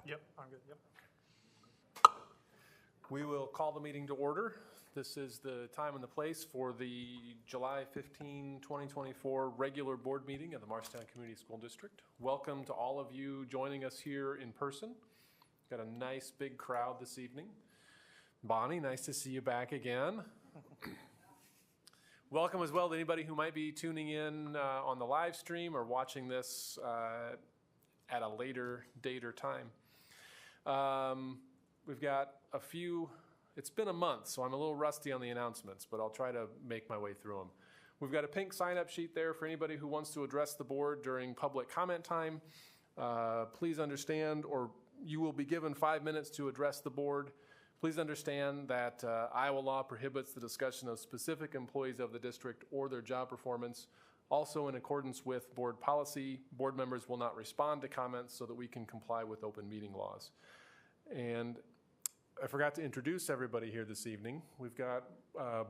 Yep, I'm good, yep. We will call the meeting to order. This is the time and the place for the July 15, 2024 regular board meeting of the Marshtown Community School District. Welcome to all of you joining us here in person. Got a nice big crowd this evening. Bonnie, nice to see you back again. Welcome as well to anybody who might be tuning in on the live stream or watching this at a later date or time. We've got a few, it's been a month, so I'm a little rusty on the announcements, but I'll try to make my way through them. We've got a pink sign-up sheet there for anybody who wants to address the board during public comment time. Please understand, or you will be given 5 minutes to address the board. Please understand that Iowa law prohibits the discussion of specific employees of the district or their job performance. Also, in accordance with board policy, board members will not respond to comments so that we can comply with open meeting laws. And I forgot to introduce everybody here this evening. We've got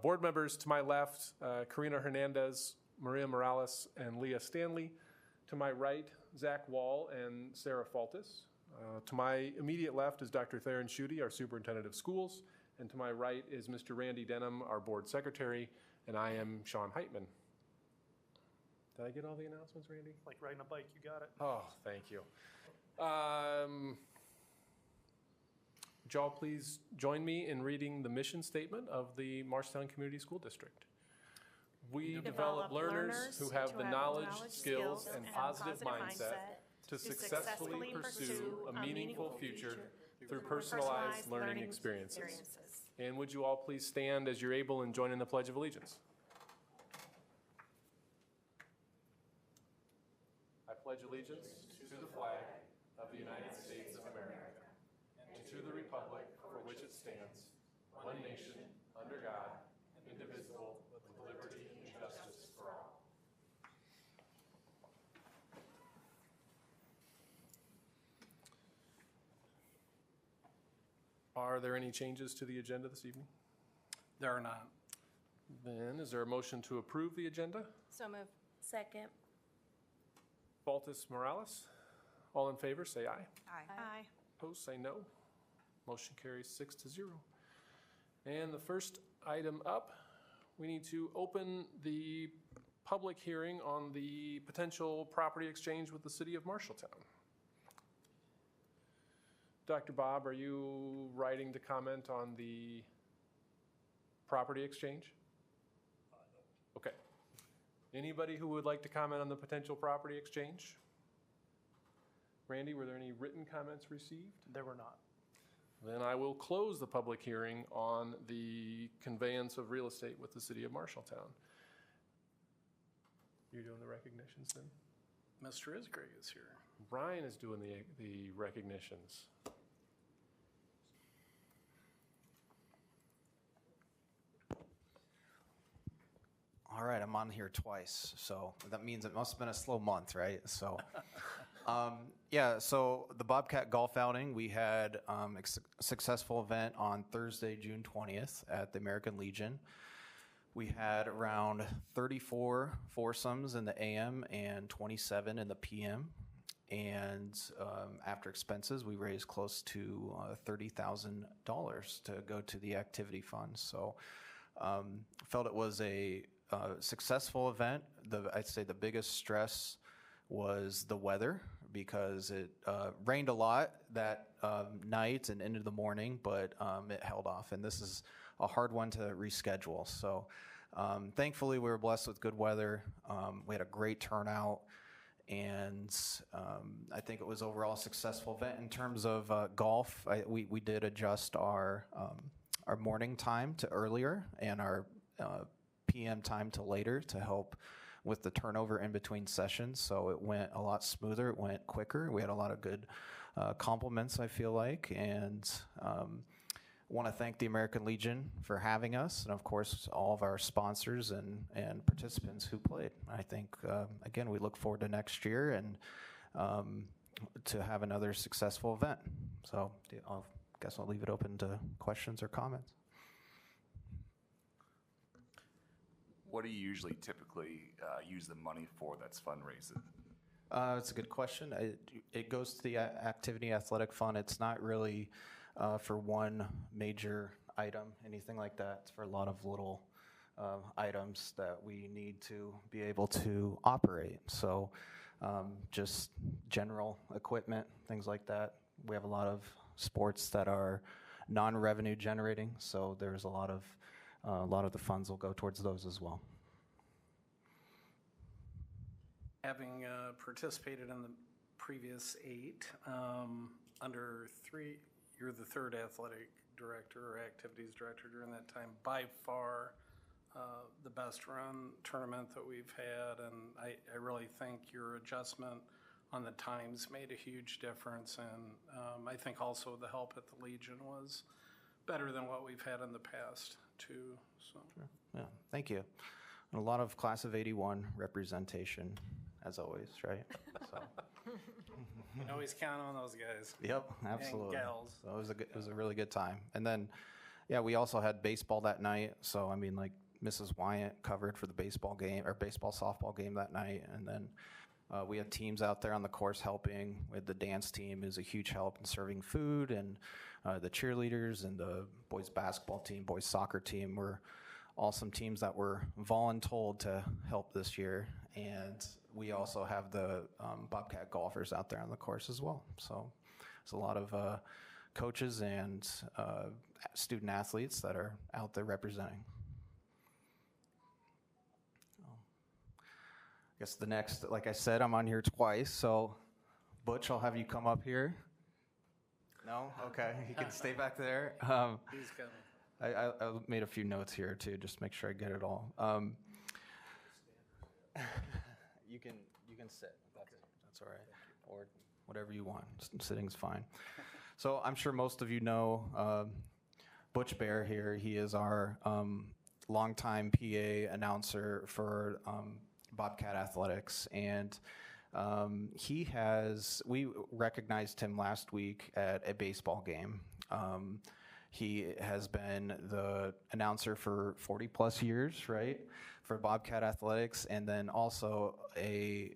board members to my left, Karina Hernandez, Maria Morales, and Leah Stanley. To my right, Zach Wall and Sarah Faltis. To my immediate left is Dr. Theron Schutte, our superintendent of schools. And to my right is Mr. Randy Denham, our board secretary, and I am Sean Heitman. Did I get all the announcements, Randy? Like riding a bike, you got it. Oh, thank you. Would y'all please join me in reading the mission statement of the Marshtown Community School District? We develop learners who have the knowledge, skills, and positive mindset to successfully pursue a meaningful future through personalized learning experiences. And would you all please stand as you're able and join in the Pledge of Allegiance? I pledge allegiance to the flag of the United States of America and to the republic for which it stands, one nation, under God, indivisible, with liberty and justice for all. Are there any changes to the agenda this evening? There are not. Then is there a motion to approve the agenda? So moved. Second. Faltis Morales. All in favor, say aye. Aye. Opposed, say no. Motion carries 6-0. And the first item up, we need to open the public hearing on the potential property exchange with the city of Marshalltown. Dr. Bob, are you writing to comment on the property exchange? No. Okay. Anybody who would like to comment on the potential property exchange? Randy, were there any written comments received? There were not. Then I will close the public hearing on the conveyance of real estate with the city of Marshalltown. You're doing the recognitions then? Mr. Isgrave is here. Brian is doing the recognitions. All right, I'm on here twice, so that means it must have been a slow month, right? So, yeah, so the Bobcat Golf Outing, we had a successful event on Thursday, June 20th at the American Legion. We had around 34 foursomes in the AM and 27 in the PM. And after expenses, we raised close to $30,000 to go to the activity fund. So felt it was a successful event. I'd say the biggest stress was the weather because it rained a lot that night and into the morning, but it held off. And this is a hard one to reschedule. So thankfully, we were blessed with good weather. We had a great turnout. And I think it was overall a successful event. In terms of golf, we did adjust our morning time to earlier and our PM time to later to help with the turnover in between sessions. So it went a lot smoother. It went quicker. We had a lot of good compliments, I feel like. And want to thank the American Legion for having us, and of course all of our sponsors and participants who played. I think again we look forward to next year and to have another successful event. So I guess I'll leave it open to questions or comments. What do you usually typically use the money for that's fundraising? It's a good question. It goes to the activity athletic fund. It's not really for one major item, anything like that. It's for a lot of little items that we need to be able to operate. So just general equipment, things like that. We have a lot of sports that are non-revenue generating, so there's a lot of the funds will go towards those as well. Having participated in the previous 8, under 3, you're the third athletic director or activities director during that time. By far, the best run tournament that we've had, and I really think your adjustment on the times made a huge difference, and I think also the help at the Legion was better than what we've had in the past too. So Sure. Yeah, thank you. And a lot of class of 81 representation, as always, right? So. you can always count on those guys. Yep, absolutely. And gals. So it was a really good time. And then, yeah, we also had baseball that night. So I mean, like Mrs. Wyatt covered for the baseball game or baseball softball game that night, and then we had teams out there on the course helping. With the dance team is a huge help in serving food, and the cheerleaders and the boys basketball team, boys soccer team were all some teams that were voluntold to help this year. And we also have the Bobcat golfers out there on the course as well. So it's a lot of coaches and student athletes that are out there representing. I guess the next, like I said, I'm on here twice. So Butch, I'll have you come up here. No? Okay. You can stay back there. He's coming. I made a few notes here too, just to make sure I get it all. You can sit. That's all right, or whatever you want. Sitting's fine. So I'm sure most of you know Butch Bear here. He is our longtime PA announcer for Bobcat Athletics, and we recognized him last week at a baseball game. He has been the announcer for 40 plus years, right, for Bobcat Athletics, and then also a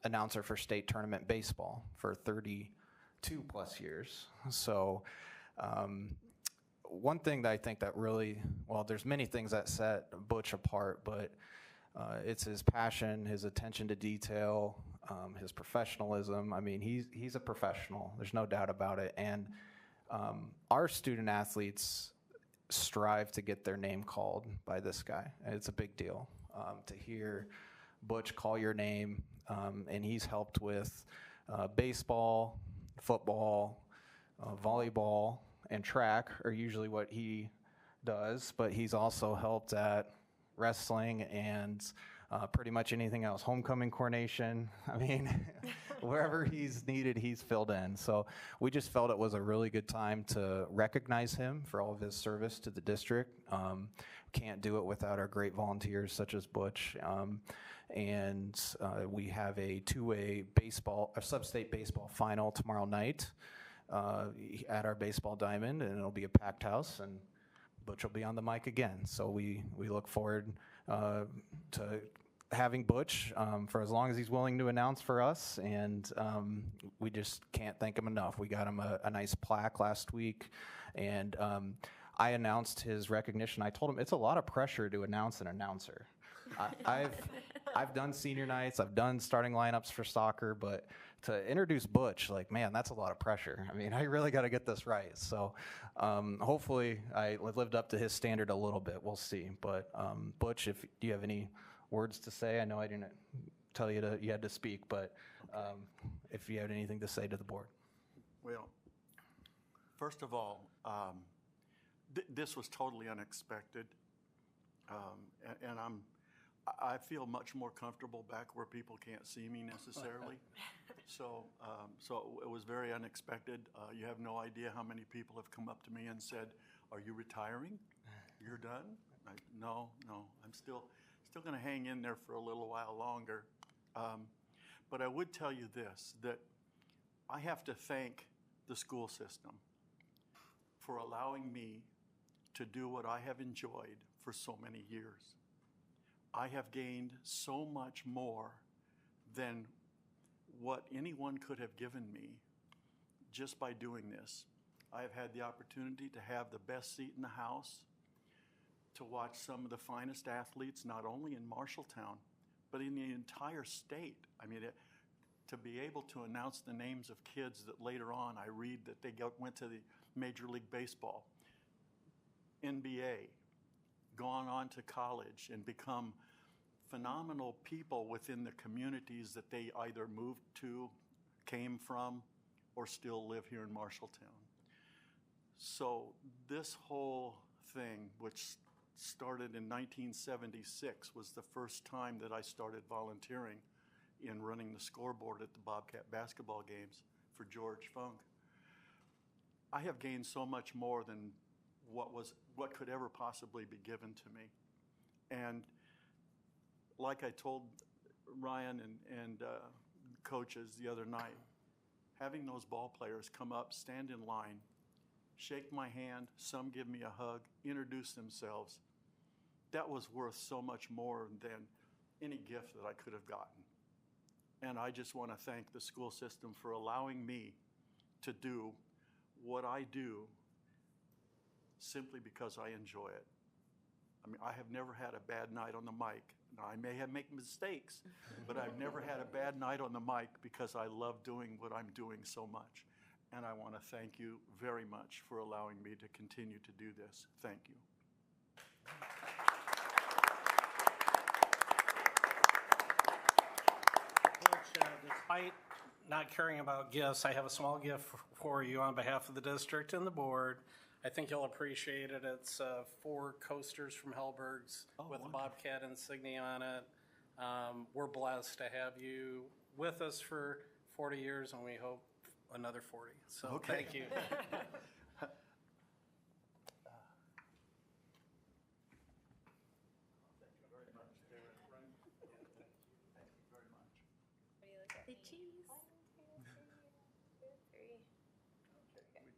announcer for state tournament baseball for 32 plus years. So one thing that I think that really, well, there's many things that set Butch apart, but it's his passion, his attention to detail, his professionalism. I mean, he's a professional. There's no doubt about it. And our student athletes strive to get their name called by this guy. And it's a big deal to hear Butch call your name. And he's helped with baseball, football, volleyball, and track are usually what he does. But he's also helped at wrestling and pretty much anything else. Homecoming coronation. I mean, wherever he's needed, he's filled in. So we just felt it was a really good time to recognize him for all of his service to the district. Can't do it without our great volunteers such as Butch. And we have a sub-state baseball final tomorrow night at our baseball diamond, and it'll be a packed house, and Butch will be on the mic again. So we look forward to having Butch for as long as he's willing to announce for us, and we just can't thank him enough. We got him a nice plaque last week, and I announced his recognition. I told him it's a lot of pressure to announce an announcer. I've done senior nights, I've done starting lineups for soccer, but to introduce Butch, like, man, that's a lot of pressure. I mean, I really got to get this right. So hopefully I lived up to his standard a little bit. We'll see. But Butch, do you have any words to say? I know I didn't tell you you had to speak, but if you had anything to say to the board. Well, first of all, this was totally unexpected, and I feel much more comfortable back where people can't see me necessarily. So it was very unexpected. You have no idea how many people have come up to me and said, "Are you retiring? You're done?" No, I'm still going to hang in there for a little while longer. But I would tell you this, that I have to thank the school system for allowing me to do what I have enjoyed for so many years. I have gained so much more than what anyone could have given me just by doing this. I have had the opportunity to have the best seat in the house, to watch some of the finest athletes, not only in Marshalltown, but in the entire state. I mean, to be able to announce the names of kids that later on I read that they went to the Major League Baseball, NBA, gone on to college and become phenomenal people within the communities that they either moved to, came from, or still live here in Marshalltown. So this whole thing, which started in 1976, was the first time that I started volunteering in running the scoreboard at the Bobcat basketball games for George Funk. I have gained so much more than what could ever possibly be given to me. And like I told Ryan and coaches the other night, having those ball players come up, stand in line, shake my hand, some give me a hug, introduce themselves, that was worth so much more than any gift that I could have gotten. And I just want to thank the school system for allowing me to do what I do simply because I enjoy it. I mean, I have never had a bad night on the mic. Now, I may have made mistakes, but I've never had a bad night on the mic because I love doing what I'm doing so much. And I want to thank you very much for allowing me to continue to do this. Thank you. Despite not caring about gifts, I have a small gift for you on behalf of the district and the board. I think you'll appreciate it. It's 4 coasters from Hellberg's with the Bobcat insignia on it. We're blessed to have you with us for 40 years, and we hope another 40. So Okay. Thank you. The cheese. We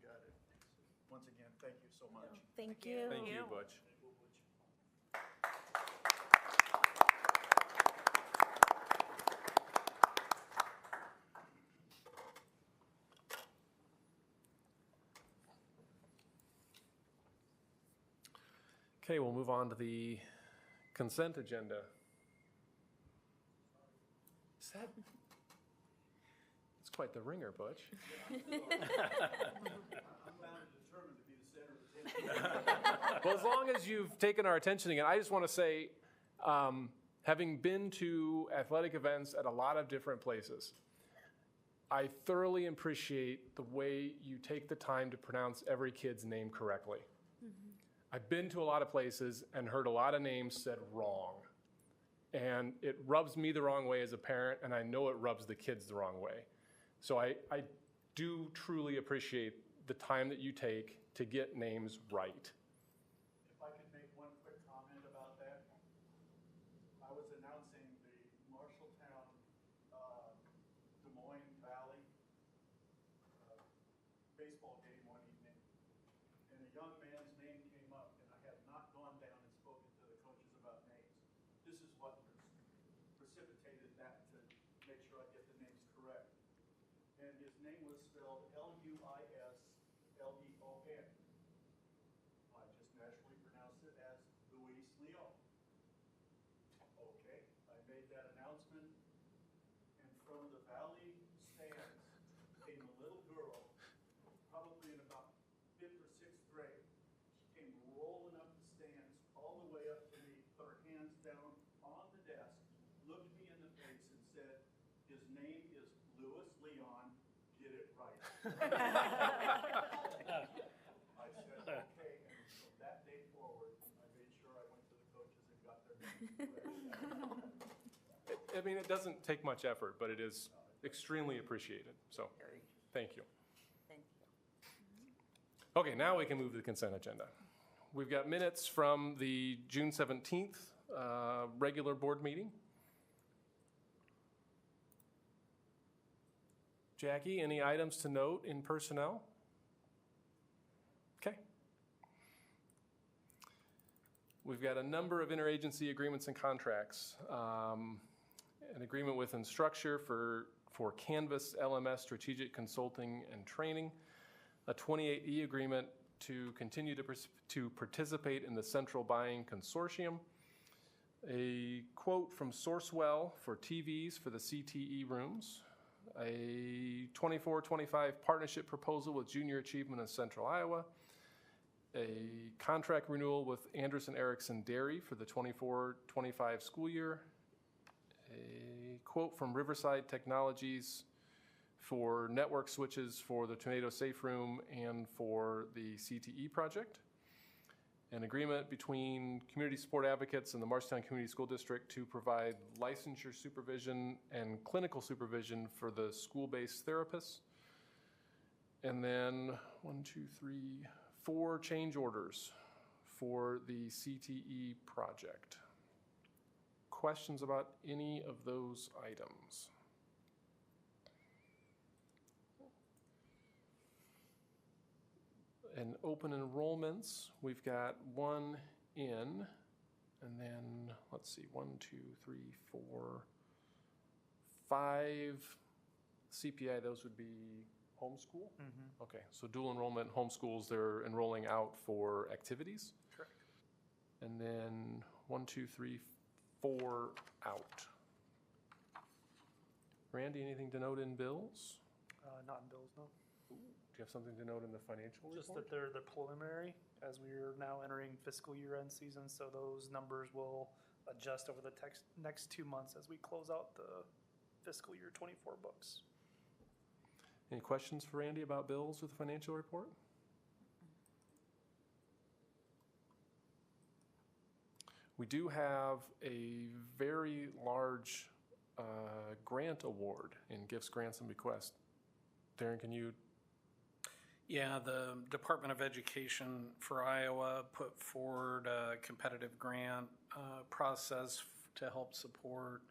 got it. Once again, thank you so much. Thank you. Thank you, Butch. Okay, we'll move on to the consent agenda. Is that? It's quite the ringer, Butch. Well, as long as you've taken our attention again, I just want to say, having been to athletic events at a lot of different places, I thoroughly appreciate the way you take the time to pronounce every kid's name correctly. I've been to a lot of places and heard a lot of names said wrong. And it rubs me the wrong way as a parent, and I know it rubs the kids the wrong way. So I do truly appreciate the time that you take to get names right. If I could make one quick comment about that. I was announcing the Marshalltown, Des Moines Valley baseball game one evening, and a young man's name came up, and I have not gone down and spoken to the coaches about names. This is what precipitated that, to make sure I get the names correct. And his name was spelled Luisleon. I just naturally pronounced it as Luis Leon. Okay, I made that announcement, and from the Valley stands came a little girl, probably in about 5th or 6th grade. She came rolling up the stands all the way up to me, put her hands down on the desk, looked me in the face and said, "His name is Luis Leon, get it right." I said, okay, and from that day forward, I made sure I went to the coaches and got their names correct. I mean, it doesn't take much effort, but it is extremely appreciated. So, thank you. Thank Okay, now we can move to the consent agenda. We've got minutes from the June 17th regular board meeting. Jackie, any items to note in personnel? Okay. We've got a number of interagency agreements and contracts. An agreement with Instructure for for Canvas LMS Strategic Consulting and Training, a 28E agreement to continue to participate in the Central Buying Consortium, a quote from Sourcewell for TVs for the CTE rooms, a 24-25 partnership proposal with Junior Achievement of Central Iowa, a contract renewal with Anderson Erickson Dairy for the 24-25 school year, a quote from Riverside Technologies for network switches for the Tornado Safe Room and for the CTE project, an agreement between Community Support Advocates and the Marshtown Community School District to provide licensure supervision and clinical supervision for the school-based therapists. And then 4 change orders for the CTE project. Questions about any of those items? And open enrollments, we've got 1 in, and then, let's see, 1, 2, 3, 4, 5 CPI, those would be homeschool? Okay, so dual enrollment homeschools, they're enrolling out for activities? Correct. And then 1, 2, 3, 4 out. Randy, anything to note in bills? Not in bills, no. Do you have something to note in the financial Just report? that they're preliminary, as we are now entering fiscal year-end season, so those numbers will adjust over the next 2 months as we close out the fiscal year 24 books. Any questions for Randy about bills with the financial report? We do have a very large grant award in gifts, grants, and bequests. Darren, can you? Yeah, the Department of Education for Iowa put forward a competitive grant process to help support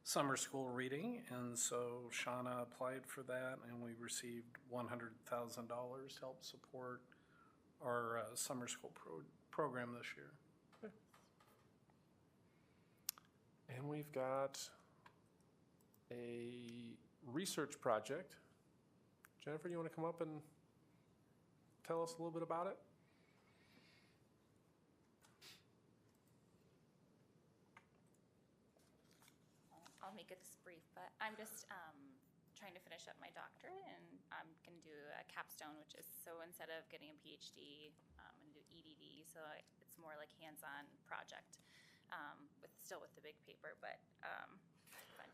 summer school reading, and so Shauna applied for that, and we received $100,000 to help support our summer school program this year. Okay. And we've got a research project. Jennifer, you want to come up and tell us a little bit about it? I'll make it this brief, but I'm just trying to finish up my doctorate, and I'm going to do a capstone, which is, so instead of getting a PhD, I'm going to do EDD, so it's more like hands-on project, still with the big paper, but fun.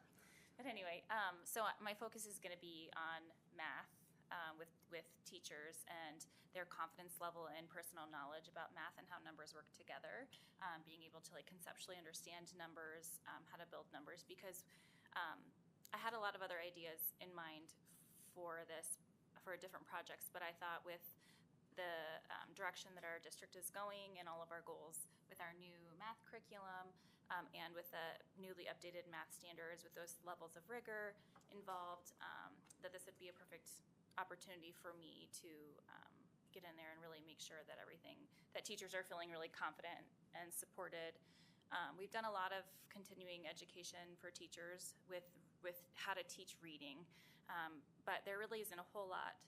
But anyway, so my focus is going to be on math with teachers and their confidence level and personal knowledge about math and how numbers work together, being able to like conceptually understand numbers, how to build numbers, because I had a lot of other ideas in mind for different projects, but I thought with the direction that our district is going and all of our goals with our new math curriculum and with the newly updated math standards with those levels of rigor involved, that this would be a perfect opportunity for me to get in there and really make sure that that teachers are feeling really confident and supported. We've done a lot of continuing education for teachers with how to teach reading, but there really isn't a whole lot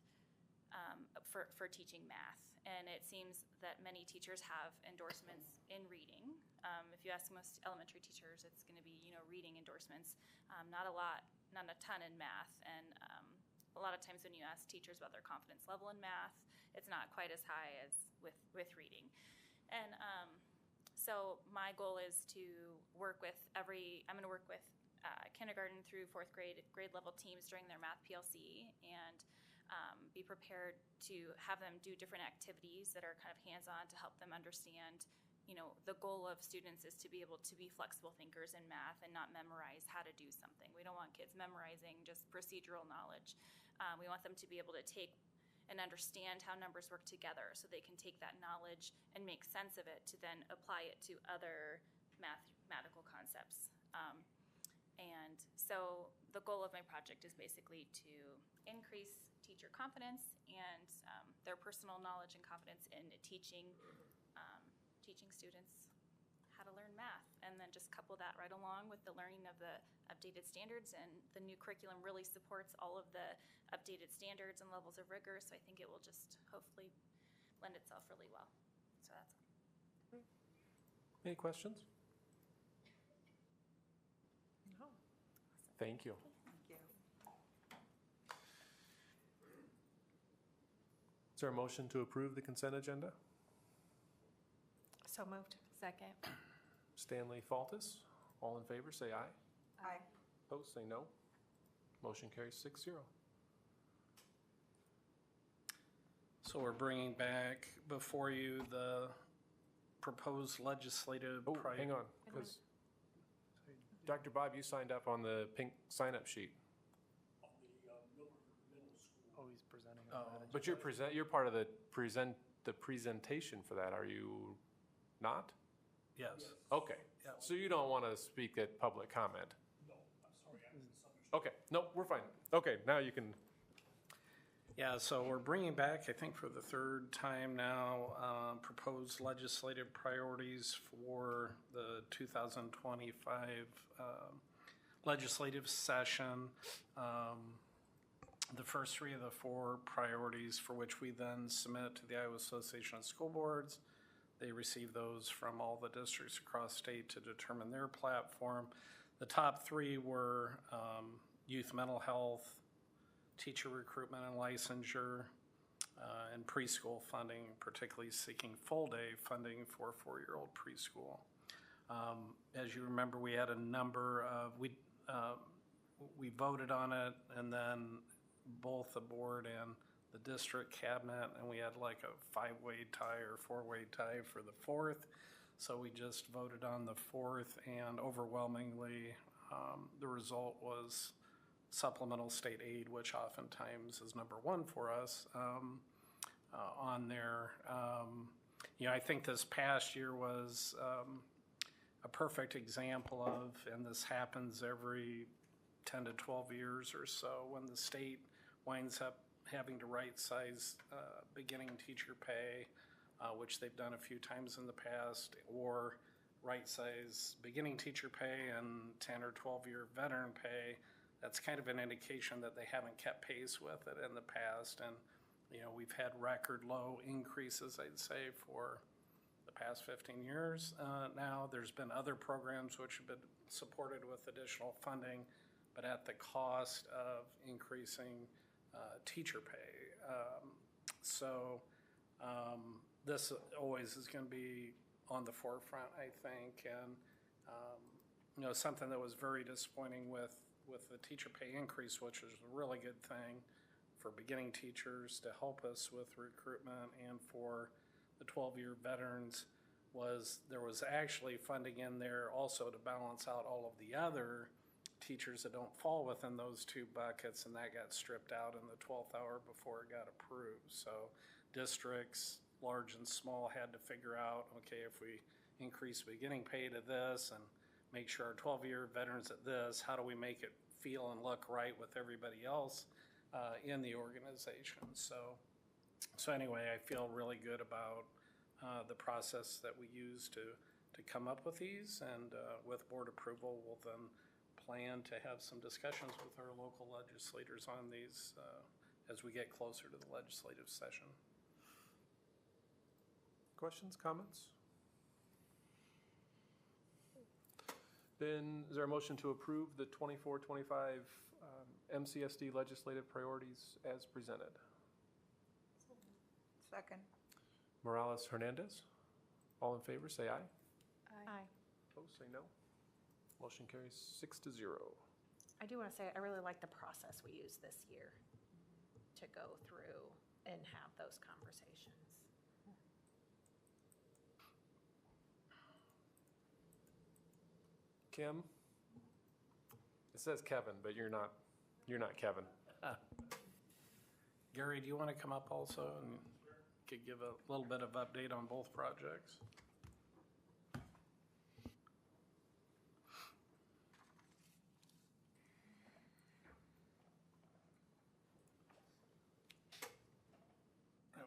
for teaching math. And it seems that many teachers have endorsements in reading. If you ask most elementary teachers, it's going to be reading endorsements, not a ton in math. And a lot of times when you ask teachers about their confidence level in math, it's not quite as high as with reading. And so my goal is to work with I'm going to work with kindergarten through 4th grade level teams during their math PLC, and be prepared to have them do different activities that are kind of hands-on to help them understand, the goal of students is to be able to be flexible thinkers in math and not memorize how to do something. We don't want kids memorizing just procedural knowledge. We want them to be able to take and understand how numbers work together so they can take that knowledge and make sense of it to then apply it to other mathematical concepts. And so the goal of my project is basically to increase teacher confidence and their personal knowledge and confidence in teaching students how to learn math, and then just couple that right along along with the learning of the updated standards, and the new curriculum really supports all of the updated standards and levels of rigor, so I think it will just hopefully lend itself really well. So that's all. Any questions? No. Thank you. Thank you. Is there a motion to approve the consent agenda? So moved. Second. Stanley Faltis, all in favor, say aye. Aye. Opposed, say no. Motion carries 6-0. So we're bringing back before you the proposed legislative. Oh, hang on, because Dr. Bob, you signed up on the pink sign-up sheet, Oh, he's presenting Oh. on that. but you're part of the presentation for that, are you not? Yes. Okay, Yeah. so you don't want to speak at public comment? No, I'm sorry, Okay, no, we're fine. Okay, now you can, Yeah, so we're bringing back, I think for the third time now, proposed legislative priorities for the 2025 legislative session. The first three of the four priorities for which we then submit to the Iowa Association of School Boards. They receive those from all the districts across state to determine their platform. The top three were youth mental health, teacher recruitment and licensure, and preschool funding, particularly seeking full-day funding for four-year-old preschool. As you remember, we had a number of, we voted on it, and then both the board and the district cabinet, and we had like a five-way tie or four-way tie for the fourth. So we just voted on the fourth, and overwhelmingly, the result was supplemental state aid, which oftentimes is number one for us on there. I think this past year was a perfect example of, and this happens every 10 to 12 years or so, when the state winds up having to right-size beginning teacher pay, which they've done a few times in the past, or right-size beginning teacher pay and 10 or 12-year veteran pay. That's kind of an indication that they haven't kept pace with it in the past. And, we've had record low increases, I'd say, for the past 15 years now. There's been other programs which have been supported with additional funding, but at the cost of increasing teacher pay. This always is going to be on the forefront, I think. And, something that was very disappointing with the teacher pay increase, which is a really good thing for beginning teachers to help us with recruitment and for the 12-year veterans, was there was actually funding in there also to balance out all of the other teachers that don't fall within those two buckets, and that got stripped out in the 12th hour before it got approved. So districts, large and small, had to figure out, okay, if we increase beginning pay to this and make sure our 12-year veterans at this, how do we make it feel and look right with everybody else in the organization? So anyway, I feel really good about the process that we use to come up with these, and with board approval, we'll then plan to have some discussions with our local legislators on these as we get closer to the legislative session. questions, comments? Then is there a motion to approve the 24-25 MCSD legislative priorities as presented? Second. Morales Hernandez, all in favor, say aye. Aye. Opposed, say no. Motion carries 6-0. I do want to say, I really like the process we used this year to go through and have those conversations. Kim? It says Kevin, but you're not Kevin. Gary, do you want to come up also and could give a little bit of update on both projects?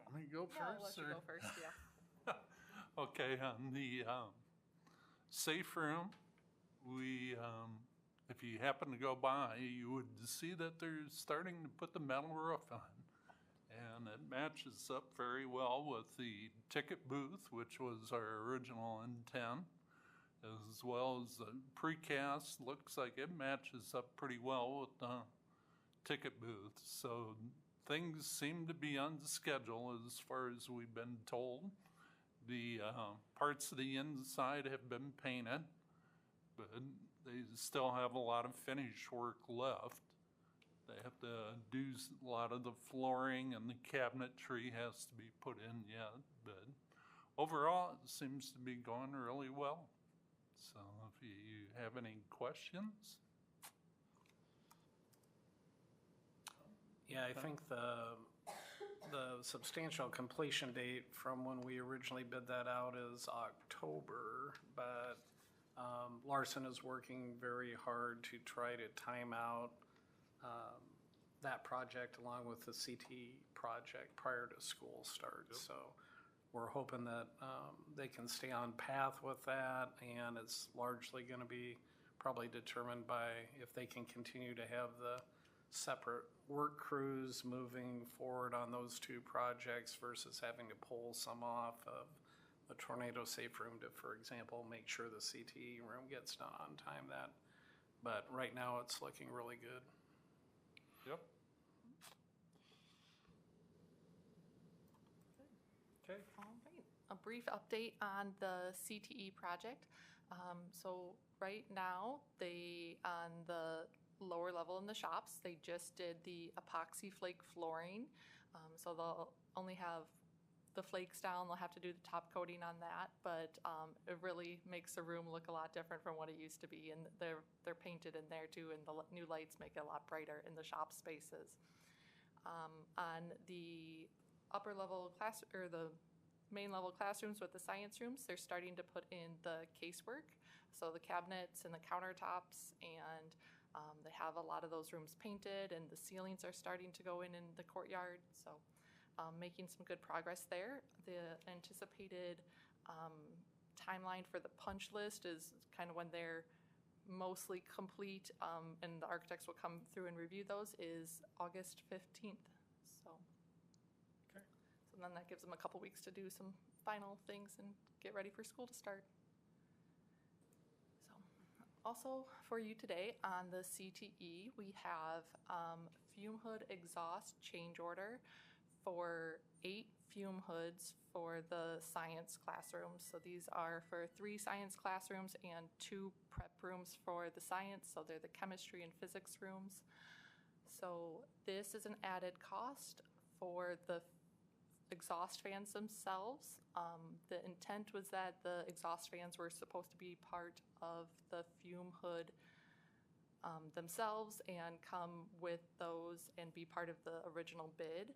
Want me to go Yeah, I'll let first? you or- go first, yeah. Okay, on the safe room, if you happen to go by, you would see that they're starting to put the metal roof on. And it matches up very well with the ticket booth, which was our original intent, as well as the precast. Looks like it matches up pretty well with the ticket booth. So things seem to be on schedule as far as we've been told. The parts of the inside have been painted, but they still have a lot of finish work left. They have to do a lot of the flooring, and the cabinetry has to be put in yet. But overall, it seems to be going really well. So if you have any questions. Yeah, I think the substantial completion date from when we originally bid that out is October, but Larson is working very hard to try to time out that project along with the CT project prior to school start. So we're hoping that they can stay on path with that, and it's largely going to be probably determined by if they can continue to have the separate work crews moving forward on those two projects versus having to pull some off of the tornado safe room to, for example, make sure the CTE room gets done on time. But right now it's looking really good. Yep. Okay. All right, a brief update on the CTE project. So right now, on the lower level in the shops, they just did the epoxy flake flooring. So they'll only have the flakes down, they'll have to do the top coating on that, but it really makes the room look a lot different from what it used to be, and they're painted in there too, and the new lights make it a lot brighter in the shop spaces. On the upper level class, or the main level classrooms with the science rooms, they're starting to put in the casework, so the cabinets and the countertops, and they have a lot of those rooms painted, and the ceilings are starting to go in the courtyard, so making some good progress there. The anticipated timeline for the punch list is kind of when they're mostly complete, and the architects will come through and review those, is August 15th. So, Okay. So then that gives them a couple weeks to do some final things and get ready for school to start. So, also for you today on the CTE, we have fume hood exhaust change order for 8 fume hoods for the science classrooms. So these are for 3 science classrooms and 2 prep rooms for the science. So they're the chemistry and physics rooms. So this is an added cost for the exhaust fans themselves. The intent was that the exhaust fans were supposed to be part of the fume hood themselves and come with those and be part of the original bid.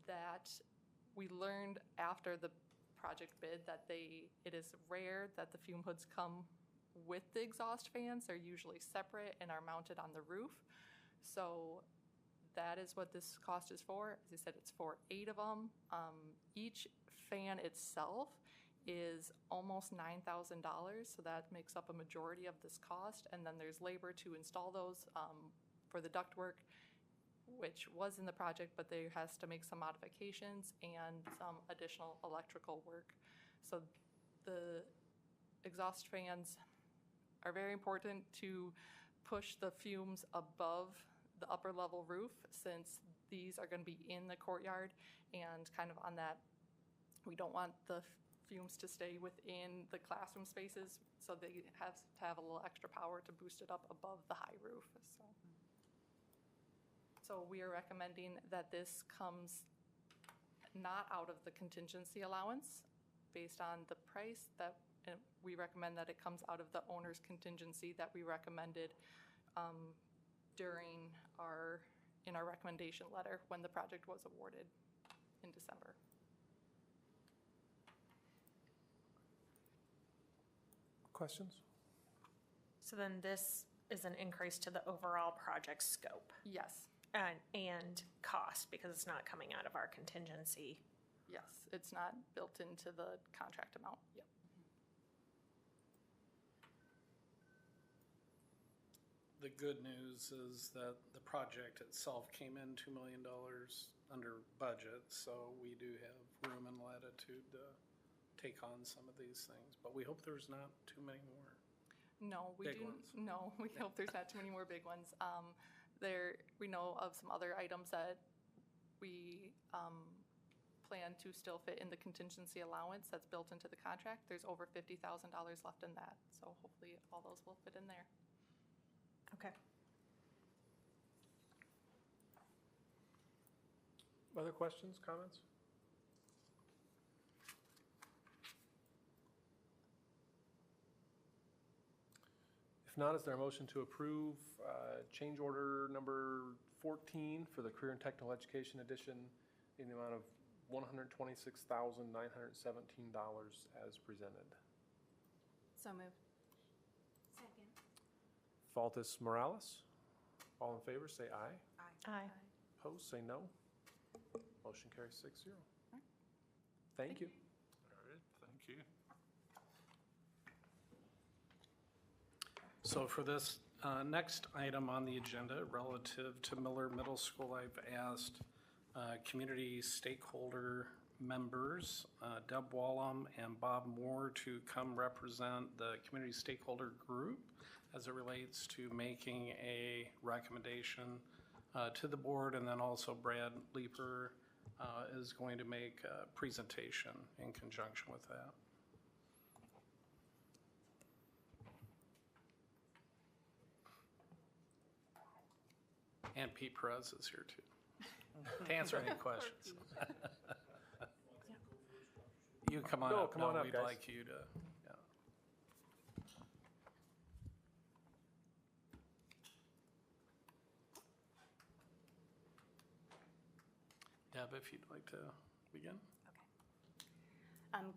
That we learned after the project bid that it is rare that the fume hoods come with the exhaust fans. They're usually separate and are mounted on the roof. So that is what this cost is for. As I said, it's for 8 of them. Each fan itself is almost $9,000, so that makes up a majority of this cost. And then there's labor to install those for the ductwork, which was in the project, but there has to make some modifications and some additional electrical work. So the exhaust fans are very important to push the fumes above the upper level roof, since these are going to be in the courtyard and kind of on that, we don't want the fumes to stay within the classroom spaces, so they have to have a little extra power to boost it up above the high roof. So we are recommending that this comes not out of the contingency allowance based on the price, that we recommend that it comes out of the owner's contingency that we recommended in our recommendation letter when the project was awarded in December. Questions? So then this is an increase to the overall project scope Yes, and cost, because it's not coming out of our contingency. yes, it's not built into the contract amount. Yep. the good news is that the project itself came in $2 million under budget, so we do have room and latitude to take on some of these things. But we hope there's not too many more. No, we Big do. ones. No, we hope there's not too many more big ones. We know of some other items that we plan to still fit in the contingency allowance that's built into the contract. There's over $50,000 left in that, so hopefully all those will fit in there. Okay. Other questions, comments? If not, is there a motion to approve change order number 14 for the Career and Technical Education Edition in the amount of $126,917 as presented? So moved. Second. Faltis Morales, all in favor, say aye. Aye. Opposed, say no. Motion carries 6-0. Thank you. All right, thank you. So for this next item on the agenda relative to Miller Middle School, I've asked community stakeholder members, Deb Wallum and Bob Moore, to come represent the community stakeholder group as it relates to making a recommendation to the board. And then also Brad Leeper is going to make a presentation in conjunction with that. And Pete Perez is here too, to answer any questions. You come on No, up. come on up, We'd guys. like you to, yeah. Deb, if you'd like to begin.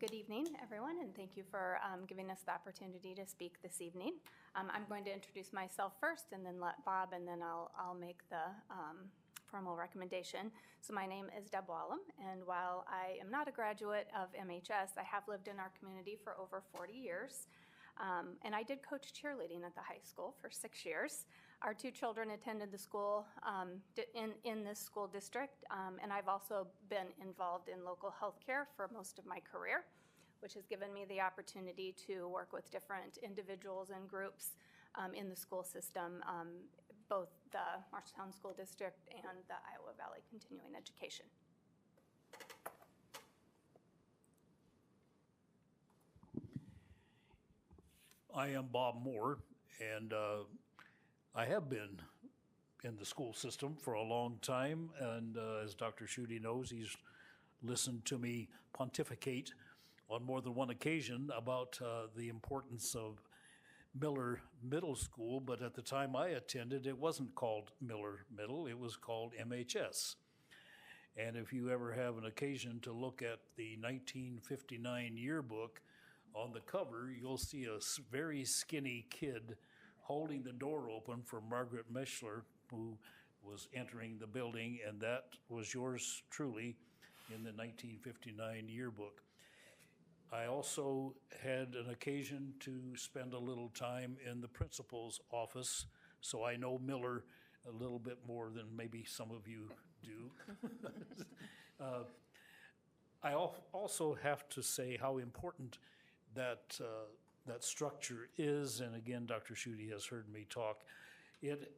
Good evening, everyone, and thank you for giving us the opportunity to speak this evening. I'm going to introduce myself first and then let Bob, and then I'll make the formal recommendation. So my name is Deb Wallum, and while I am not a graduate of MHS, I have lived in our community for over 40 years. And I did coach cheerleading at the high school for 6 years. Our 2 children attended the school in this school district, and I've also been involved in local health care for most of my career, which has given me the opportunity to work with different individuals and groups in the school system, both the Marshalltown School District and the Iowa Valley Continuing Education. I am Bob Moore, and I have been in the school system for a long time, and as Dr. Schutte knows, he's listened to me pontificate on more than one occasion about the importance of Miller Middle School, but at the time I attended, it wasn't called Miller Middle, it was called MHS. And if you ever have an occasion to look at the 1959 yearbook, on the cover, you'll see a very skinny kid holding the door open for Margaret Meshler, who was entering the building, and that was yours truly in the 1959 yearbook. I also had an occasion to spend a little time in the principal's office, so I know Miller a little bit more than maybe some of you do. I also have to say how important that structure is, and again, Dr. Schutte has heard me talk. It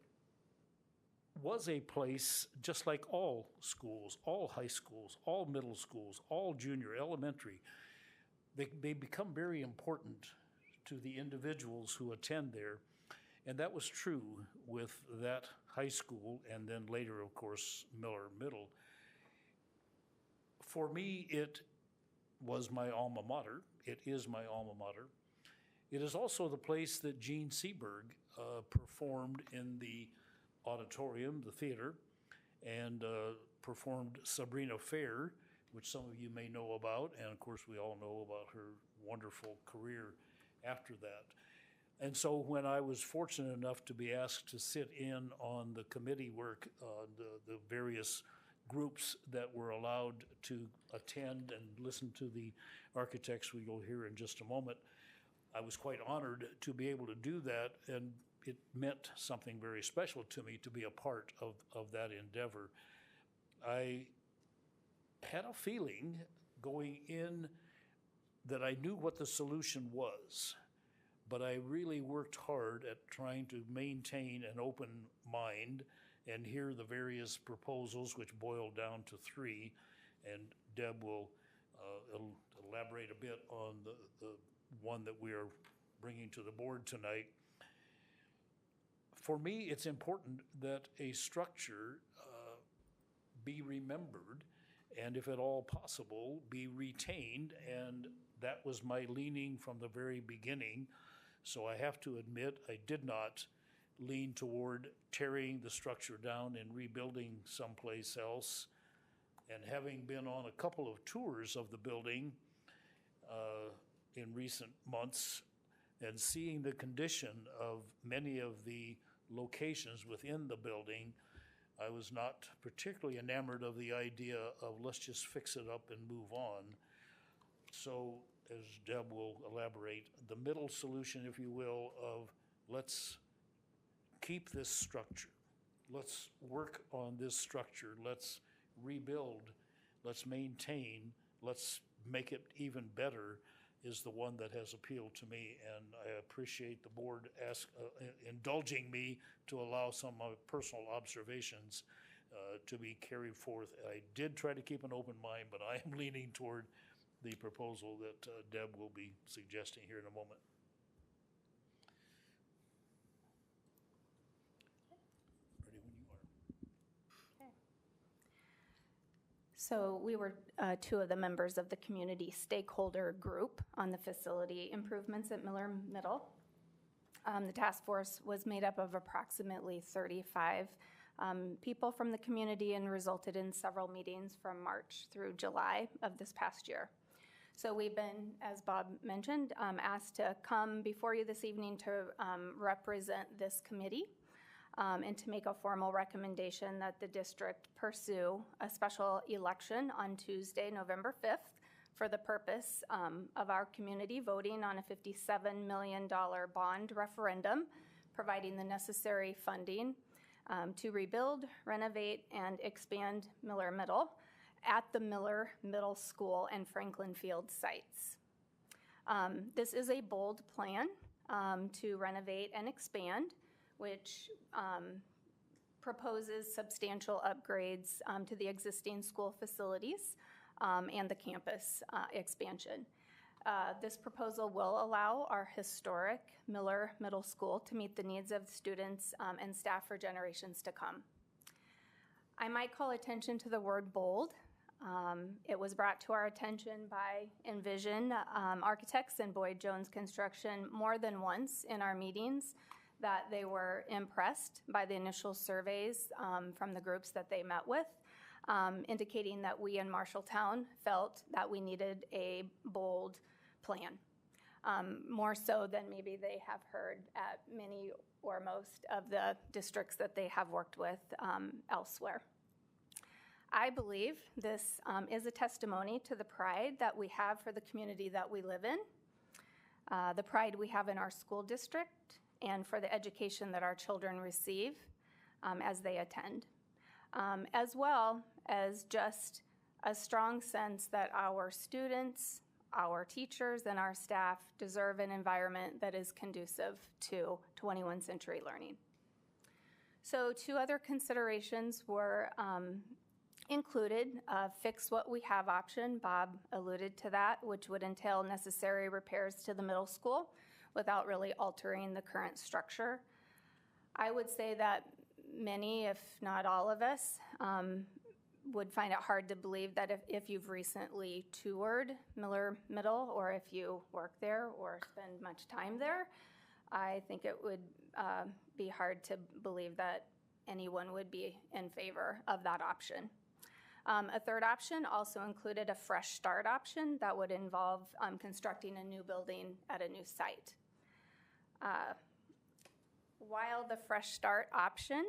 was a place, just like all schools, all high schools, all middle schools, all junior, elementary, they become very important to the individuals who attend there. And that was true with that high school, and then later, of course, Miller Middle. For me, it was my alma mater. It is my alma mater. It is also the place that Gene Seberg performed in the auditorium, the theater, and performed Sabrina Fair, which some of you may know about, and of course we all know about her wonderful career after that. And so when I was fortunate enough to be asked to sit in on the committee work, the various groups that were allowed to attend and listen to the architects we will hear in just a moment, I was quite honored to be able to do that. And it meant something very special to me to be a part of that endeavor. I had a feeling going in that I knew what the solution was, but I really worked hard at trying to maintain an open mind and hear the various proposals, which boiled down to 3, and Deb will elaborate a bit on the one that we are bringing to the board tonight. For me, it's important that a structure be remembered, and if at all possible, be retained, and that was my leaning from the very beginning. So I have to admit, I did not lean toward tearing the structure down and rebuilding someplace else. And having been on a couple of tours of the building in recent months and seeing the condition of many of the locations within the building, I was not particularly enamored of the idea of let's just fix it up and move on. So, as Deb will elaborate, the middle solution, if you will, of let's keep this structure. Let's work on this structure. Let's rebuild. Let's maintain. Let's make it even better is the one that has appealed to me, and I appreciate the board indulging me to allow some of my personal observations to be carried forth. I did try to keep an open mind, but I am leaning toward the proposal that Deb will be suggesting here in a moment. Ready when you are. So we were 2 of the members of the community stakeholder group on the facility improvements at Miller Middle. The task force was made up of approximately 35 people from the community and resulted in several meetings from March through July of this past year. So we've been, as Bob mentioned, asked to come before you this evening to represent this committee and to make a formal recommendation that the district pursue a special election on Tuesday, November 5th, for the purpose of our community voting on a $57 million bond referendum, providing the necessary funding to rebuild, renovate, and expand Miller Middle at the Miller Middle School and Franklin Field sites. This is a bold plan to renovate and expand, which proposes substantial upgrades to the existing school facilities and the campus expansion. This proposal will allow our historic Miller Middle School to meet the needs of students and staff for generations to come. I might call attention to the word bold. It was brought to our attention by Envision Architects and Boyd Jones Construction more than once in our meetings that they were impressed by the initial surveys from the groups that they met with, indicating that we in Marshalltown felt that we needed a bold plan, more so than maybe they have heard at many or most of the districts that they have worked with elsewhere. I believe this is a testimony to the pride that we have for the community that we live in, the pride we have in our school district, and for the education that our children receive as they attend, as well as just a strong sense that our students, our teachers, and our staff deserve an environment that is conducive to 21st century learning. So 2 other considerations were included. Fix what we have option, Bob alluded to that, which would entail necessary repairs to the middle school without really altering the current structure. I would say that many, if not all of us, would find it hard to believe that if you've recently toured Miller Middle, or if you work there or spend much time there, I think it would be hard to believe that anyone would be in favor of that option. A third option also included a fresh start option that would involve constructing a new building at a new site. While the fresh start option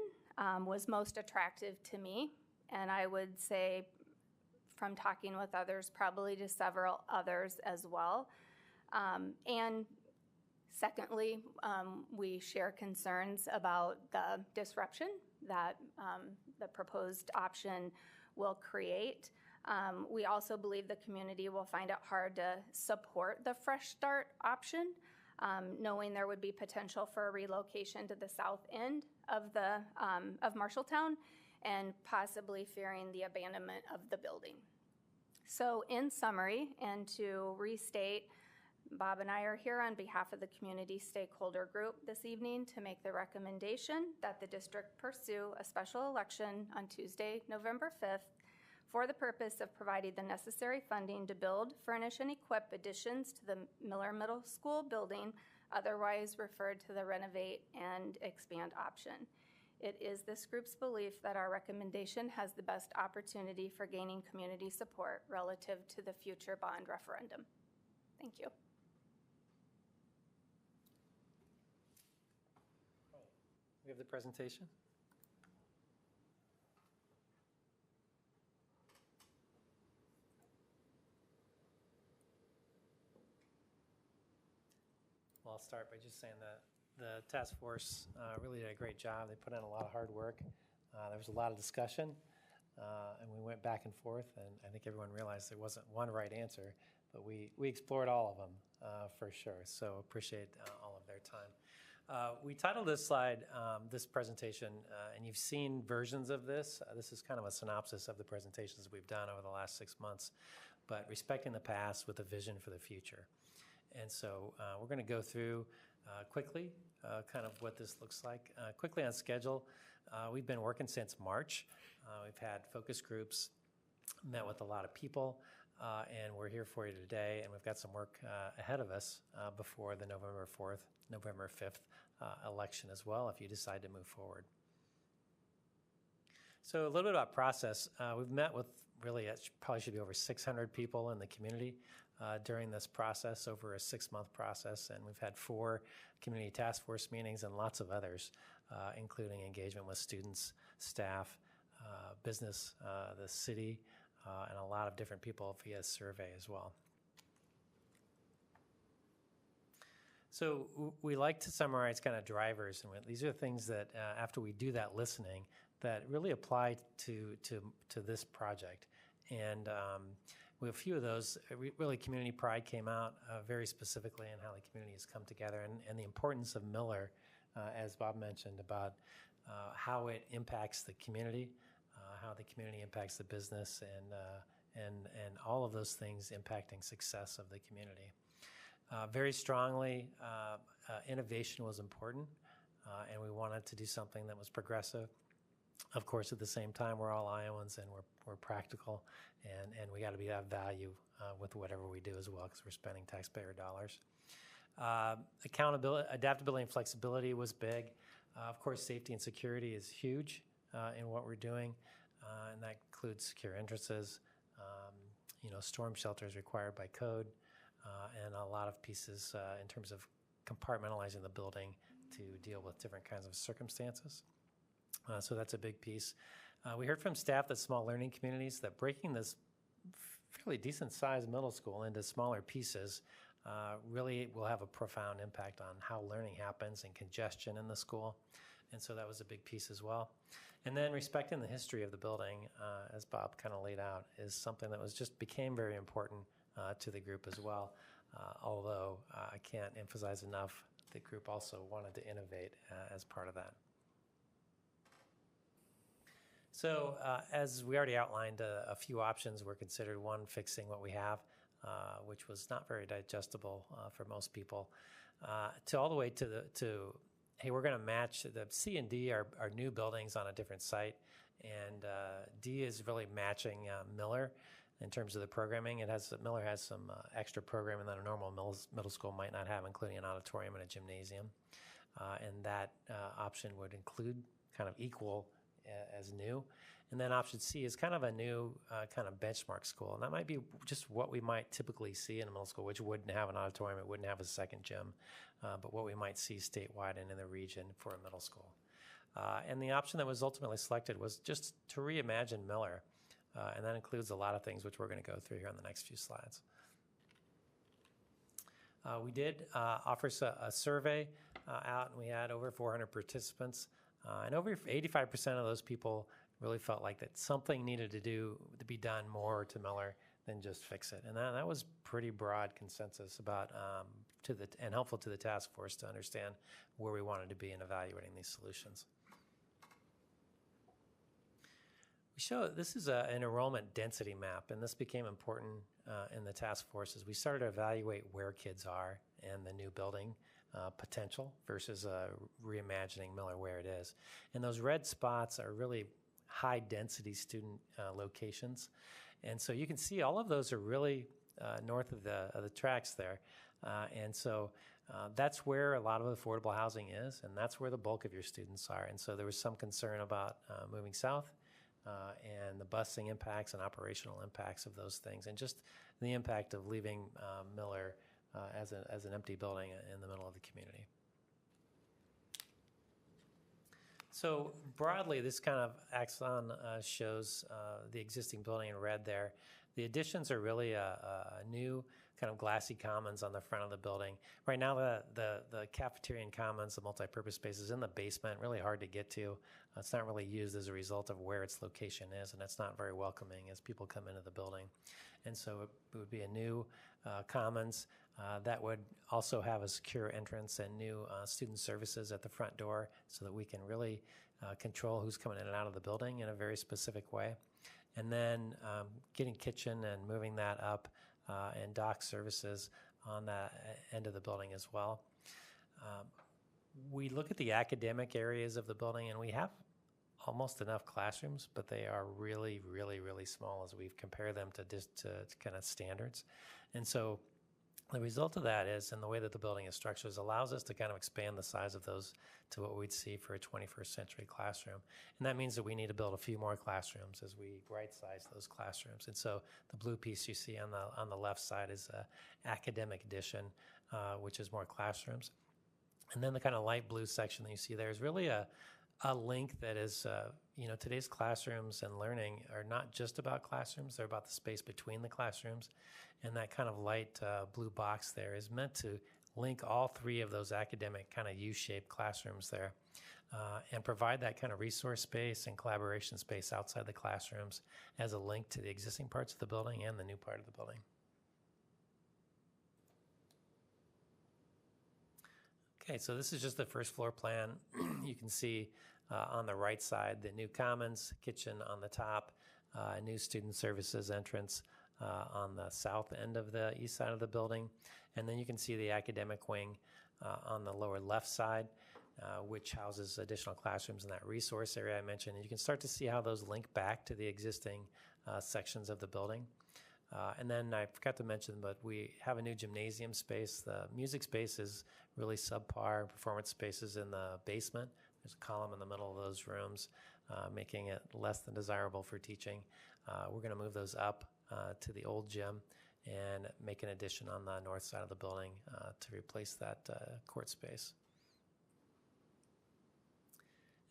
was most attractive to me, and I would say from talking with others, probably to several others as well, and Secondly, we share concerns about the disruption that the proposed option will create. We also believe the community will find it hard to support the Fresh Start option, knowing there would be potential for a relocation to the south end of Marshalltown, and possibly fearing the abandonment of the building. So in summary, and to restate, Bob and I are here on behalf of the community stakeholder group this evening to make the recommendation that the district pursue a special election on Tuesday, November 5th, for the purpose of providing the necessary funding to build, furnish, and equip additions to the Miller Middle School building, otherwise referred to the renovate and expand option. It is this group's belief that our recommendation has the best opportunity for gaining community support relative to the future bond referendum. Thank you. We have the presentation. Well, I'll start by just saying that the task force really did a great job. They put in a lot of hard work. There was a lot of discussion, and we went back and forth, and I think everyone realized there wasn't one right answer, but we explored all of them for sure, so appreciate all of their time. We titled this slide, this presentation, and you've seen versions of this. This is kind of a synopsis of the presentations we've done over the last 6 months, but respecting the past with a vision for the future. And so we're going to go through quickly kind of what this looks like. Quickly on schedule, we've been working since March. We've had focus groups, met with a lot of people, and we're here for you today, and we've got some work ahead of us before the November 4th, November 5th election as well, if you decide to move forward. So a little bit about process. We've met with really, it probably should be over 600 people in the community during this process, over a 6-month process, and we've had 4 community task force meetings and lots of others, including engagement with students, staff, business, the city, and a lot of different people via survey as well. So we like to summarize kind of drivers, and these are the things that after we do that listening that really apply to this project. And we have a few of those. Really, community pride came out very specifically in how the community has come together, and the importance of Miller, as Bob mentioned, about how it impacts the community, how the community impacts the business, and all of those things impacting success of the community. Very strongly, innovation was important, and we wanted to do something that was progressive. Of course, at the same time, we're all Iowans, and we're practical, and we got to have value with whatever we do as well, because we're spending taxpayer dollars. Accountability, adaptability, and flexibility was big. Of course, safety and security is huge in what we're doing, and that includes secure entrances, storm shelters required by code, and a lot of pieces in terms of compartmentalizing the building to deal with different kinds of circumstances. So that's a big piece. We heard from staff that small learning communities, that breaking this fairly decent sized middle school into smaller pieces really will have a profound impact on how learning happens and congestion in the school. And so that was a big piece as well. And then respecting the history of the building, as Bob kind of laid out, is something that became very important to the group as well. Although I can't emphasize enough, the group also wanted to innovate as part of that. So as we already outlined, a few options were considered. One, fixing what we have, which was not very digestible for most people, to all the way to hey, we're going to match the C and D are new buildings on a different site, and D is really matching Miller in terms of the programming. Miller has some extra programming that a normal middle school might not have, including an auditorium and a gymnasium, and that option would include kind of equal as new. And then option C is kind of a new kind of benchmark school, and that might be just what we might typically see in a middle school, which wouldn't have an auditorium, it wouldn't have a second gym, but what we might see statewide and in the region for a middle school. And the option that was ultimately selected was just to reimagine Miller, and that includes a lot of things which we're going to go through here on the next few slides. We did offer a survey out, and we had over 400 participants. And over 85% of those people really felt like that something needed to be done more to Miller than just fix it. And that was pretty broad consensus about and helpful to the task force to understand where we wanted to be in evaluating these solutions. This is an enrollment density map, and this became important in the task force as we started to evaluate where kids are and the new building potential versus reimagining Miller where it is. And those red spots are really high density student locations. And so you can see all of those are really north of the tracks there. And so that's where a lot of affordable housing is, and that's where the bulk of your students are. And so there was some concern about moving south and the busing impacts and operational impacts of those things, and just the impact of leaving Miller as an empty building in the middle of the community. So broadly, this kind of axon shows the existing building in red there. The additions are really a new kind of glassy commons on the front of the building. Right now, the cafeteria and commons, the multipurpose space, is in the basement, really hard to get to. It's not really used as a result of where its location is, and it's not very welcoming as people come into the building. And so it would be a new commons that would also have a secure entrance and new student services at the front door so that we can really control who's coming in and out of the building in a very specific way. And then getting kitchen and moving that up and dock services on that end of the building as well. We look at the academic areas of the building, and we have almost enough classrooms, but they are really, really, really small as we compare them to kind of standards. And so the result of that is, and the way that the building is structured, allows us to kind of expand the size of those to what we'd see for a 21st century classroom. And that means that we need to build a few more classrooms as we right-size those classrooms. And so the blue piece you see on the left side is academic addition, which is more classrooms. And then the kind of light blue section that you see there is really a link that is, today's classrooms and learning are not just about classrooms, they're about the space between the classrooms. And that kind of light blue box there is meant to link all three of those academic kind of U-shaped classrooms there and provide that kind of resource space and collaboration space outside the classrooms as a link to the existing parts of the building and the new part of the building. Okay, so this is just the first floor plan. You can see on the right side the new commons, kitchen on the top, new student services entrance on the south end of the east side of the building. And then you can see the academic wing on the lower left side, which houses additional classrooms in that resource area I mentioned. And you can start to see how those link back to the existing sections of the building. And then I forgot to mention, but we have a new gymnasium space. The music space is really subpar. Performance spaces in the basement. There's a column in the middle of those rooms, making it less than desirable for teaching. We're going to move those up to the old gym and make an addition on the north side of the building to replace that court space.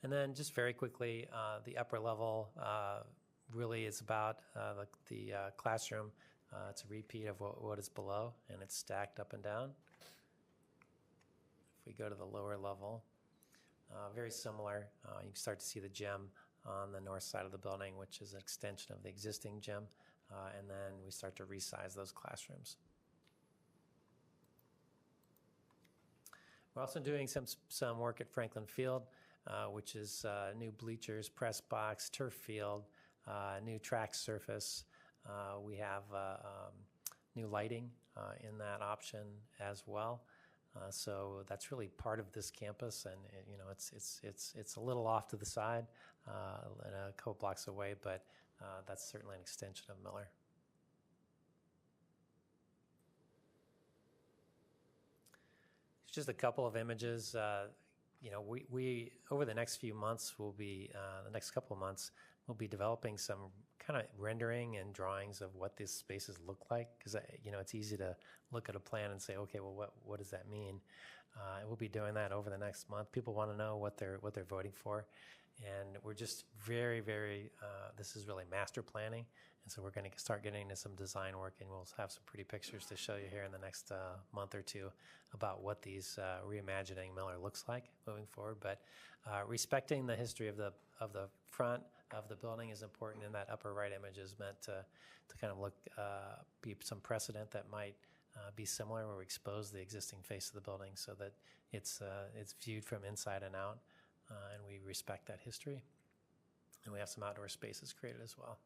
And then just very quickly, the upper level really is about the classroom. It's a repeat of what is below, and it's stacked up and down. If we go to the lower level, very similar. You can start to see the gym on the north side of the building, which is an extension of the existing gym, and then we start to resize those classrooms. We're also doing some work at Franklin Field, which is new bleachers, press box, turf field, new track surface. We have new lighting in that option as well. So that's really part of this campus, and it's a little off to the side, and a couple blocks away, but that's certainly an extension of Miller. It's just a couple of images. We over the next few months the next couple of months we'll be developing some kind of rendering and drawings of what these spaces look like, because it's easy to look at a plan and say, okay, well, what does that mean? We'll be doing that over the next month. People want to know what they're voting for, and we're just very, very. This is really master planning, And so we're going to start getting into some design work, and we'll have some pretty pictures to show you here in the next month or two about what these reimagining Miller looks like moving forward. But respecting the history of the front of the building is important, and that upper right image is meant to kind of be some precedent that might be similar, where we expose the existing face of the building so that it's viewed from inside and out, and we respect that history. And we have some outdoor spaces created as well.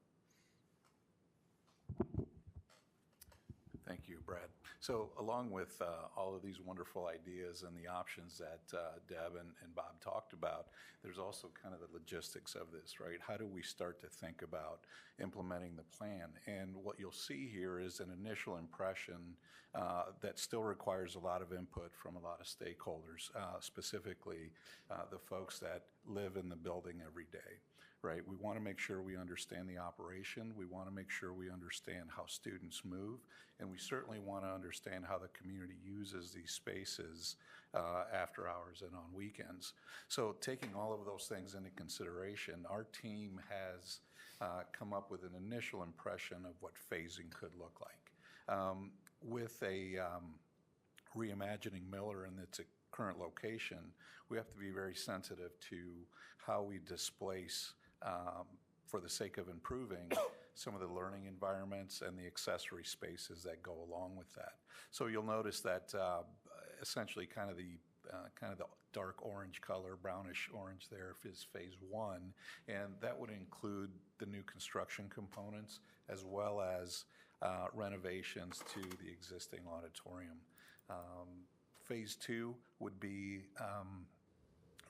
Thank you, Brad. So along with all of these wonderful ideas and the options that Deb and Bob talked about, there's also kind of the logistics of this, right? How do we start to think about implementing the plan? And what you'll see here is an initial impression that still requires a lot of input from a lot of stakeholders, specifically the folks that live in the building every day. Right, we want to make sure we understand the operation. We want to make sure we understand how students move, and we certainly want to understand how the community uses these spaces after hours and on weekends. So taking all of those things into consideration, our team has come up with an initial impression of what phasing could look like. With a reimagining Miller in its current location, we have to be very sensitive to how we displace for the sake of improving some of the learning environments and the accessory spaces that go along with that. So you'll notice that essentially kind of the dark orange color, brownish orange there is phase one, and that would include the new construction components as well as renovations to the existing auditorium. Phase two would be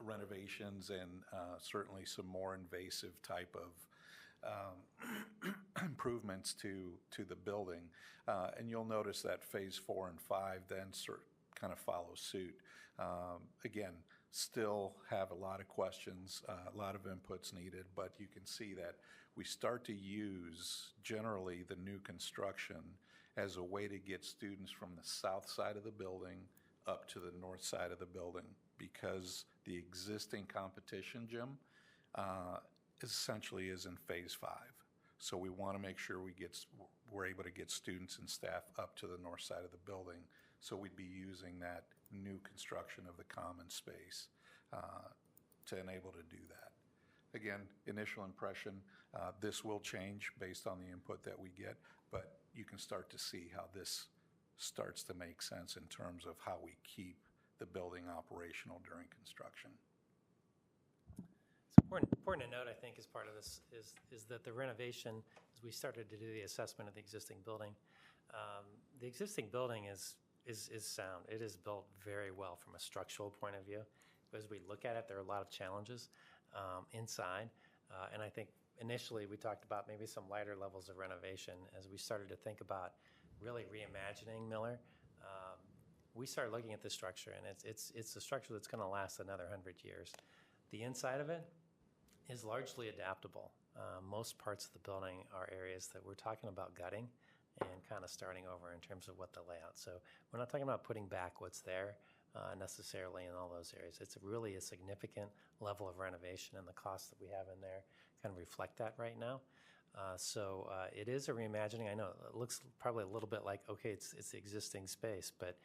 renovations and certainly some more invasive type of improvements to the building. And you'll notice that phase 4 and 5 then kind of follow suit. Again, still have a lot of questions, a lot of inputs needed, but you can see that we start to use generally the new construction as a way to get students from the south side of the building up to the north side of the building, because the existing competition gym essentially is in phase 5. So we want to make sure we're able to get students and staff up to the north side of the building. So we'd be using that new construction of the common space to enable to do that. Again, initial impression, this will change based on the input that we get, but you can start to see how this starts to make sense in terms of how we keep the building operational during construction. It's important to note, I think, as part of this is that the renovation, as we started to do the assessment of the existing building is sound. It is built very well from a structural point of view. As we look at it, there are a lot of challenges inside, and I think initially we talked about maybe some lighter levels of renovation. As we started to think about really reimagining Miller, we started looking at the structure, and it's a structure that's going to last another 100 years. The inside of it is largely adaptable. Most parts of the building are areas that we're talking about gutting and kind of starting over in terms of what the layout. So we're not talking about putting back what's there necessarily in all those areas. It's really a significant level of renovation, and the costs that we have in there kind of reflect that right now. So it is a reimagining. I know it looks probably a little bit like, okay, it's the existing space, but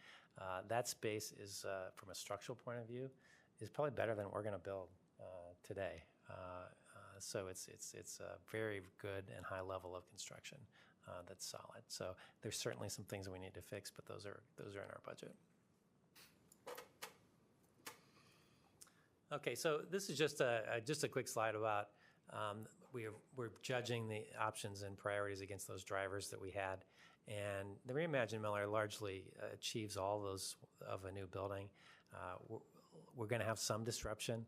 that space is, from a structural point of view, is probably better than what we're going to build today. So it's a very good and high level of construction that's solid. So there's certainly some things that we need to fix, but those are in our budget. Okay, so this is just a quick slide about we're judging the options and priorities against those drivers that we had, and the Reimagine Miller largely achieves all those of a new building. We're going to have some disruption,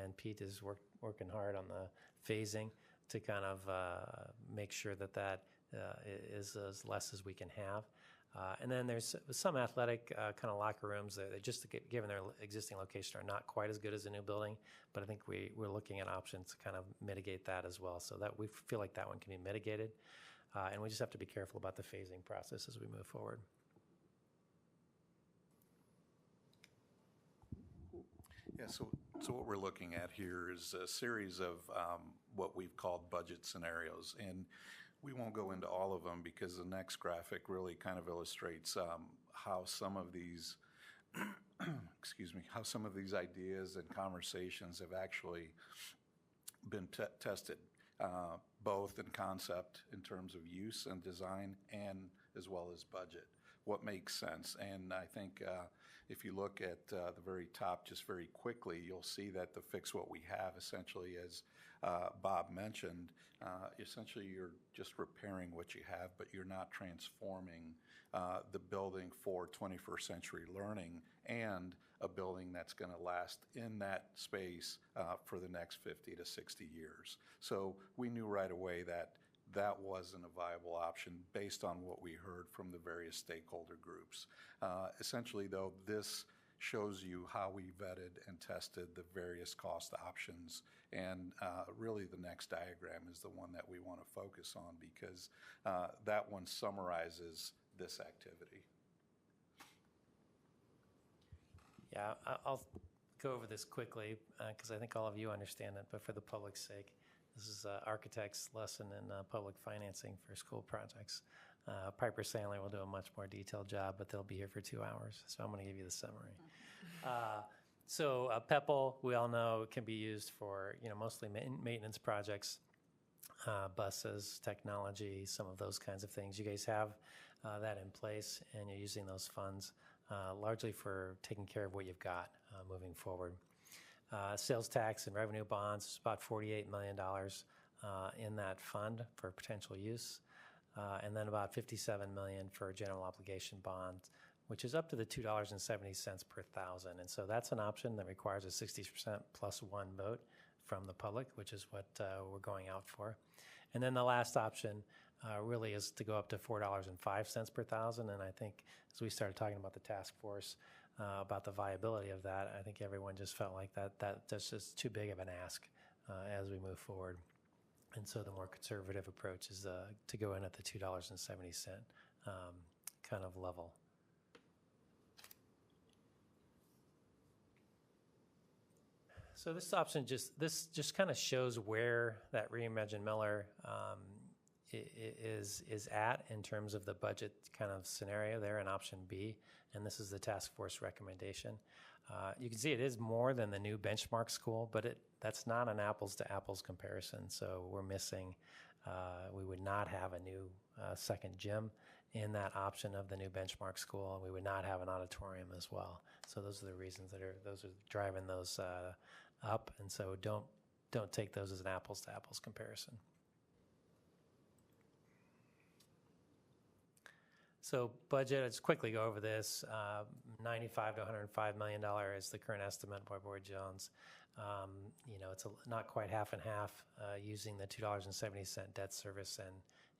and Pete is working hard on the phasing to kind of make sure that is as less as we can have. And then there's some athletic kind of locker rooms that just given their existing location are not quite as good as a new building, but I think we're looking at options to kind of mitigate that as well, so that we feel like that one can be mitigated. And we just have to be careful about the phasing process as we move forward. Yeah, so what we're looking at here is a series of what we've called budget scenarios. And We won't go into all of them because the next graphic really kind of illustrates how some of these, excuse me, how some of these ideas and conversations have actually been tested, both in concept in terms of use and design and as well as budget. What makes sense? And I think if you look at the very top just very quickly, you'll see that the fix what we have essentially, as Bob mentioned, essentially you're just repairing what you have, but you're not transforming the building for 21st century learning and a building that's going to last in that space for the next 50 to 60 years. So we knew right away that that wasn't a viable option based on what we heard from the various stakeholder groups. Essentially, though, this shows you how we vetted and tested the various cost options. And really the next diagram is the one that we want to focus on because that one summarizes this activity. Yeah, I'll go over this quickly because I think all of you understand it, but for the public's sake, this is an architect's lesson in public financing for school projects. Piper Sandler will do a much more detailed job, but they'll be here for 2 hours, so I'm going to give you the summary. So PEPL, we all know, can be used for mostly maintenance projects, buses, technology, some of those kinds of things. You guys have that in place, and you're using those funds largely for taking care of what you've got moving forward. Sales tax and revenue bonds is about $48 million in that fund for potential use, and then about $57 million for general obligation bonds, which is up to the $2.70 per thousand. And so that's an option that requires a 60% plus one vote from the public, which is what we're going out for. And then the last option really is to go up to $4.05 per thousand. And I think as we started talking about the task force, about the viability of that, I think everyone just felt like that's just too big of an ask as we move forward. And so the more conservative approach is to go in at the $2.70 kind of level. So this option just kind of shows where that Reimagine Miller is at in terms of the budget kind of scenario there in option B, and this is the task force recommendation. You can see it is more than the new benchmark school, but that's not an apples to apples comparison. So we're missing, we would not have a new second gym in that option of the new benchmark school, and we would not have an auditorium as well. So those are the reasons those are driving those up, and so don't take those as an apples to apples comparison. So budget, let's quickly go over this. $95 to $105 million is the current estimate by Board Jones. It's not quite half and half using the $2.70 debt service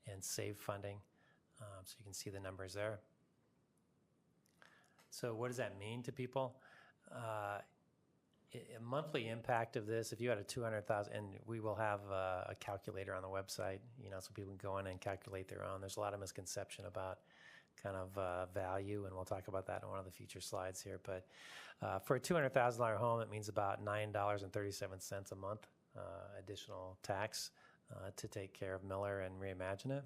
and SAVE funding. So you can see the numbers there. So what does that mean to people? A monthly impact of this, if you had a 200,000, and we will have a calculator on the website, so people can go in and calculate their own. There's a lot of misconception about kind of value, and we'll talk about that in one of the future slides here. But for a $200,000 home, it means about $9.37 a month additional tax to take care of Miller and Reimagine it.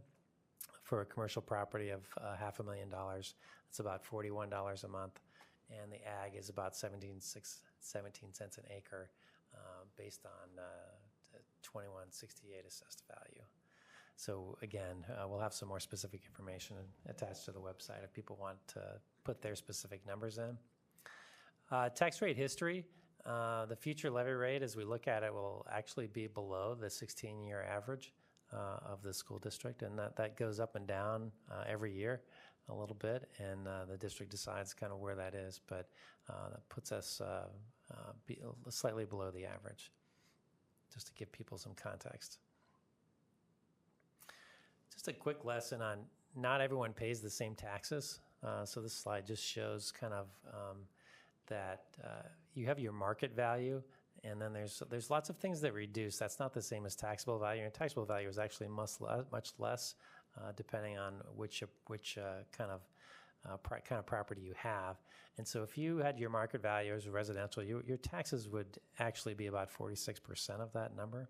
For a commercial property of $500,000, it's about $41 a month, and the ag is about 17 cents an acre based on 2168 assessed value. So again, we'll have some more specific information attached to the website if people want to put their specific numbers in. Tax rate history, the future levy rate as we look at it will actually be below the 16-year average of the school district, and that goes up and down every year a little bit, and the district decides kind of where that is, but that puts us slightly below the average, just to give people some context. Just a quick lesson on not everyone pays the same taxes. So this slide just shows kind of that you have your market value, and then there's lots of things that reduce. That's not the same as taxable value. And taxable value is actually much less depending on which kind of property you have. And so if you had your market value as residential, your taxes would actually be about 46% of that number.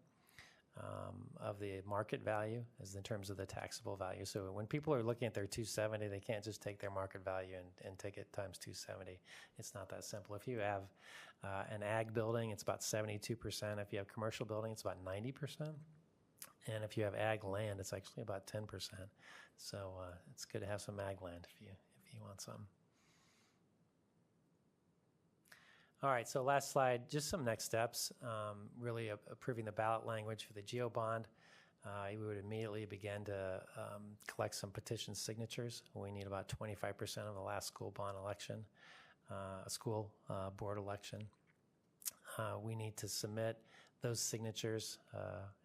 of the market value as in terms of the taxable value. So when people are looking at their 270, they can't just take their market value and take it times 270. It's not that simple. If you have an ag building, it's about 72%. If you have commercial building, it's about 90%. And if you have ag land, it's actually about 10%. So it's good to have some ag land if you want some. All right, so last slide, just some next steps. Really approving the ballot language for the GEO bond. We would immediately begin to collect some petition signatures. We need about 25% of the last school bond election, a school board election. We need to submit those signatures,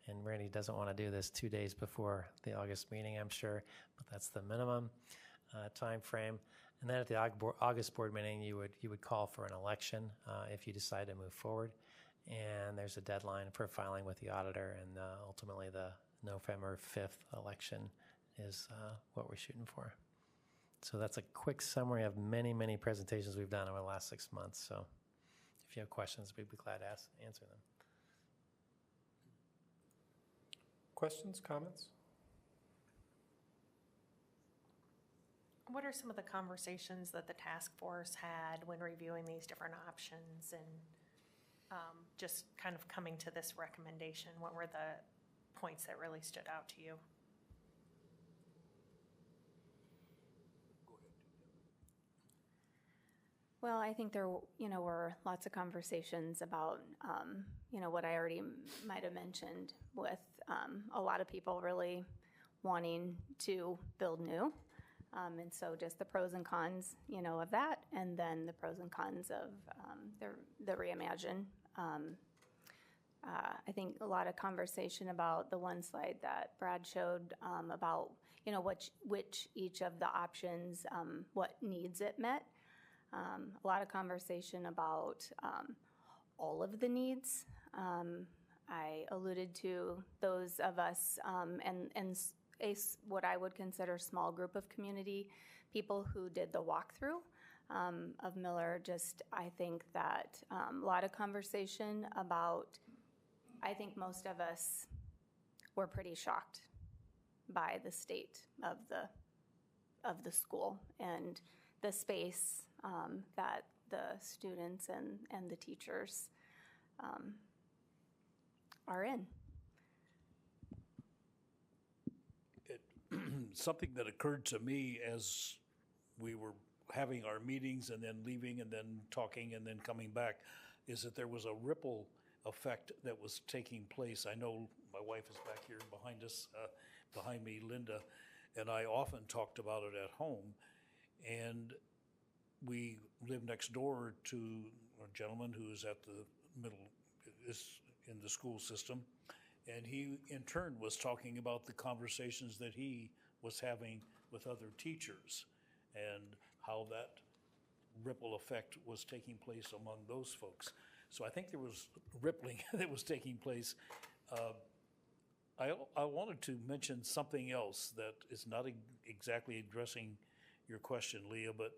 and Randy doesn't want to do this 2 days before the August meeting, I'm sure, but that's the minimum time frame. And then at the August board meeting, you would call for an election if you decide to move forward. And there's a deadline for filing with the auditor, and ultimately the November 5th election is what we're shooting for. So that's a quick summary of many, many presentations we've done over the last 6 months. So if you have questions, we'd be glad to answer them. Questions, comments? What are some of the conversations that the task force had when reviewing these different options and just kind of coming to this recommendation? What were the points that really stood out to you? Well, I think there, were lots of conversations about, what I already might have mentioned with a lot of people really wanting to build new. And so just the pros and cons, of that, and then the pros and cons of the reimagine. I think a lot of conversation about the one slide that Brad showed about, which each of the options, what needs it met. A lot of conversation about all of the needs. I alluded to those of us and what I would consider small group of community people who did the walkthrough of Miller. Just, I think that a lot of conversation about, I think most of us were pretty shocked by the state of the school and the space that the students and the teachers are in. Something that occurred to me as we were having our meetings and then leaving and then talking and then coming back is that there was a ripple effect that was taking place. I know my wife is back here behind us, behind me, Linda, and I often talked about it at home. And we live next door to a gentleman who is at the is in the school system. And he, in turn, was talking about the conversations that he was having with other teachers and how that ripple effect was taking place among those folks. So I think there was rippling that was taking place. I wanted to mention something else that is not exactly addressing your question, Leah, but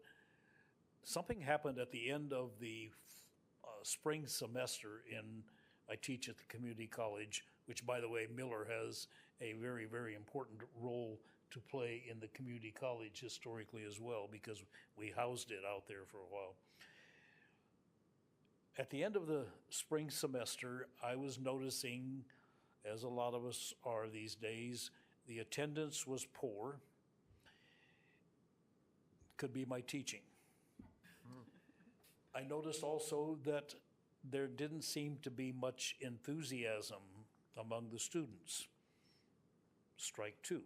something happened at the end of the spring semester I teach at the community college, which, by the way, Miller has a very, very important role to play in the community college historically as well, because we housed it out there for a while. At the end of the spring semester, I was noticing, as a lot of us are these days, the attendance was poor. Could be my teaching. I noticed also that there didn't seem to be much enthusiasm among the students. Strike two.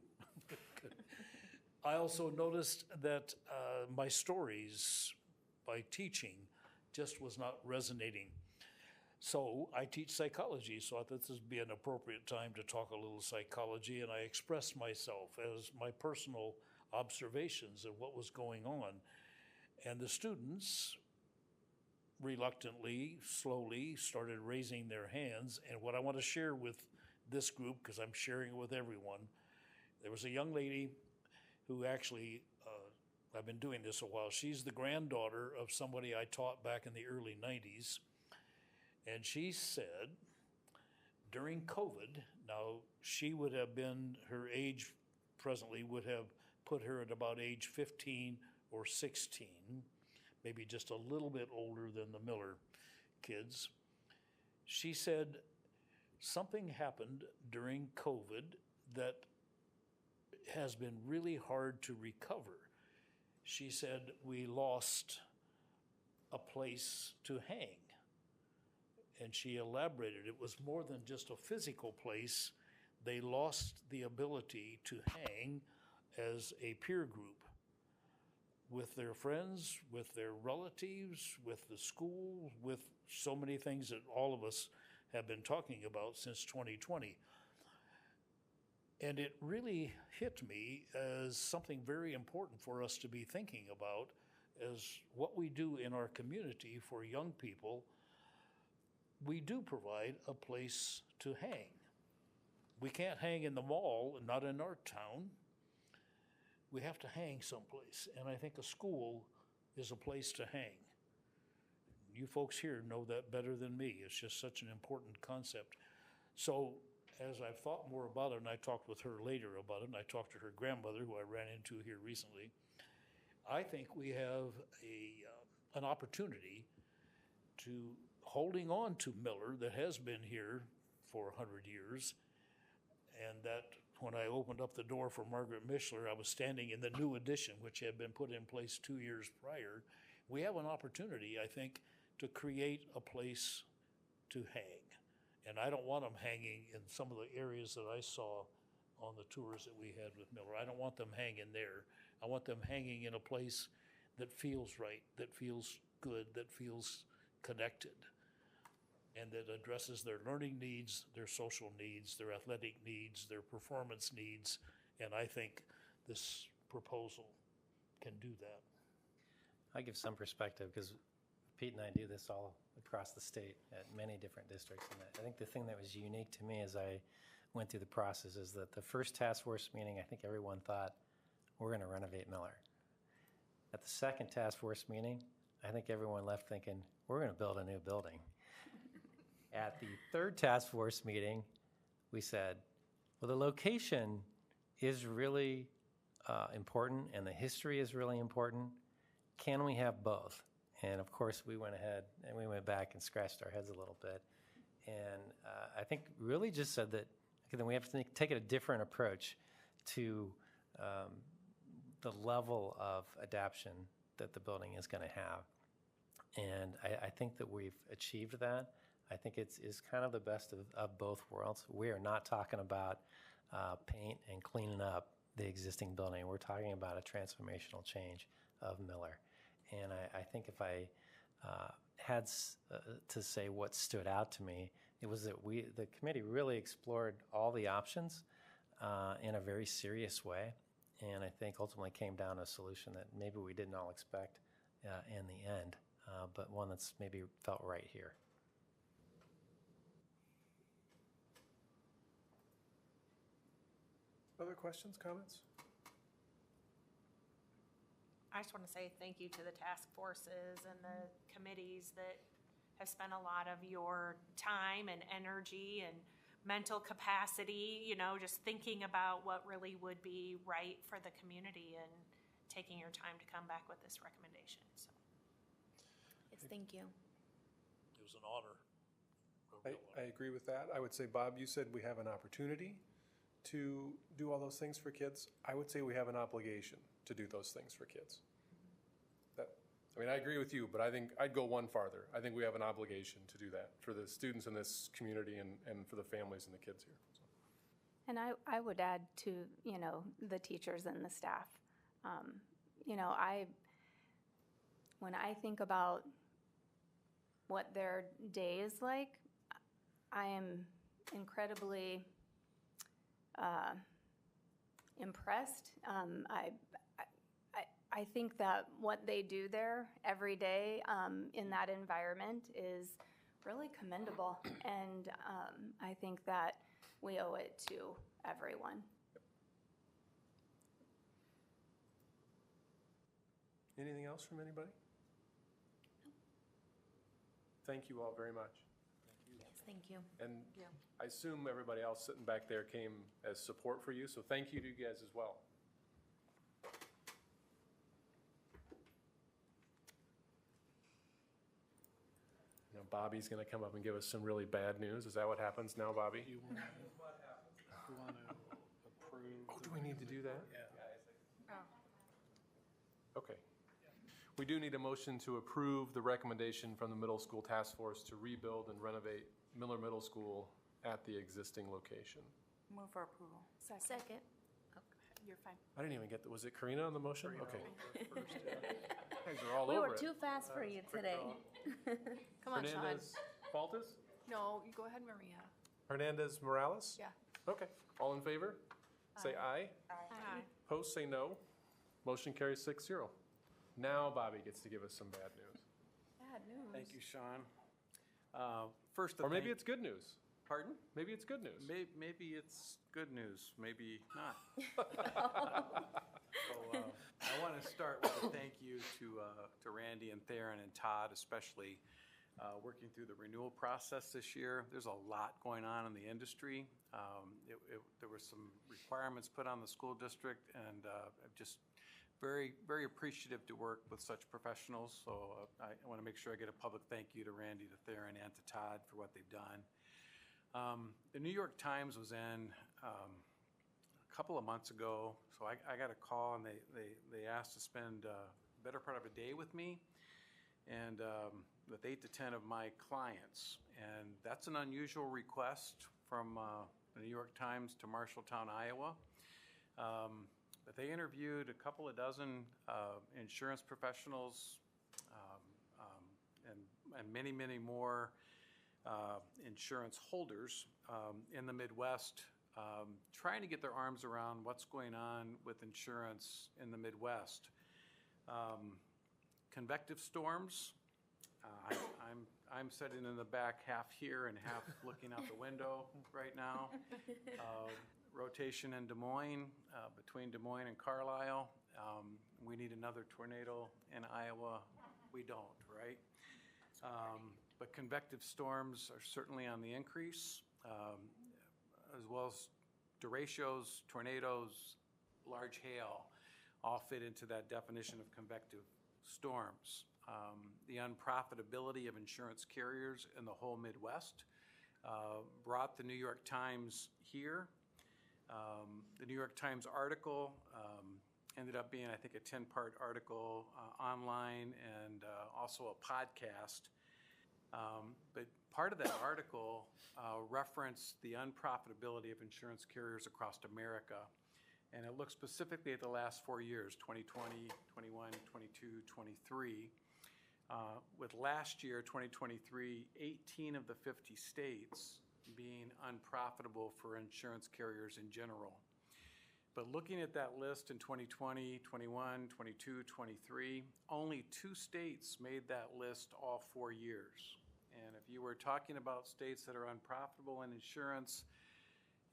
I also noticed that my stories by teaching just was not resonating. So I teach psychology, so I thought this would be an appropriate time to talk a little psychology, and I expressed myself as my personal observations of what was going on. And the students reluctantly, slowly started raising their hands. And what I want to share with this group, because I'm sharing it with everyone, there was a young lady who actually, I've been doing this a while, she's the granddaughter of somebody I taught back in the early 90s. And she said during COVID, now she would have been, her age presently would have put her at about age 15 or 16, maybe just a little bit older than the Miller kids. She said something happened during COVID that has been really hard to recover. She said we lost a place to hang. And she elaborated, it was more than just a physical place. They lost the ability to hang as a peer group with their friends, with their relatives, with the school, with so many things that all of us have been talking about since 2020. And it really hit me as something very important for us to be thinking about as what we do in our community for young people. We do provide a place to hang. We can't hang in the mall, not in our town. We have to hang someplace, and I think a school is a place to hang. You folks here know that better than me. It's just such an important concept. So as I've thought more about it, and I talked with her later about it, and I talked to her grandmother, who I ran into here recently, I think we have an opportunity to holding on to Miller that has been here for 100 years, and that when I opened up the door for Margaret Mishler, I was standing in the new addition, which had been put in place 2 years prior. We have an opportunity, I think, to create a place to hang. And I don't want them hanging in some of the areas that I saw on the tours that we had with Miller. I don't want them hanging there. I want them hanging in a place that feels right, that feels good, that feels connected, and that addresses their learning needs, their social needs, their athletic needs, their performance needs. And I think this proposal can do that. I'll give some perspective because Pete and I do this all across the state at many different districts. And I think the thing that was unique to me as I went through the process is that the first task force meeting, I think everyone thought, we're going to renovate Miller. At the second task force meeting, I think everyone left thinking, we're going to build a new building. At the third task force meeting, we said, well, the location is really important and the history is really important. Can we have both? And of course, we went ahead and we went back and scratched our heads a little bit. And I think really just said that okay, then we have to take a different approach to the level of adaptation that the building is going to have. And I think that we've achieved that. I think it's kind of the best of both worlds. We are not talking about paint and cleaning up the existing building. We're talking about a transformational change of Miller. And I think if I had to say what stood out to me, it was that the committee really explored all the options in a very serious way. And I think ultimately came down to a solution that maybe we didn't all expect in the end, but one that's maybe felt right here. Other questions, comments? I just want to say thank you to the task forces and the committees that have spent a lot of your time and energy and mental capacity, just thinking about what really would be right for the community and taking your time to come back with this recommendation. So, Yes, thank you. It was an honor. I agree with that. I would say, Bob, you said we have an opportunity to do all those things for kids. I would say we have an obligation to do those things for kids. I agree with you, but I think I'd go one farther. I think we have an obligation to do that for the students in this community and for the families and the kids here. So. And I would add to, the teachers and the staff. When I think about what their day is like, I am incredibly impressed. I think that what they do there every day in that environment is really commendable, and I think that we owe it to everyone. Anything else from anybody? Thank you all very much. Yes, Thank you. And I assume everybody else sitting back there came as support for you, so thank you to you guys as well. Now Bobby's going to come up and give us some really bad news. Is that what happens now, Bobby? You want to approve? Oh, do we need to do that? Yeah. Okay. We do need a motion to approve the recommendation from the Middle School Task Force to rebuild and renovate Miller Middle School at the existing location. Move for approval. Second. You're fine. I didn't even get, was it Karina on the motion? Okay. You guys are all We over were it. too fast for you today. Come on, Sean. Hernandez, Faltis? No, you go ahead, Maria. Hernandez, Morales? Yeah. Okay. All in favor? Say aye. Aye. Opposed, say no. Motion carries 6-0. Now Bobby gets to give us some bad news. Bad news. Thank you, Sean. First, Or maybe it's good news. Pardon? Maybe it's good news. Maybe it's good news, maybe not. So I want to start with a thank you to Randy and Theron and Todd, especially working through the renewal process this year. There's a lot going on in the industry. There were some requirements put on the school district, and I'm just very, very appreciative to work with such professionals. So I want to make sure I get a public thank you to Randy, to Theron, and to Todd for what they've done. The New York Times was in a couple of months ago, so I got a call, and they asked to spend the better part of a day with me, and with 8 to 10 of my clients. And that's an unusual request from the New York Times to Marshalltown, Iowa. But they interviewed a couple of dozen insurance professionals and many, many more insurance holders in the Midwest, trying to get their arms around what's going on with insurance in the Midwest. Convective storms. I'm sitting in the back half here and half looking out the window right now. Rotation in Des Moines, between Des Moines and Carlisle. We need another tornado in Iowa. We don't, right? But convective storms are certainly on the increase, as well as derechos, tornadoes, large hail, all fit into that definition of convective storms. The unprofitability of insurance carriers in the whole Midwest brought the New York Times here. The New York Times article ended up being, I think, a 10-part article online and also a podcast. But part of that article referenced the unprofitability of insurance carriers across America. And it looked specifically at the last 4 years, 2020, 21, 22, 23. With last year, 2023, 18 of the 50 states being unprofitable for insurance carriers in general. But looking at that list in 2020, 21, 22, 23, only 2 states made that list all 4 years. And if you were talking about states that are unprofitable in insurance,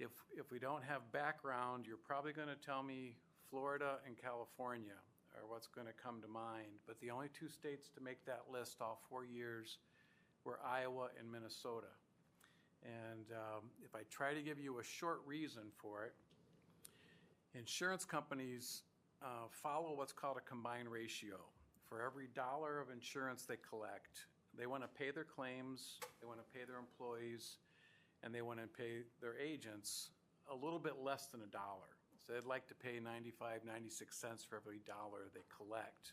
if we don't have background, you're probably going to tell me Florida and California are what's going to come to mind. But the only 2 states to make that list all 4 years were Iowa and Minnesota. And if I try to give you a short reason for it, insurance companies follow what's called a combined ratio. For every dollar of insurance they collect, they want to pay their claims, they want to pay their employees, and they want to pay their agents a little bit less than $1. So they'd like to pay 95, 96 cents for every dollar they collect.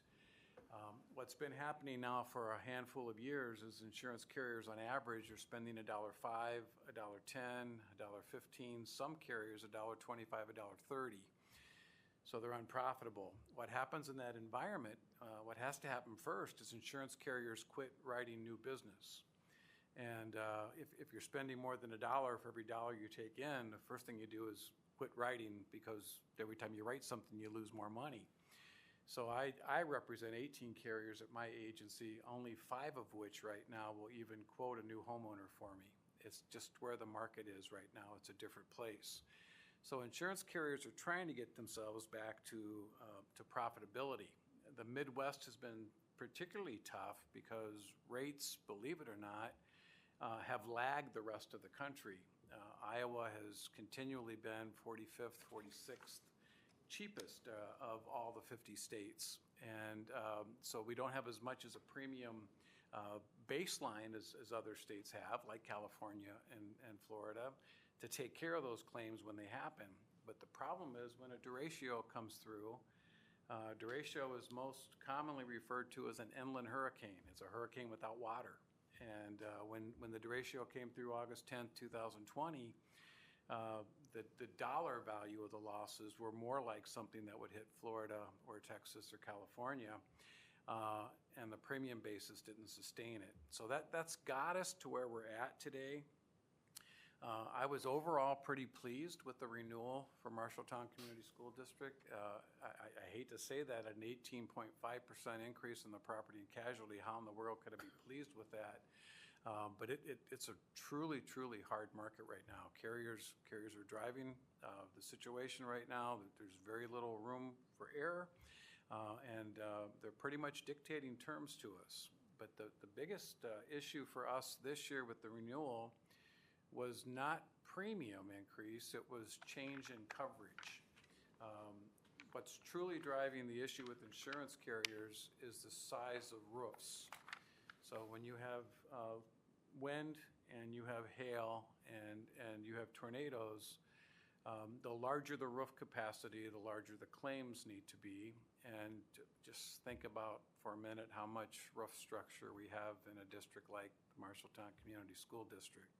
What's been happening now for a handful of years is insurance carriers on average are spending $1.05, $1.10, $1.15, some carriers $1.25, $1.30. So they're unprofitable. What happens in that environment, what has to happen first is insurance carriers quit writing new business. And if you're spending more than $1 for every dollar you take in, the first thing you do is quit writing, because every time you write something, you lose more money. So I represent 18 carriers at my agency, only 5 of which right now will even quote a new homeowner for me. It's just where the market is right now. It's a different place. So insurance carriers are trying to get themselves back to profitability. The Midwest has been particularly tough because rates, believe it or not, have lagged the rest of the country. Iowa has continually been 45th, 46th cheapest of all the 50 states. And so we don't have as much as a premium baseline as other states have, like California and Florida, to take care of those claims when they happen. But the problem is when a derecho comes through, derecho is most commonly referred to as an inland hurricane. It's a hurricane without water. And when the derecho came through August 10th, 2020, the dollar value of the losses were more like something that would hit Florida or Texas or California, and the premium basis didn't sustain it. So that's got us to where we're at today. I was overall pretty pleased with the renewal for Marshalltown Community School District. I hate to say that, an 18.5% increase in the property and casualty, how in the world could I be pleased with that? But it's a truly, truly hard market right now. Carriers are driving the situation right now. There's very little room for error, and they're pretty much dictating terms to us. But the biggest issue for us this year with the renewal was not premium increase, it was change in coverage. What's truly driving the issue with insurance carriers is the size of roofs. So when you have wind and you have hail and you have tornadoes, the larger the roof capacity, the larger the claims need to be. And just think about for a minute how much roof structure we have in a district like the Marshalltown Community School District.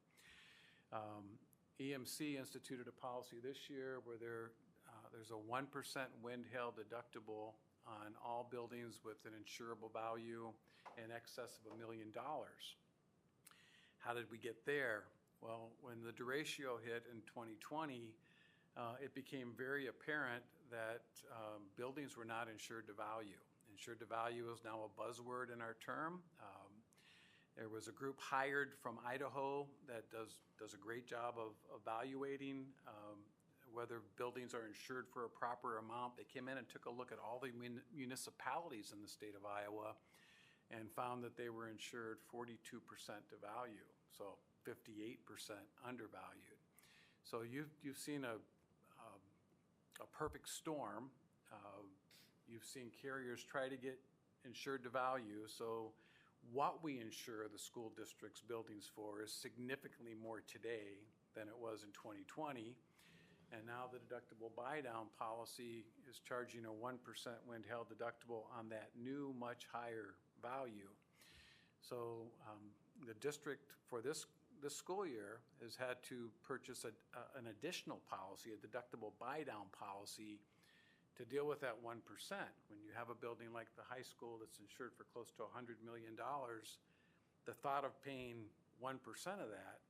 EMC instituted a policy this year where there's a 1% wind hail deductible on all buildings with an insurable value in excess of $1 million. How did we get there? Well, when the derecho hit in 2020, it became very apparent that buildings were not insured to value. Insured to value is now a buzzword in our term. There was a group hired from Idaho that does a great job of evaluating whether buildings are insured for a proper amount. They came in and took a look at all the municipalities in the state of Iowa and found that they were insured 42% to value, so 58% undervalued. So you've seen a perfect storm. You've seen carriers try to get insured to value. So what we insure the school district's buildings for is significantly more today than it was in 2020. And now the deductible buy-down policy is charging a 1% wind hail deductible on that new, much higher value. So the district for this school year has had to purchase an additional policy, a deductible buy-down policy, to deal with that 1%. When you have a building like the high school that's insured for close to $100 million, the thought of paying 1% of that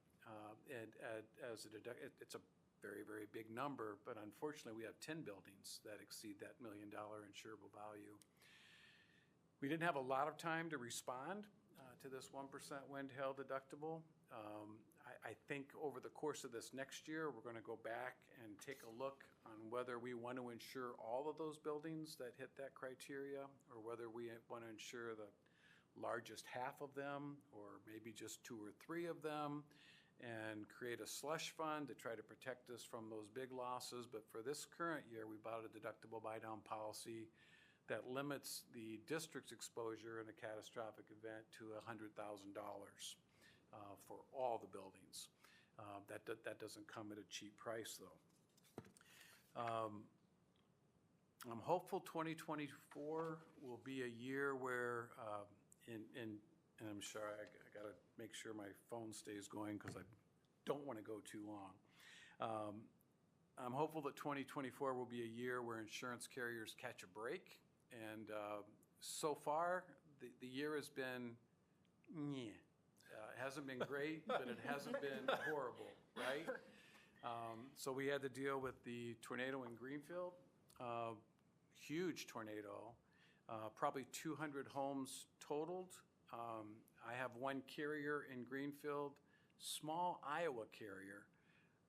it's a very, very big number, but unfortunately we have 10 buildings that exceed that $1 million insurable value. We didn't have a lot of time to respond to this 1% wind hail deductible. I think over the course of this next year, we're going to go back and take a look on whether we want to insure all of those buildings that hit that criteria, or whether we want to insure the largest half of them, or maybe just 2 or 3 of them, and create a slush fund to try to protect us from those big losses. But for this current year, we bought a deductible buy-down policy that limits the district's exposure in a catastrophic event to $100,000 for all the buildings. That doesn't come at a cheap price, though. I'm hopeful 2024 will be a year where, and I'm sure I got to make sure my phone stays going because I don't want to go too long. I'm hopeful that 2024 will be a year where insurance carriers catch a break. And so far, the year has been, it hasn't been great, but it hasn't been horrible, right? So we had to deal with the tornado in Greenfield, huge tornado, probably 200 homes totaled. I have one carrier in Greenfield, small Iowa carrier,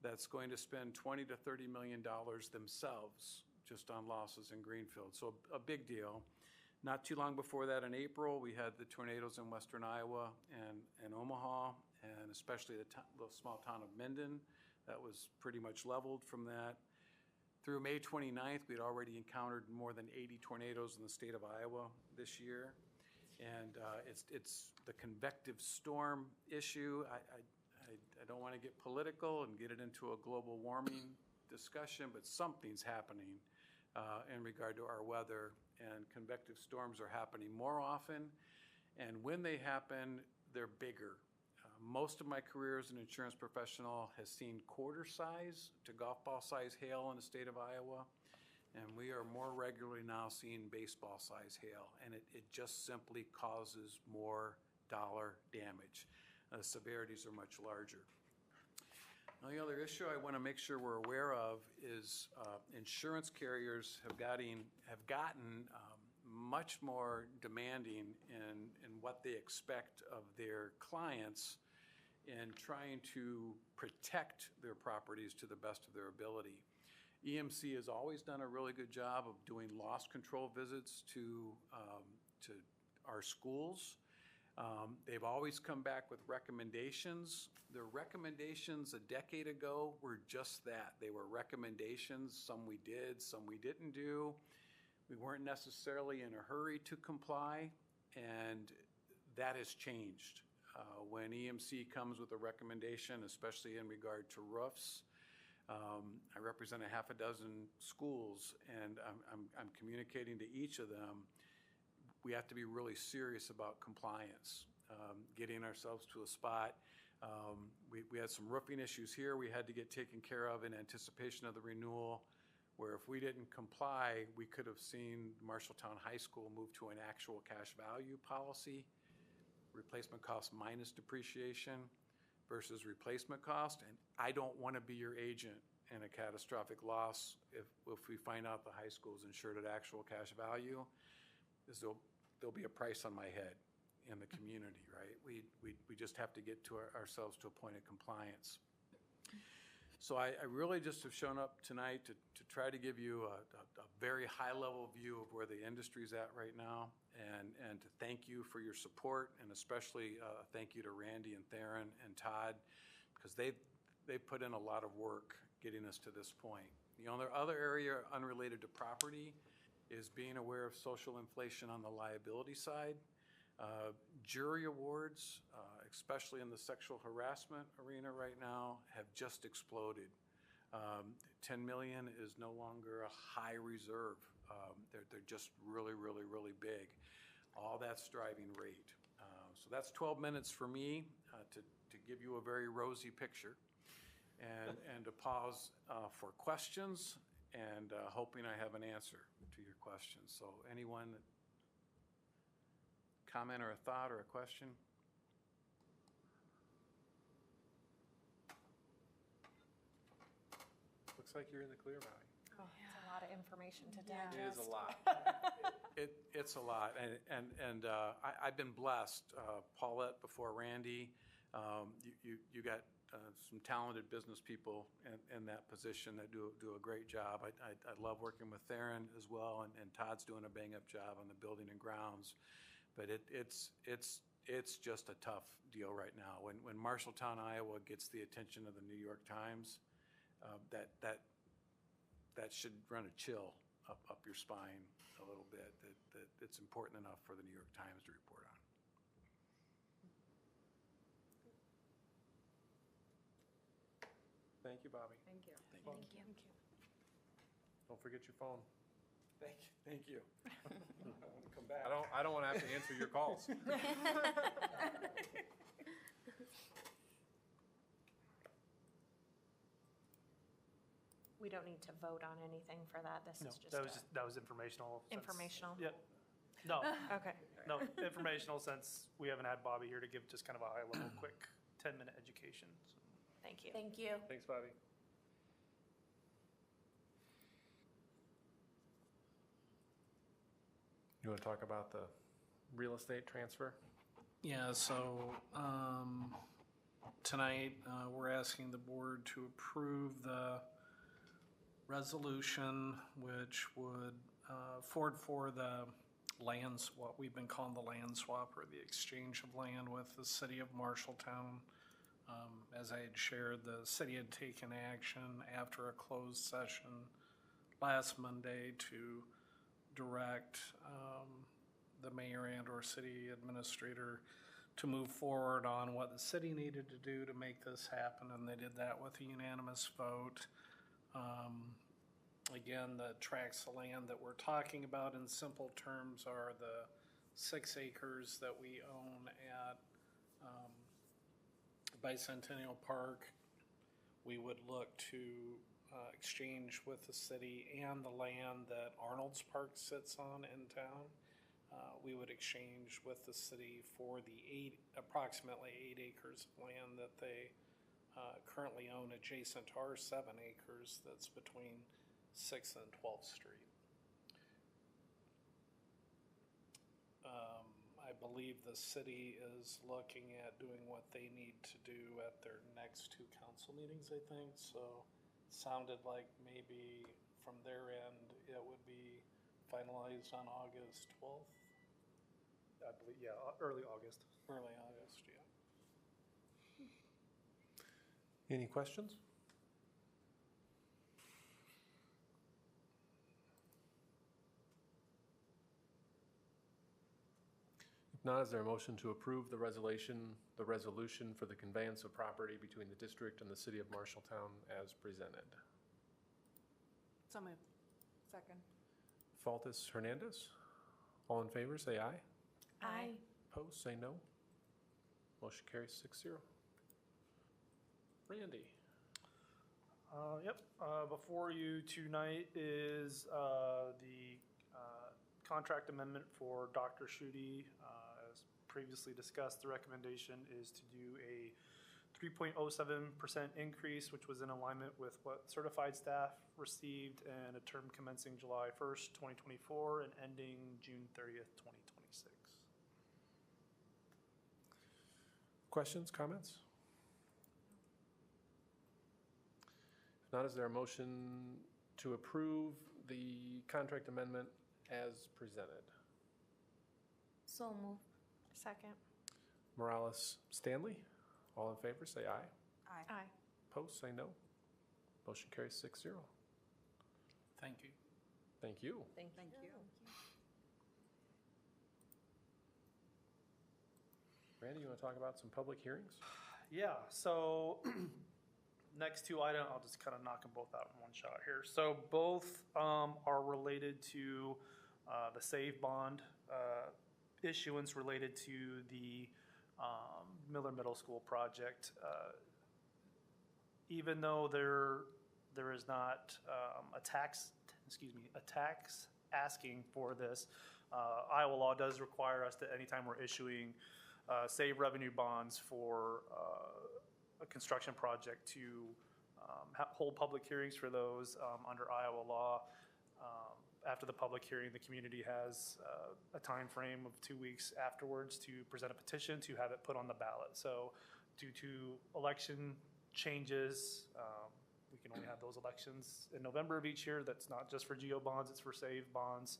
that's going to spend $20 to $30 million themselves just on losses in Greenfield. So a big deal. Not too long before that, in April, we had the tornadoes in western Iowa and Omaha, and especially the small town of Minden. That was pretty much leveled from that. Through May 29th, we'd already encountered more than 80 tornadoes in the state of Iowa this year. And it's the convective storm issue. I don't want to get political and get it into a global warming discussion, but something's happening in regard to our weather, and convective storms are happening more often. And when they happen, they're bigger. Most of my career as an insurance professional has seen quarter size to golf ball size hail in the state of Iowa. And we are more regularly now seeing baseball size hail, and it just simply causes more dollar damage. The severities are much larger. Now, the other issue I want to make sure we're aware of is insurance carriers have gotten much more demanding in what they expect of their clients in trying to protect their properties to the best of their ability. EMC has always done a really good job of doing loss control visits to our schools. They've always come back with recommendations. Their recommendations a decade ago were just that. They were recommendations. Some we did, some we didn't do. We weren't necessarily in a hurry to comply, and that has changed. When EMC comes with a recommendation, especially in regard to roofs, I represent a half a dozen schools, and I'm communicating to each of them. We have to be really serious about compliance, getting ourselves to a spot. We had some roofing issues here we had to get taken care of in anticipation of the renewal, where if we didn't comply, we could have seen Marshalltown High School move to an actual cash value policy, replacement cost minus depreciation versus replacement cost. And I don't want to be your agent in a catastrophic loss if we find out the high school is insured at actual cash value. There'll be a price on my head in the community, right? We just have to get to ourselves to a point of compliance. So I really just have shown up tonight to try to give you a very high-level view of where the industry's at right now, and to thank you for your support, and especially thank you to Randy and Theron and Todd, because they've put in a lot of work getting us to this point. The other area unrelated to property is being aware of social inflation on the liability side. Jury awards, especially in the sexual harassment arena right now, have just exploded. 10 million is no longer a high reserve. They're just really, really, really big. All that's driving rate. So that's 12 minutes for me to give you a very rosy picture, and to pause for questions, and hoping I have an answer to your questions. So anyone, comment or a thought or a question? Looks like you're in the Clear Valley. Oh, it's a lot of information to digest. It is a lot. It's a lot, and I've been blessed. Paulette before Randy, you got some talented business people in that position that do a great job. I love working with Theron as well, and Todd's doing a bang-up job on the building and grounds. But it's just a tough deal right now. When Marshalltown, Iowa gets the attention of the New York Times, that should run a chill up your spine a little bit. That it's important enough for the New York Times to report on. Thank you, Bobby. Thank you. Thank you. Don't forget your phone. Thank you. I want to come back. I don't want to have to answer your calls. We don't need to vote on anything for that. This No, is that was informational. informational. Yep. No, Okay. no, informational, since we haven't had Bobby here to give just kind of a high-level, quick 10-minute education. So. Thank you. Thank you. Thanks, Bobby. You want to talk about the real estate transfer? Yeah, so tonight we're asking the board to approve the resolution which would forward for the what we've been calling the land swap, or the exchange of land with the city of Marshalltown As I had shared, the city had taken action after a closed session last Monday to direct the mayor and or city administrator to move forward on what the city needed to do to make this happen, and they did that with a unanimous vote. Again, the tracts of land that we're talking about in simple terms are the 6 acres that we own at Bicentennial Park. We would look to exchange with the city and the land that Arnold's Park sits on in town. We would exchange with the city for the approximately 8 acres of land that they currently own adjacent to our 7 acres that's between 6th and 12th Street. I believe the city is looking at doing what they need to do at their next 2 council meetings, I think. So it sounded like maybe from their end it would be finalized on August 12th. I believe, yeah, early August. Early August, yeah. Any questions? If not, is there a motion to approve the resolution for the conveyance of property between the district and the city of Marshalltown as presented? So moved. Second. Faltis Hernandez, all in favor, say aye. Aye. Opposed, say no. Motion carries 6-0. Randy. Yep, before you tonight is the contract amendment for Dr. Schutte. As previously discussed, the recommendation is to do a 3.07% increase, which was in alignment with what certified staff received, and a term commencing July 1st, 2024 and ending June 30th, 2026. Questions, comments? If not, is there a motion to approve the contract amendment as presented? So moved. Second. Morales Stanley, all in favor, say aye. Aye. Aye. Opposed, say no. Motion carries 6-0. Thank you. Thank you. Thank you. Randy, you want to talk about some public hearings? Yeah, so next 2 items, I'll just kind of knock them both out in one shot here. So both are related to the SAVE bond issuance related to the Miller Middle School project. Even though there is not a tax asking for this, Iowa law does require us that anytime we're issuing SAVE revenue bonds for a construction project to hold public hearings for those under Iowa law. After the public hearing, the community has a time frame of 2 weeks afterwards to present a petition to have it put on the ballot. So due to election changes, we can only have those elections in November of each year. That's not just for GO bonds, it's for SAVE bonds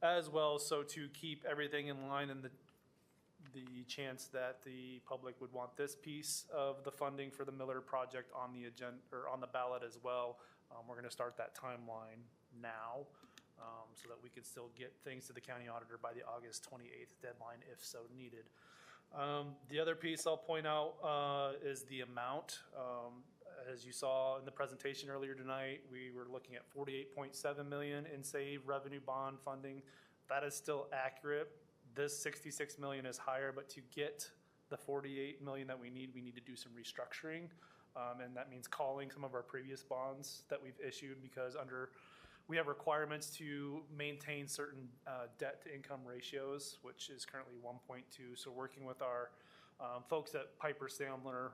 as well. So to keep everything in line and the chance that the public would want this piece of the funding for the Miller project on the agenda or on the ballot as well, we're going to start that timeline now so that we can still get things to the county auditor by the August 28th deadline if so needed. The other piece I'll point out is the amount. As you saw in the presentation earlier tonight, we were looking at $48.7 million in SAVE revenue bond funding. That is still accurate. This $66 million is higher, but to get the $48 million that we need to do some restructuring. And that means calling some of our previous bonds that we've issued, because we have requirements to maintain certain debt to income ratios, which is currently 1.2. So working with our folks at Piper Sandler,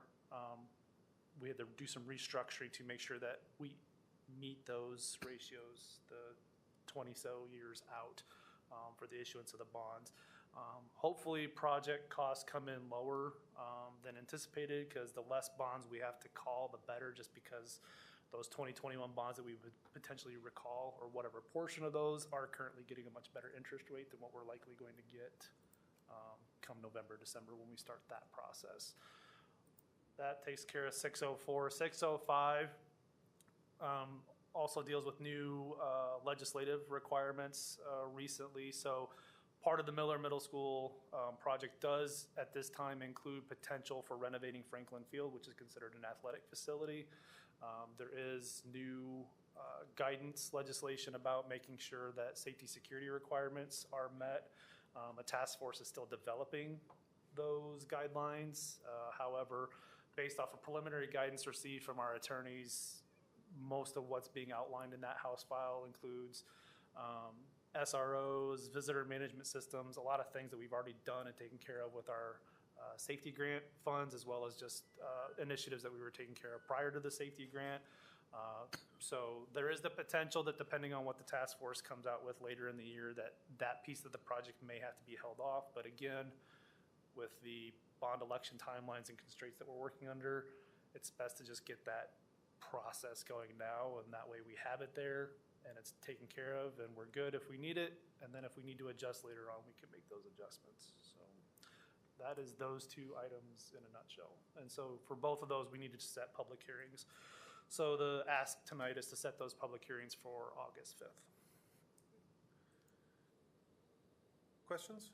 we had to do some restructuring to make sure that we meet those ratios the 20-so years out for the issuance of the bonds. Hopefully project costs come in lower than anticipated, because the less bonds we have to call, the better, just because those 2021 bonds that we would potentially recall, or whatever portion of those, are currently getting a much better interest rate than what we're likely going to get come November, December when we start that process. That takes care of 604. 605 also deals with new legislative requirements recently. So part of the Miller Middle School project does at this time include potential for renovating Franklin Field, which is considered an athletic facility. There is new guidance legislation about making sure that safety security requirements are met. A task force is still developing those guidelines. However, based off of preliminary guidance received from our attorneys, most of what's being outlined in that House file includes SROs, visitor management systems, a lot of things that we've already done and taken care of with our safety grant funds, as well as just initiatives that we were taking care of prior to the safety grant. So there is the potential that depending on what the task force comes out with later in the year, that piece of the project may have to be held off. But again, with the bond election timelines and constraints that we're working under, it's best to just get that process going now, and that way we have it there and it's taken care of and we're good if we need it. And then if we need to adjust later on, we can make those adjustments. So that is those two items in a nutshell. And so for both of those, we need to set public hearings. So the ask tonight is to set those public hearings for August 5th. Questions?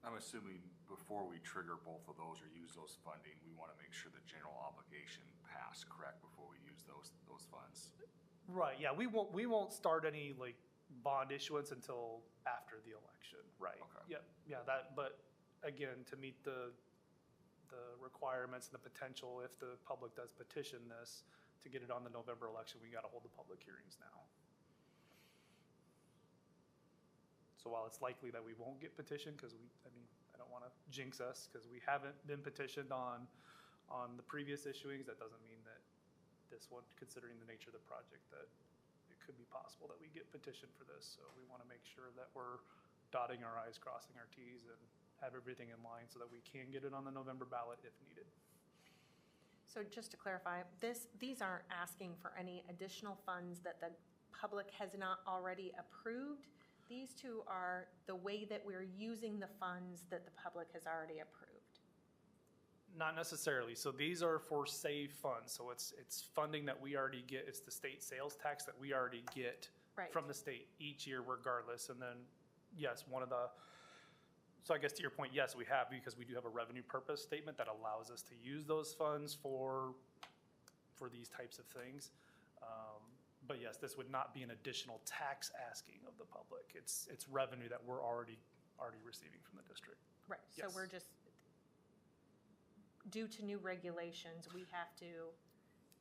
I'm assuming before we trigger both of those or use those funding, we want to make sure the general obligation passed, correct, before we use those funds? Right, yeah, we won't start any like bond issuance until after the election, right? Okay. Yep, yeah, but again, to meet the requirements and the potential, if the public does petition this, to get it on the November election, we gotta hold the public hearings now. So while it's likely that we won't get petitioned, because I don't wanna jinx us, because we haven't been petitioned on the previous issuings, that doesn't mean that this one, considering the nature of the project, that it could be possible that we get petitioned for this. So we wanna make sure that we're dotting our i's, crossing our t's, and have everything in line so that we can get it on the November ballot if needed. So just to clarify, these aren't asking for any additional funds that the public has not already approved. These two are the way that we're using the funds that the public has already approved. Not necessarily. So these are for SAVE funds. So it's funding that we already get. It's the state sales tax that we already get from the state each year regardless. And then, yes, so I guess to your point, yes, we have, because we do have a revenue purpose statement that allows us to use those funds for these types of things. But yes, this would not be an additional tax asking of the public. It's revenue that we're already receiving from the district. Right, so we're just, due to new regulations, we have to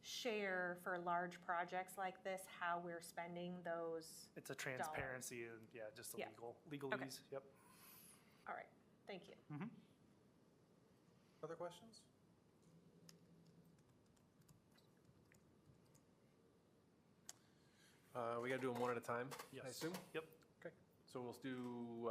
share for large projects like this, how we're spending those. It's a transparency and just a legalese, yep. All right, thank you. Mm-hmm. Other questions? We got to do them one at a time, I assume? Yep. Okay, so we'll do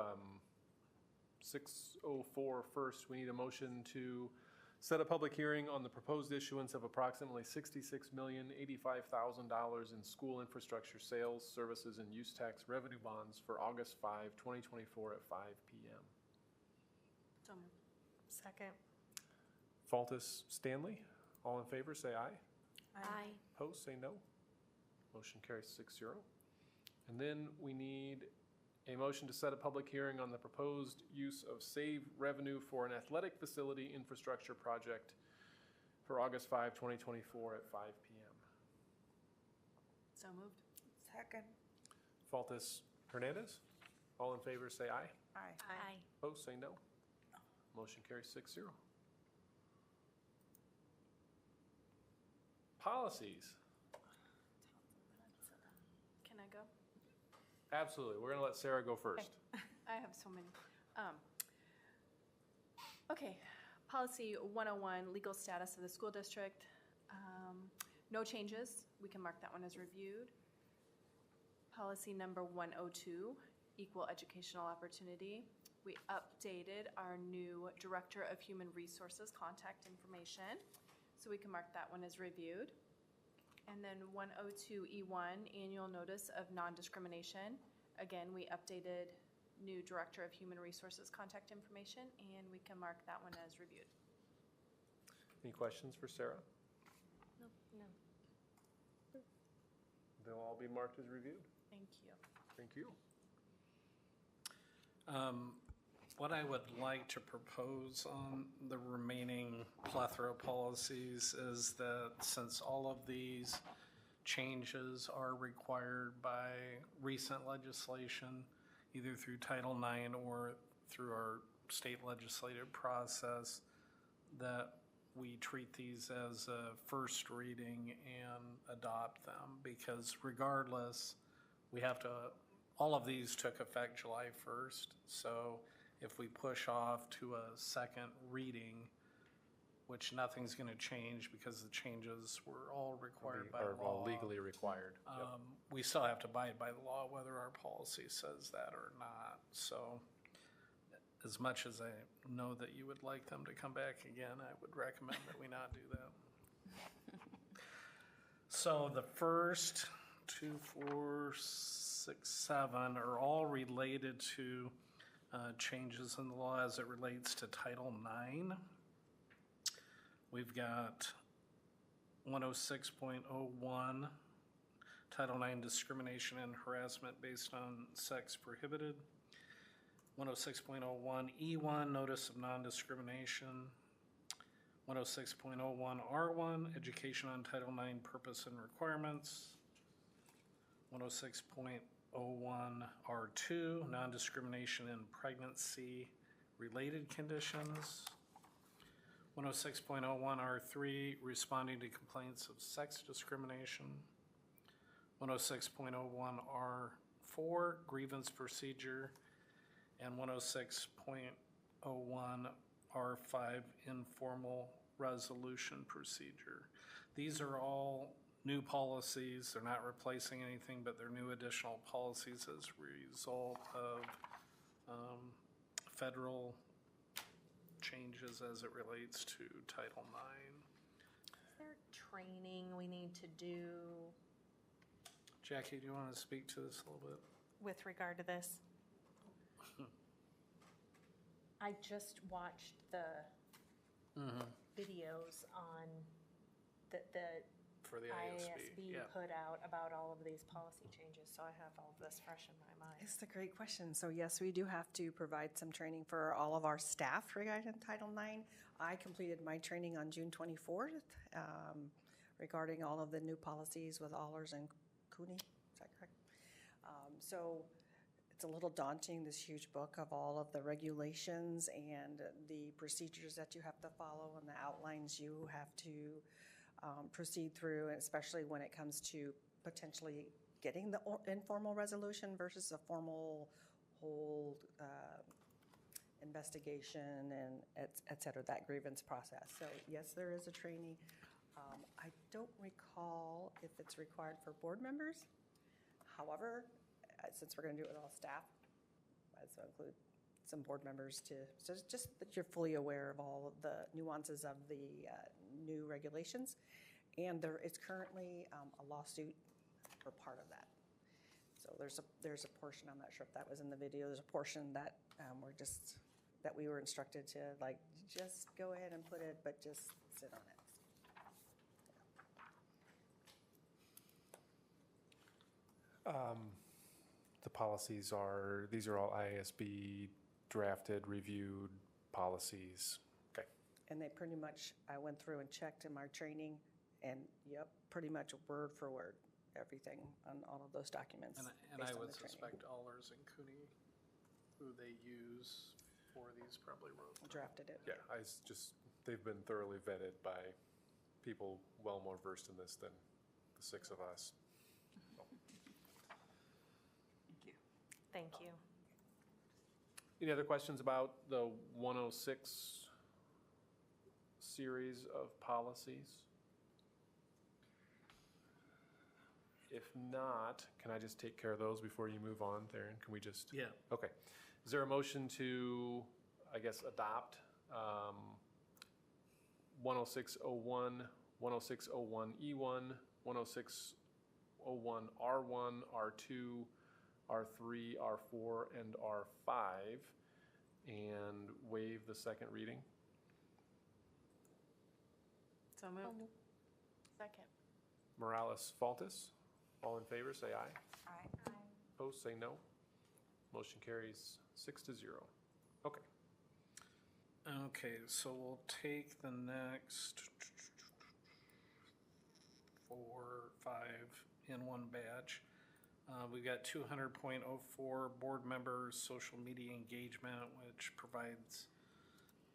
604 first. We need a motion to set a public hearing on the proposed issuance of approximately $66,085,000 in school infrastructure sales, services, and use tax revenue bonds for August 5, 2024 at 5 p.m. So moved. Second. Faltus, Stanley, all in favor, say aye. Aye. Opposed, say no. Motion carries 6-0. And then we need a motion to set a public hearing on the proposed use of SAVE revenue for an athletic facility infrastructure project for August 5, 2024 at 5 p.m. So moved. Second. Faltus, Hernandez, all in favor, say aye. Aye. Aye. Opposed, say no. Motion carries 6-0. Policies. Can I go? Absolutely. We're going to let Sarah go first. I have so many. Okay, policy 101, legal status of the school district. No changes. We can mark that one as reviewed. Policy number 102, equal educational opportunity. We updated our new Director of Human Resources contact information, so we can mark that one as reviewed. And then 102E1, annual notice of non-discrimination. Again, we updated new Director of Human Resources contact information, and we can mark that one as reviewed. Any questions for Sarah? No. They'll all be marked as reviewed. Thank you. Thank you. What I would like to propose on the remaining plethora of policies is that since all of these changes are required by recent legislation, either through Title IX or through our state legislative process, that we treat these as a first reading and adopt them, because regardless, we have to, all of these took effect July 1st, so if we push off to a second reading, which nothing's going to change because the changes were all required by Are law. all legally required. Yep. We still have to abide by the law, whether our policy says that or not. So as much as I know that you would like them to come back again, I would recommend that we not do that. So the first 2, 4, 6, 7 are all related to changes in the law as it relates to Title IX. We've got 106.01, Title IX discrimination and harassment based on sex prohibited. 106.01E1, notice of non-discrimination. 106.01R1, education on Title IX purpose and requirements. 106.01R2, non-discrimination in pregnancy-related conditions. 106.01R3, responding to complaints of sex discrimination. 106.01R4, grievance procedure. And 106.01R5, informal resolution procedure. These are all new policies. They're not replacing anything, but they're new additional policies as a result of federal changes as it relates to Title IX. Is there training we need to do Jackie, do you want to speak to this a little bit? with regard to this? I just watched the videos on the For the ISB, IASB yeah. put out about all of these policy changes, so I have all of this fresh in my mind. It's a great question. So yes, we do have to provide some training for all of our staff regarding Title IX. I completed my training on June 24th regarding all of the new policies with Allers and Cooney. Is that correct? So it's a little daunting, this huge book of all of the regulations and the procedures that you have to follow and the outlines you have to proceed through, especially when it comes to potentially getting the informal resolution versus a formal whole investigation and et cetera, that grievance process. So yes, there is a training. I don't recall if it's required for board members. However, since we're going to do it with all staff, so include some board members to, so just that you're fully aware of all of the nuances of the new regulations. And there is currently a lawsuit for part of that. So there's a portion, I'm not sure if that was in the video, there's a portion that that we were instructed to like, just go ahead and put it, but just sit on it. The policies are, these are all IASB drafted, reviewed policies. Okay. And they pretty much, I went through and checked in my training, and yep, pretty much word for word, everything on all of those documents. And based I on would the training. suspect Allers and Cooney, who they use for these, probably wrote them. Drafted it. Yeah, they've been thoroughly vetted by people well more versed in this than the 6 of us. Thank you. Any other questions about the 106 series of policies? If not, can I just take care of those before you move on, Theron? Can we just? Yeah. Okay. Is there a motion to, I guess, adopt 10601, 10601E1, 10601R1, R2, R3, R4, and R5, and waive the second reading. So moved. Second. Morales Faltis, all in favor, say aye. Aye. Opposed, say no. Motion carries 6-0. Okay. Okay, so we'll take the next 4, 5 in one batch. We've got 200.04 board members, social media engagement, which provides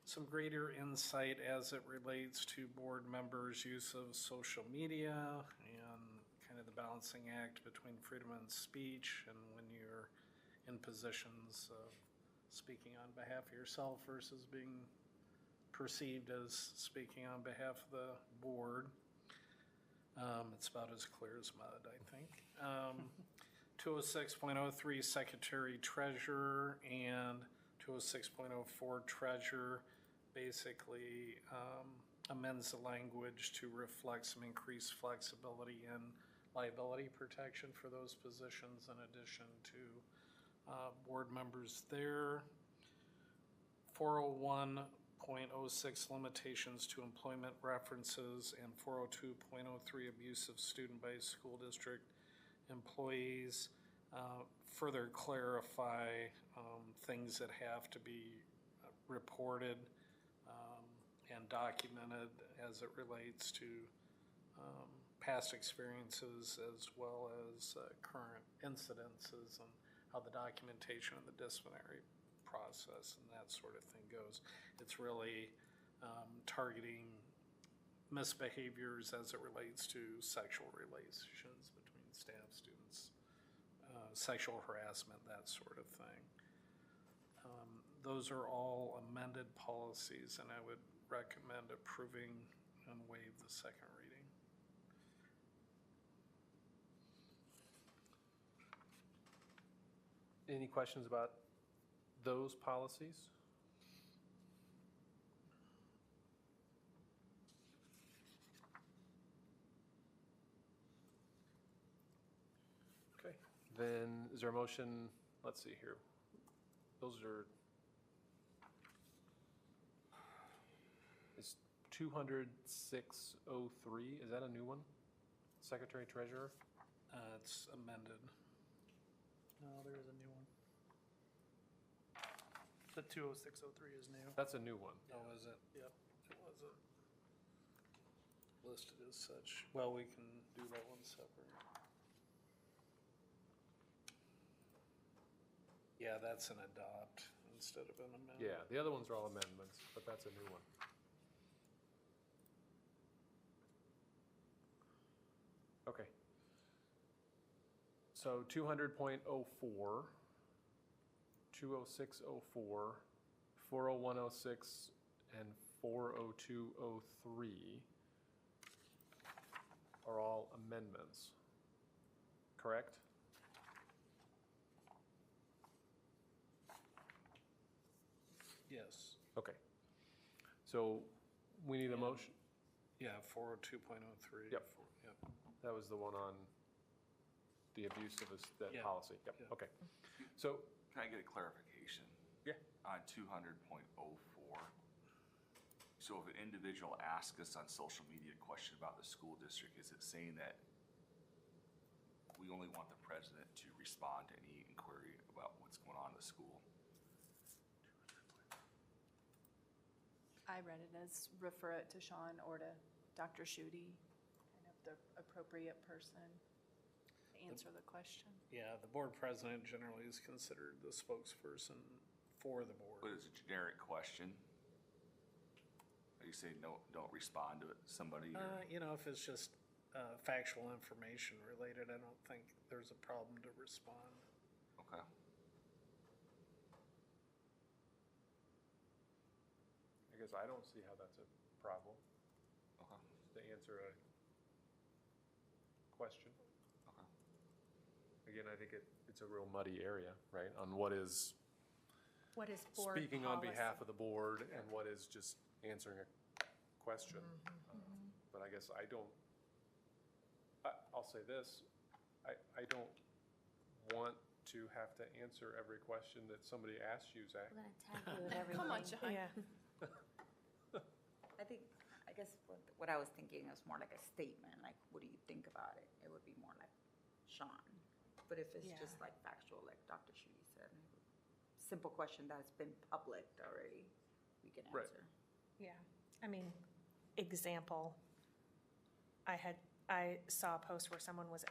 some greater insight as it relates to board members' use of social media and kind of the balancing act between freedom of speech and when you're in positions of speaking on behalf of yourself versus being perceived as speaking on behalf of the board. It's about as clear as mud, I think. 206.03 Secretary Treasurer and 206.04 Treasurer basically amends the language to reflect some increased flexibility and liability protection for those positions in addition to board members there. 401.06 limitations to employment references and 402.03 abuse of student by school district employees further clarify things that have to be reported and documented as it relates to past experiences as well as current incidences and how the documentation of the disciplinary process and that sort of thing goes. It's really targeting misbehaviors as it relates to sexual relations between staff, students, sexual harassment, that sort of thing. Those are all amended policies, and I would recommend approving and waive the second reading. Any questions about those policies? Okay, then is there a motion? Let's see here. Those are, is 206.03, is that a new one? Secretary Treasurer? It's amended. No, there is a new one. The 20603 is new. That's a new one. Oh, is it? Yep. It wasn't listed as such. Well, we can do that one separate. Yeah, that's an adopt instead of an amendment. Yeah, the other ones are all amendments, but that's a new one. Okay. So 200.04, 206.04, 401.06, and 402.03 are all amendments, correct? Yes. Okay. So we need a motion? Yeah, 402.03. Yep. Yep. That was the one on the abuse of that Yeah. policy. Yep, Yeah. okay. So, Can I get a clarification? Yeah. On 200.04, so if an individual asks us on social media a question about the school district, is it saying that we only want the president to respond to any inquiry about what's going on in the school? I read it as refer it to Sean or to Dr. Schutte, kind of the appropriate person to answer the question. Yeah, the board president generally is considered the spokesperson for the board. But it's a generic question. Are you saying no, don't respond to it, somebody? Or? You know, if it's just factual information related, I don't think there's a problem to respond. Okay. I guess I don't see how that's a problem. Okay. To answer a question. Okay. Again, I think it's a real muddy area, right, on what is What is board speaking on policy? behalf of the board and what is just answering a question. But I guess I'll say this, I don't want to have to answer every question that somebody asks you, Zach. We're gonna tag you with everything. Come on, John. Yeah. I guess what I was thinking is more like a statement, like, what do you think about it? It would be more like Sean. But if it's Yeah. just like factual, like Dr. Schutte said, simple question that's been public already, we can Right. answer. Yeah, I mean, example, I saw a post where someone was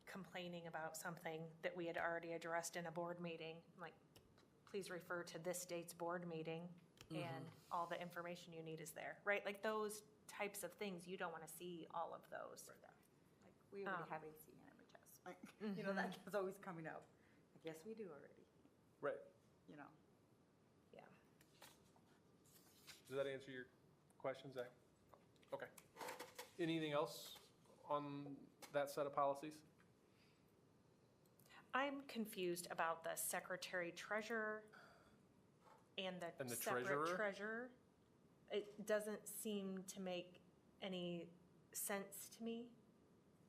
complaining about something that we had already addressed in a board meeting. I'm like, please refer to this date's board meeting and all the information you need is there, right? Like those types of things, you don't want to see all of those. Like, we already have AC in MHS. Like, you know, that's always coming up. I guess we do already, Right. you know. Yeah. Does that answer your question, Zach? Okay. Anything else on that set of policies? I'm confused about the secretary treasurer and the separate treasurer? treasurer. It doesn't seem to make any sense to me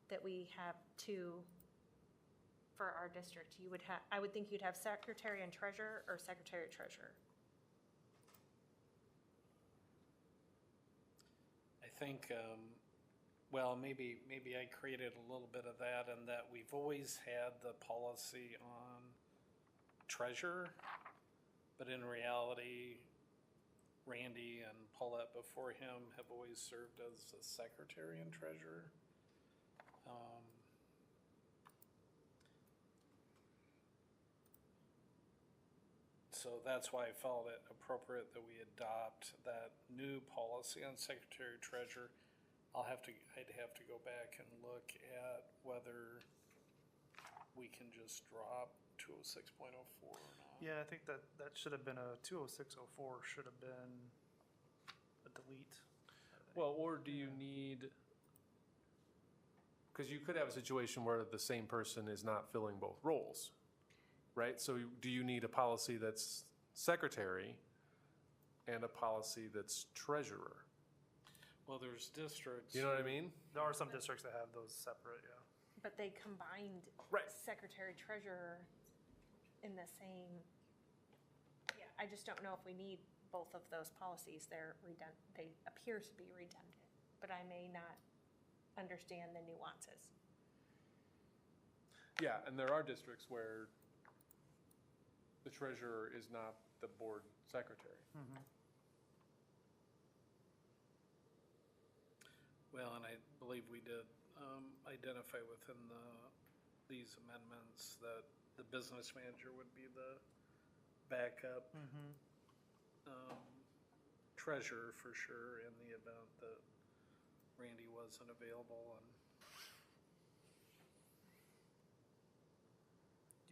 that we have two for our district. You would have, I would think you'd have secretary and treasurer or secretary treasurer. I think, well, maybe I created a little bit of that in that we've always had the policy on treasurer, but in reality, Randy and Paulette before him have always served as the secretary and treasurer. So that's why I felt it appropriate that we adopt that new policy on secretary treasurer. I'd have to go back and look at whether we can just drop 206.04 or not. Yeah, I think that should have been a 20604 should have been a delete. Well, or do you need, because you could have a situation where the same person is not filling both roles, right? So do you need a policy that's secretary and a policy that's treasurer? Well, there's districts. You know what I mean? There are some districts that have those separate, yeah. But they combined secretary treasurer in the same, yeah, I just don't know if we need both of those policies. They're redundant, they appear to be redundant, but I may not understand the nuances. Yeah, and there are districts where the treasurer is not the board secretary. Well, and I believe we did identify within these amendments that the business manager would be the backup treasurer for sure in the event that Randy wasn't available. And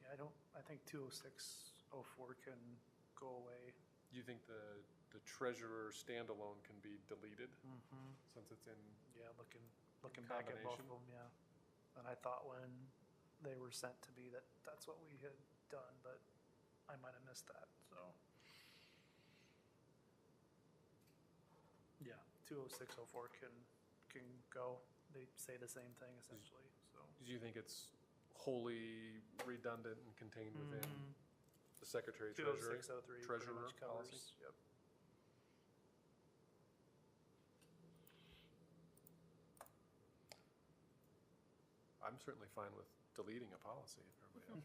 Yeah, I think 20604 can go away. Do you think the treasurer standalone can be deleted since it's in Yeah, looking back at both of them, yeah. And I thought when they were sent to me that's what we had done, but I might have missed that, so. Yeah, 20604 can go. They say the same thing essentially, so. Do you think it's wholly redundant and contained within the secretary treasurer 20603 pretty treasurer much covers, policy? yep. I'm certainly fine with deleting a policy if everybody else.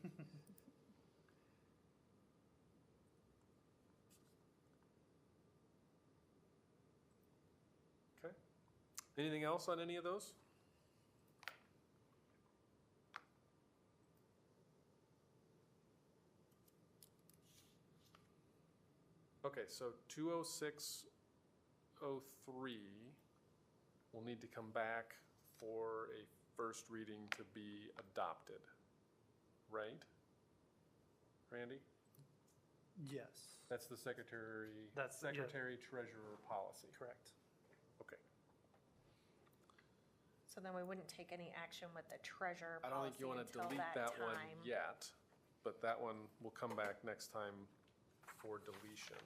Okay. Anything else on any of those? Okay, so 20603 will need to come back for a first reading to be adopted, right? Randy? Yes. That's the secretary treasurer policy. Correct. Okay. So then we wouldn't take any action with the treasurer I don't policy think you want to until delete that that one time. yet, but that one will come back next time for deletion.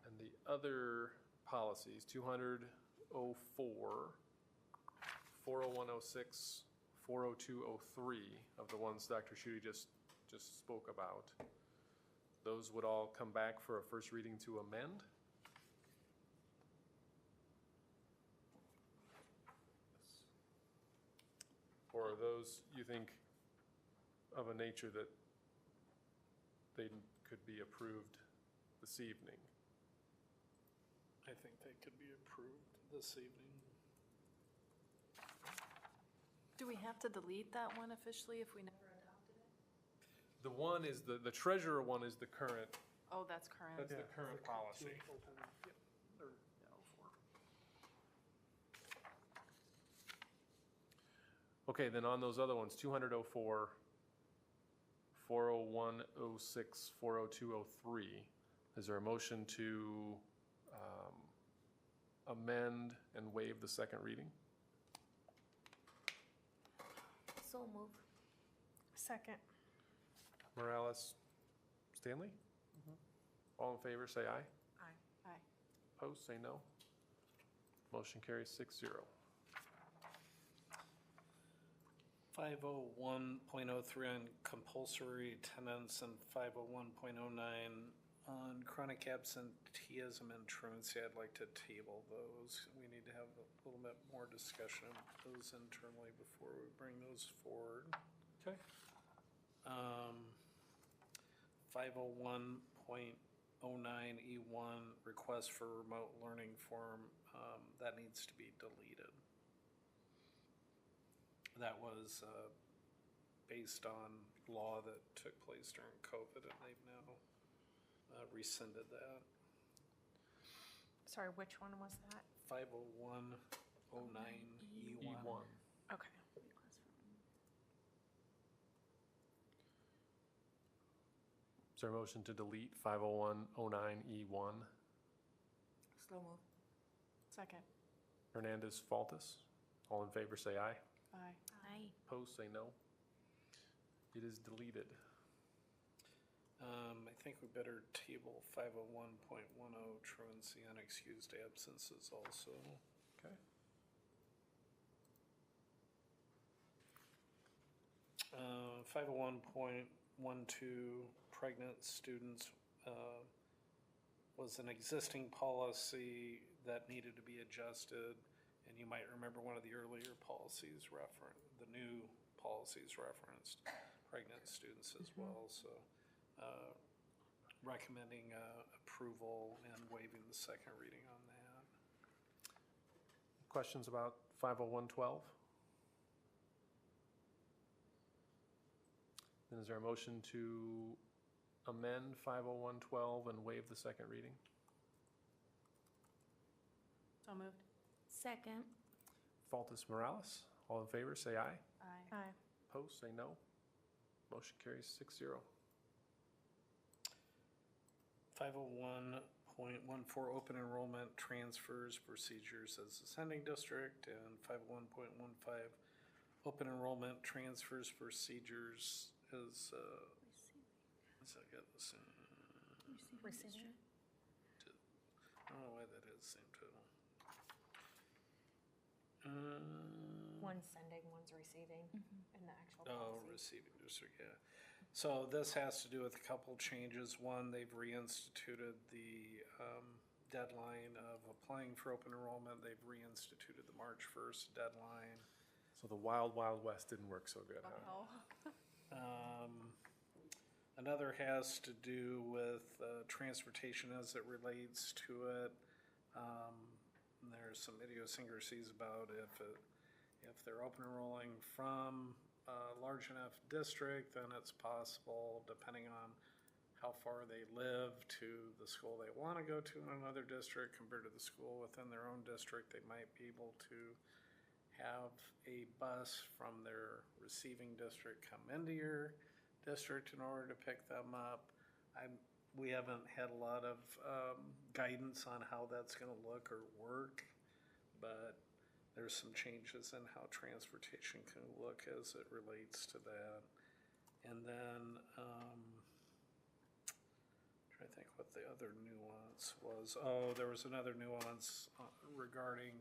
And the other policies, 20004, 40106, 40203 of the ones Dr. Schutte just spoke about. Those would all come back for a first reading to amend. Or are those, you think, of a nature that they could be approved this evening? I think they could be approved this evening. Do we have to delete that one officially if we never adopted it? The one is, the treasurer one is the current, Oh, that's current. that's the current policy. Okay, then on those other ones, 20004, 40106, 40203, is there a motion to amend and waive the second reading? So move. Second. Morales, Stanley? All in favor, say aye. Aye. Aye. Opposed, say no. Motion carries 6-0. 501.03 on compulsory attendance and 501.09 on chronic absenteeism and truancy. I'd like to table those. We need to have a little bit more discussion of those internally before we bring those forward. Okay. 501.09E1, request for remote learning form, that needs to be deleted. That was based on law that took place during COVID, and they've now rescinded that. Sorry, which one was that? 501.09E1. Okay. Is there a motion to delete 50109E1? Slow move. Second. Hernandez, Faltis. All in favor, say aye. Aye. Aye. Opposed, say no. It is deleted. I think we better table 501.10, truancy unexcused absences also. Okay. 501.12, pregnant students was an existing policy that needed to be adjusted. And you might remember one of the earlier policies the new policies referenced pregnant students as well. So recommending approval and waiving the second reading on that. Questions about 50112? Then is there a motion to amend 50112 and waive the second reading? So moved. Second. Faltis, Morales. All in favor, say aye. Aye. Aye. Opposed, say no. Motion carries 6-0. 501.14, open enrollment transfers procedures as ascending district, and 501.15, open enrollment transfers procedures as, I got this, Receiving. I don't know why that has the same title. One's sending, one's receiving in the actual Oh, policy. receiving district, yeah. So this has to do with a couple changes. One, they've reinstituted the deadline of applying for open enrollment. They've reinstituted the March 1st deadline. So the wild, wild west didn't work so good, huh? Oh. Another has to do with transportation as it relates to it. There's some idiosyncrasies about if they're open enrolling from a large enough district, then it's possible, depending on how far they live to the school they want to go to in another district compared to the school within their own district, they might be able to have a bus from their receiving district come into your district in order to pick them up. We haven't had a lot of guidance on how that's going to look or work, but there's some changes in how transportation can look as it relates to that. And then, trying to think what the other nuance was. Oh, there was another nuance regarding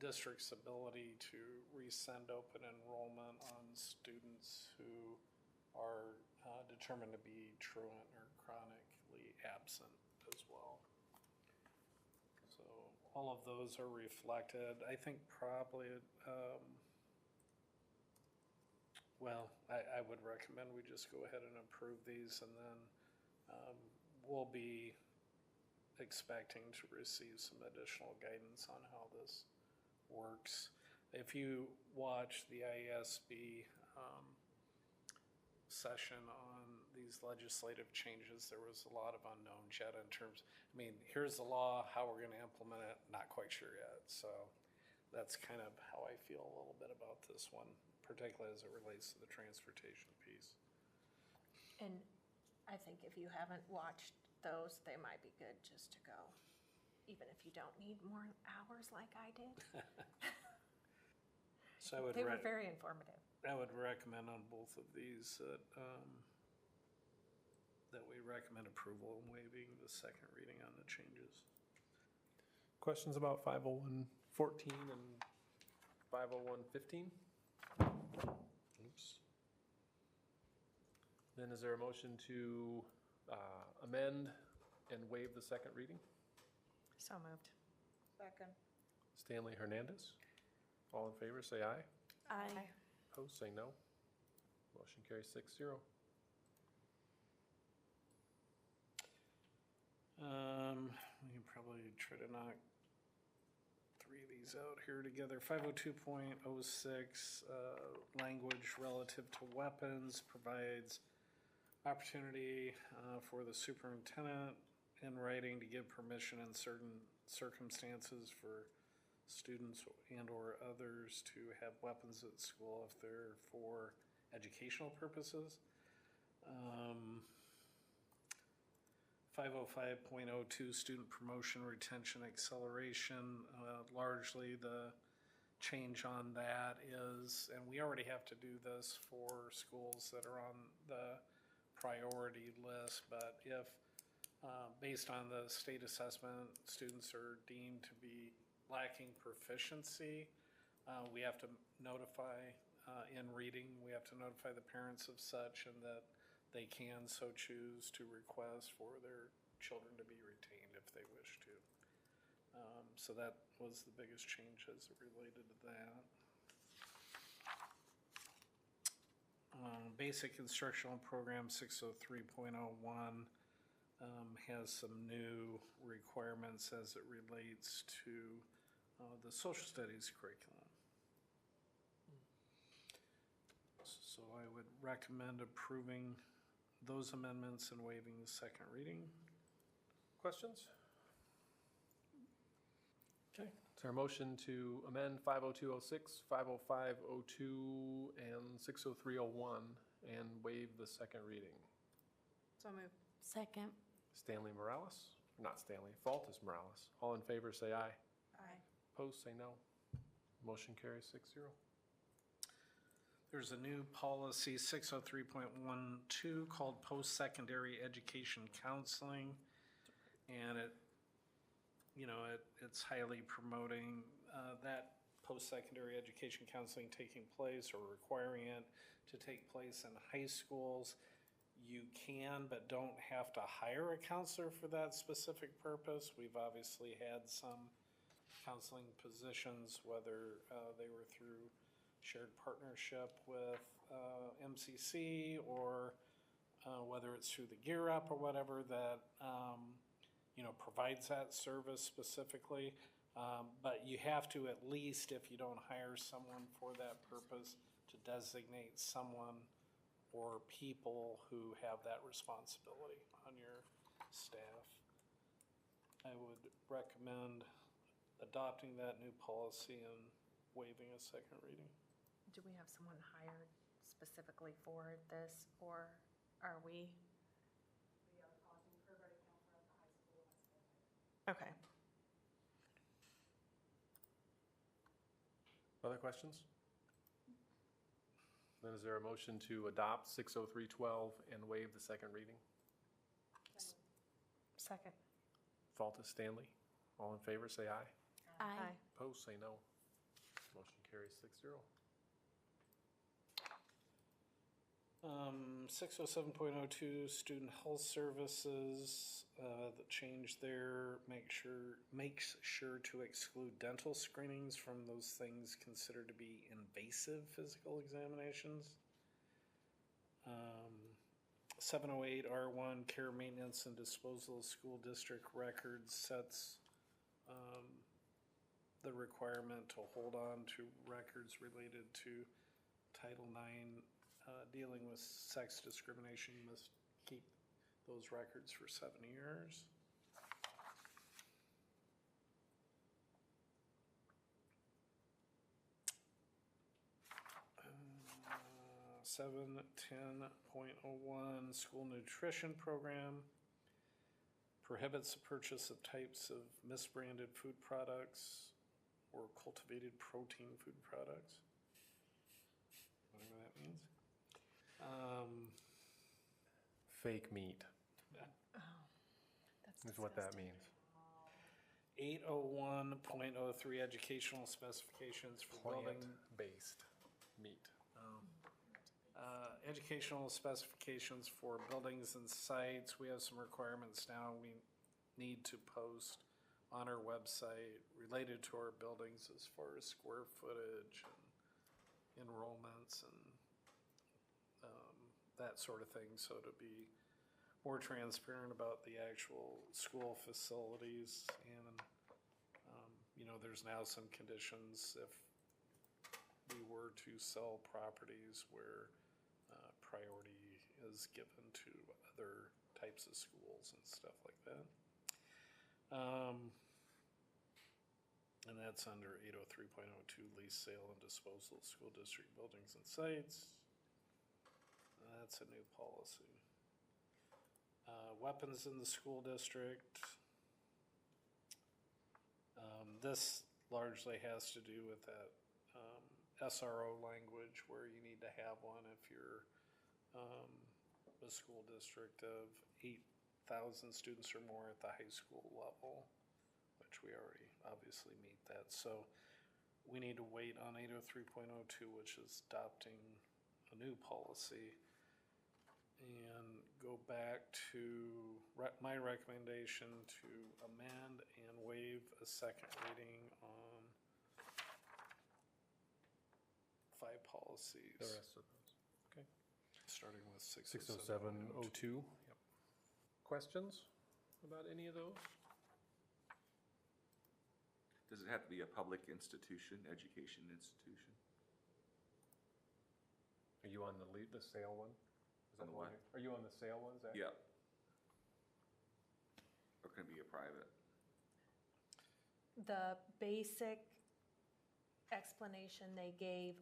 district's ability to rescind open enrollment on students who are determined to be truant or chronically absent as well. So all of those are reflected. I think probably, I would recommend we just go ahead and approve these, and then we'll be expecting to receive some additional guidance on how this works. If you watch the ISB session on these legislative changes, there was a lot of unknowns yet in terms, here's the law, how we're going to implement it, not quite sure yet. So that's kind of how I feel a little bit about this one, particularly as it relates to the transportation piece. And I think if you haven't watched those, they might be good just to go, even if you don't need more hours like I did. So they were very informative. I would recommend on both of these that we recommend approval and waiving the second reading on the changes. Questions about 501.14 and 501.15? Oops. Then is there a motion to amend and waive the second reading? So moved. Second. Stanley Hernandez. All in favor, say aye. Aye. Opposed, say no. Motion carries 6-0. We can probably try to knock three of these out here together. 502.06, language relative to weapons provides opportunity for the superintendent in writing to give permission in certain circumstances for students and or others to have weapons at school if they're for educational purposes. 505.02 student promotion, retention, acceleration. Largely the change on that is, and we already have to do this for schools that are on the priority list, but if based on the state assessment, students are deemed to be lacking proficiency, we have to notify in reading, we have to notify the parents of such, and that they can so choose to request for their children to be retained if they wish to. So that was the biggest change as it related to that. Basic Instructional Program 603.01 has some new requirements as it relates to the social studies curriculum. So I would recommend approving those amendments and waiving the second reading. Questions? Okay, is there a motion to amend 502.06, 505.02, and 603.01 and waive the second reading? So moved. Second. Stanley Morales, not Stanley, Faltus Morales. All in favor say aye. Aye. Opposed say no. Motion carries 6-0. There's a new policy 603.12 called post-secondary education counseling, and it's highly promoting that post-secondary education counseling taking place or requiring it to take place in high schools. You can but don't have to hire a counselor for that specific purpose. We've obviously had some counseling positions, whether they were through shared partnership with MCC or whether it's through the Gear Up or whatever that provides that service specifically. But you have to, at least if you don't hire someone for that purpose, to designate someone or people who have that responsibility on your staff. I would recommend adopting that new policy and waiving a second reading. Do we have someone hired specifically for this, or are we? We are pausing for a counselor at the high school. Okay. Other questions? Then is there a motion to adopt 603.12 and waive the second reading? Second. Faltus Stanley. All in favor say aye. Aye. Opposed, say no. Motion carries 6-0. 607.02, student health services, the change there makes sure to exclude dental screenings from those things considered to be invasive physical examinations. 708 R1, care, maintenance, and disposal of school district records sets the requirement to hold on to records related to Title IX dealing with sex discrimination. You must keep those records for 7 years. Uh, 710.01 school nutrition program prohibits the purchase of types of misbranded food products or cultivated protein food products, whatever that means. Fake meat is what that means. 801.03 educational specifications for building. Plant-based meat. Educational specifications for buildings and sites. We have some requirements now we need to post on our website related to our buildings as far as square footage and enrollments and that sort of thing. So to be more transparent about the actual school facilities and, there's now some conditions if we were to sell properties where priority is given to other types of schools and stuff like that. And that's under 803.02 lease, sale, and disposal of school district buildings and sites. That's a new policy. Weapons in the school district. This largely has to do with that SRO language where you need to have one if you're a school district of 8,000 students or more at the high school level, which we already obviously meet that. So we need to wait on 803.02, which is adopting a new policy, and go back to my recommendation to amend and waive a second reading on 5 policies. The rest of those. Okay. Starting with 607.02. Yep. Questions about any of those? Does it have to be a public institution, education institution? Are you on the sale one? Is that On the one what? Are you on the sale one, Zach? Yeah. Or can it be a private? The basic explanation they gave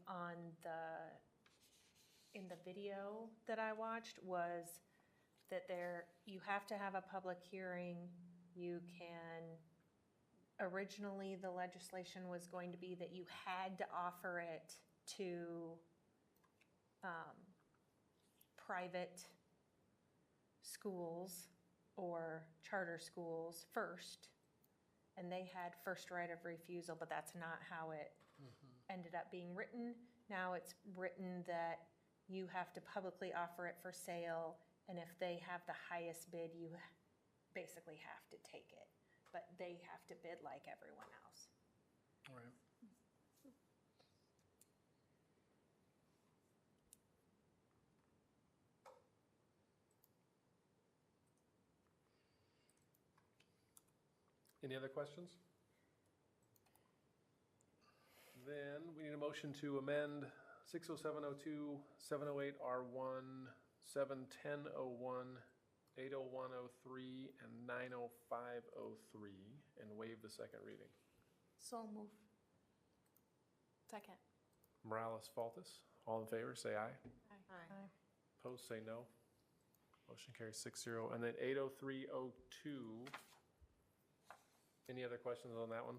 in the video that I watched was that you have to have a public hearing. Originally the legislation was going to be that you had to offer it to private schools or charter schools first, and they had first right of refusal, but that's not how it ended up being written. Now it's written that you have to publicly offer it for sale, and if they have the highest bid, you basically have to take it, but they have to bid like everyone else. All right. Any other questions? Then we need a motion to amend 607.02, 708R1, 710.01, 801.03, and 905.03, and waive the second reading. So move. Second. Morales, Faltus, all in favor, say aye. Aye. Opposed, say no. Motion carries 6-0. And then 803.02. Any other questions on that one?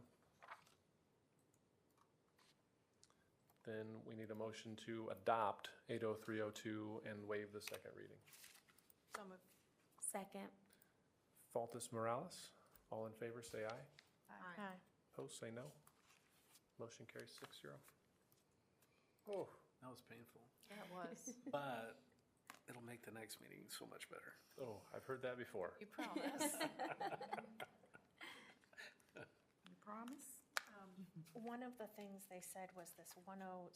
Then we need a motion to adopt 803.02 and waive the second reading. So moved. Second. Faltus, Morales, all in favor, say aye. Aye. Opposed, say no. Motion carries 6-0. Oh, That was painful. That was. But it'll make the next meeting so much better. oh, I've heard that before. You promise. You promise? One of the things they said was this 106.01.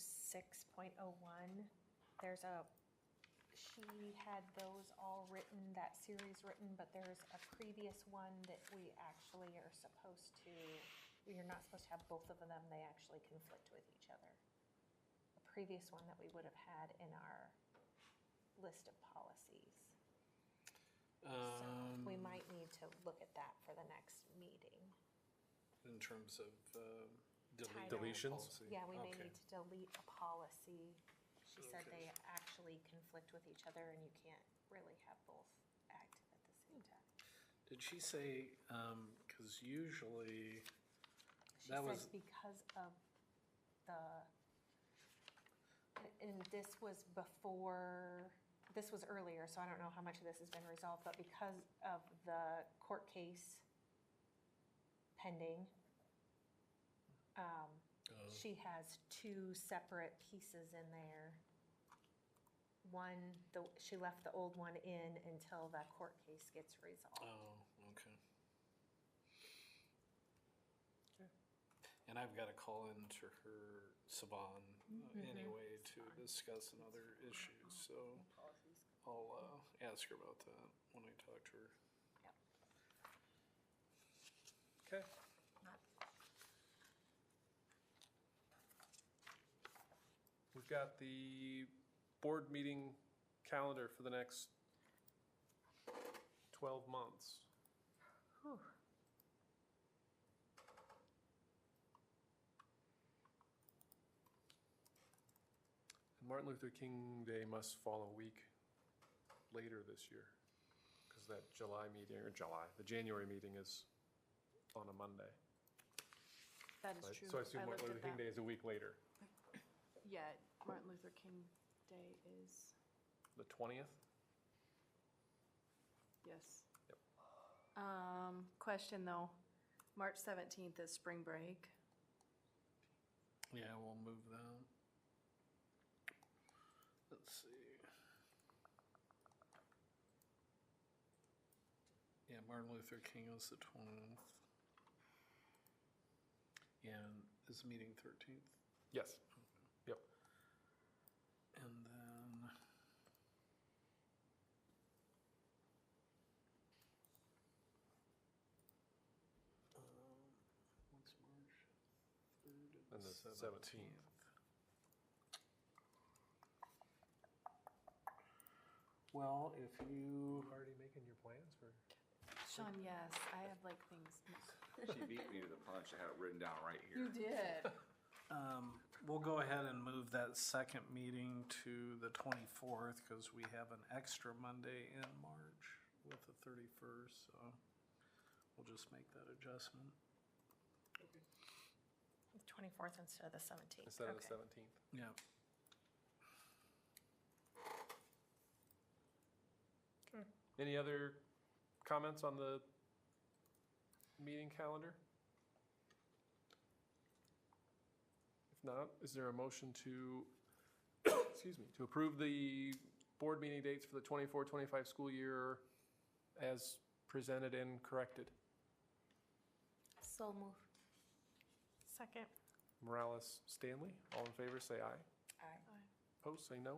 She had those all written, that series written, but there's a previous one that we actually are supposed to, you're not supposed to have both of them. They actually conflict with each other. A previous one that we would have had in our list of policies. So we might need to look at that for the next meeting. In terms of Title. Deletions? policy. Yeah, we may Okay. need to delete a policy. She said Okay. they actually conflict with each other and you can't really have both active at the same time. Did she say, because usually, She that said was, because of and this was before, this was earlier, so I don't know how much of this has been resolved, but because of the court case pending, she has two separate pieces in there. One, she left the old one in until the court case gets resolved. oh, okay. And I've got to call into her Saban anyway to discuss another issues, so I'll ask her about that when I talk to her. Okay. We've got the board meeting calendar for the next 12 months. And Martin Luther King Day must fall a week later this year, because that the January meeting is on a Monday. That is Right? true. So I assume I Martin looked Luther at King that. Day is a week later, Yeah, Martin Luther King Day is, the 20th? yes. Yep. Question though, March 17th is spring break. Yeah, we'll move that. Let's see. Yeah, Martin Luther King was the 20th. And is the meeting 13th? Yes. Yep. And then. What's March 3rd And the 17th. Well, if you. Already making your plans for? Sean, yes, I have like things. She beat me to the punch. I had it written down right here. You did. We'll go ahead and move that second meeting to the 24th because we have an extra Monday in March with the 31st, so we'll just make that adjustment. The 24th instead of the 17th. Instead of the Okay. 17th. Yeah. Any other comments on the meeting calendar? If not, is there a motion to, excuse me, to approve the board meeting dates for the 24-25 school year as presented and corrected? So move. Second. Morales, Stanley, all in favor, say aye. Aye. Opposed, say no.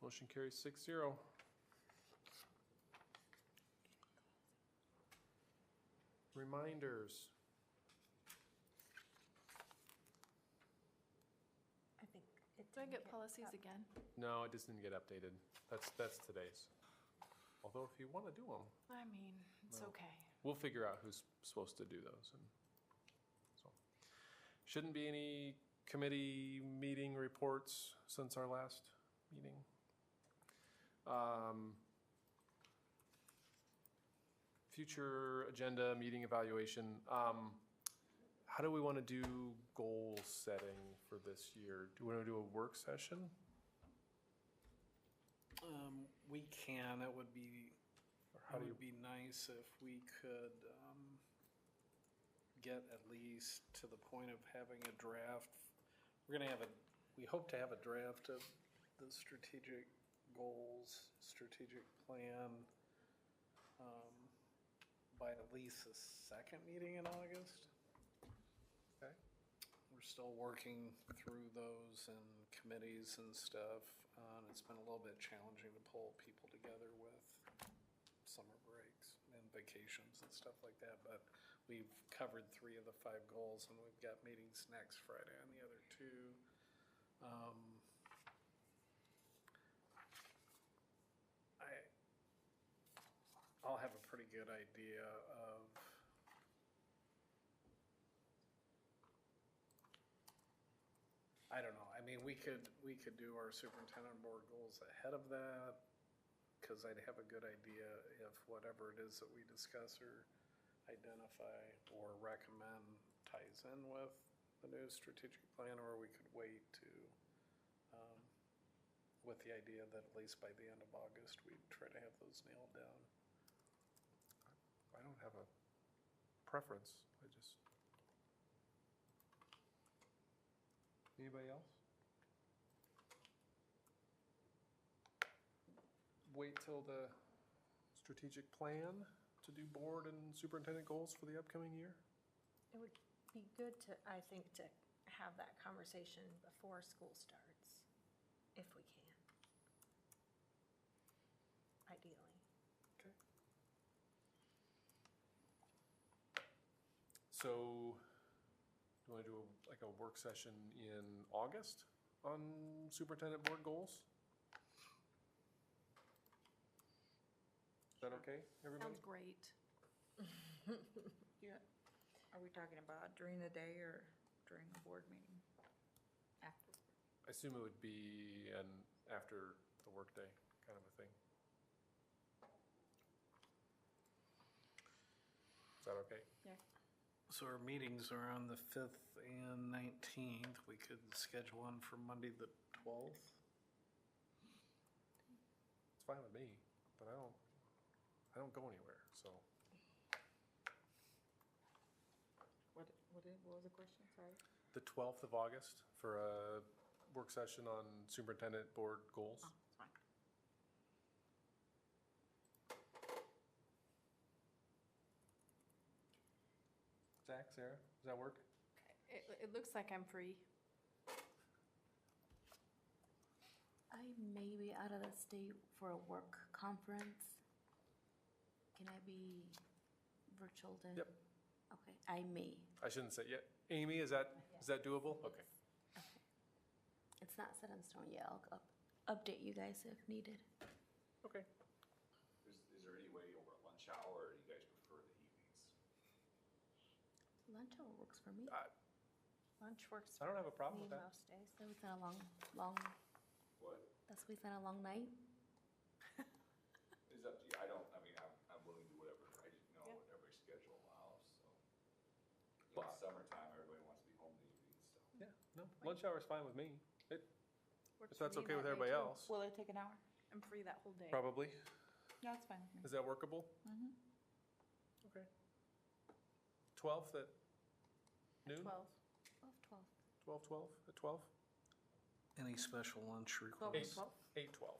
Motion carries 6-0. Reminders. I think it Do I didn't get policies again? No, it just didn't get updated. That's today's. Although if you want to do them, I mean, it's Well. okay. we'll figure out who's supposed to do those. And so, shouldn't be any committee meeting reports since our last meeting. Future agenda, meeting evaluation. How do we want to do goal setting for this year? Do we want to do a work session? We can, it would be, Or how it do would be nice if we could get at least to the point of having a draft. We're gonna have we hope to have a draft of the strategic goals, strategic plan, by at least the second meeting in August. Okay. We're still working through those and committees and stuff. And it's been a little bit challenging to pull people together with summer breaks and vacations and stuff like that. But we've covered 3 of the 5 goals, and we've got meetings next Friday on the other 2. I'll have a pretty good idea of I don't know. I mean, we could do our superintendent board goals ahead of that, because I'd have a good idea if whatever it is that we discuss or identify or recommend ties in with the new strategic plan, or we could wait to, with the idea that at least by the end of August, we'd try to have those nailed down. I don't have a preference. I just. Anybody else? Wait till the strategic plan to do board and superintendent goals for the upcoming year? It would be good to, I think, to have that conversation before school starts, if we can. Ideally. Okay. So, do you want to do like a work session in August on superintendent board goals? Is that okay, everybody? Sounds great. Yeah. Are we talking about during the day or during the board meeting? After? I assume it would be after the workday kind of a thing. Is that okay? Yeah. So our meetings are on the 5th and 19th. We could schedule one for Monday, the 12th. It's fine with me, but I don't go anywhere, so. What was the question, sorry? The 12th of August for a work session on superintendent board goals. Oh, it's fine. Zach, Sarah, does that work? It looks like I'm free. I may be out of the state for a work conference. Can I be virtual then? Yep. Okay, I may. I shouldn't say yet. Amy, is that doable? Okay. Okay. It's not set in stone yet. I'll update you guys if needed. Okay. Is there any way over at lunch hour, or do you guys prefer the evenings? Lunch hour works for me. Lunch works I don't have a for problem me with that. most days. So it's not a long. What? That's we spent a long night. It's up to you. I'm willing to do whatever. I just know what everybody's schedule allows, so. Well, It's summertime, everybody wants to be home in the evenings, so. Yeah, no, lunch hour is fine with me. Works If that's for me okay with that day, everybody too. else. Will it take an hour? I'm free that whole day. Probably. Yeah, that's fine with me. Is that workable? Mm-hmm. Okay. 12th at noon? 12. 12 at 12? Any special lunch 12 requests? and 12? 8, 12.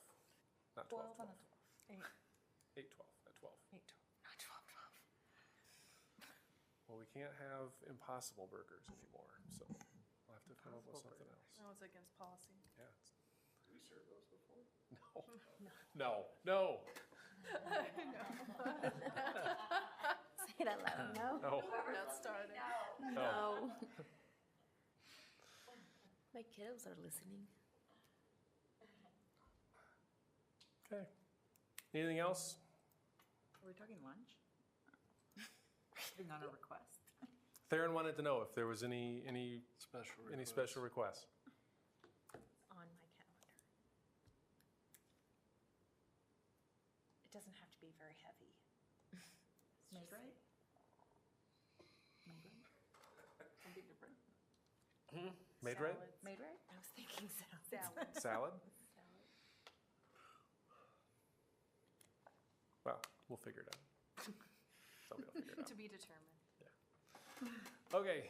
Not 12, 12. 8. 8, 12 at 12. 8, 12. Not 12, 12. Well, we can't have Impossible Burgers anymore, so we'll have to come up with something else. That was against policy. Yeah. Did we serve those before? No. No. Say it out loud. No. No. Not started. No. My kiddos are listening. Okay. Anything else? Are we talking lunch? Putting on a request? Theron wanted to know if there was any Special requests. On my calendar. It doesn't have to be very heavy. Made right? Made right? Something different? Made right? Salads. Made right? I was thinking salads. Salad? Well, we'll figure it out. Somebody will figure it out. To be determined. Yeah. Okay,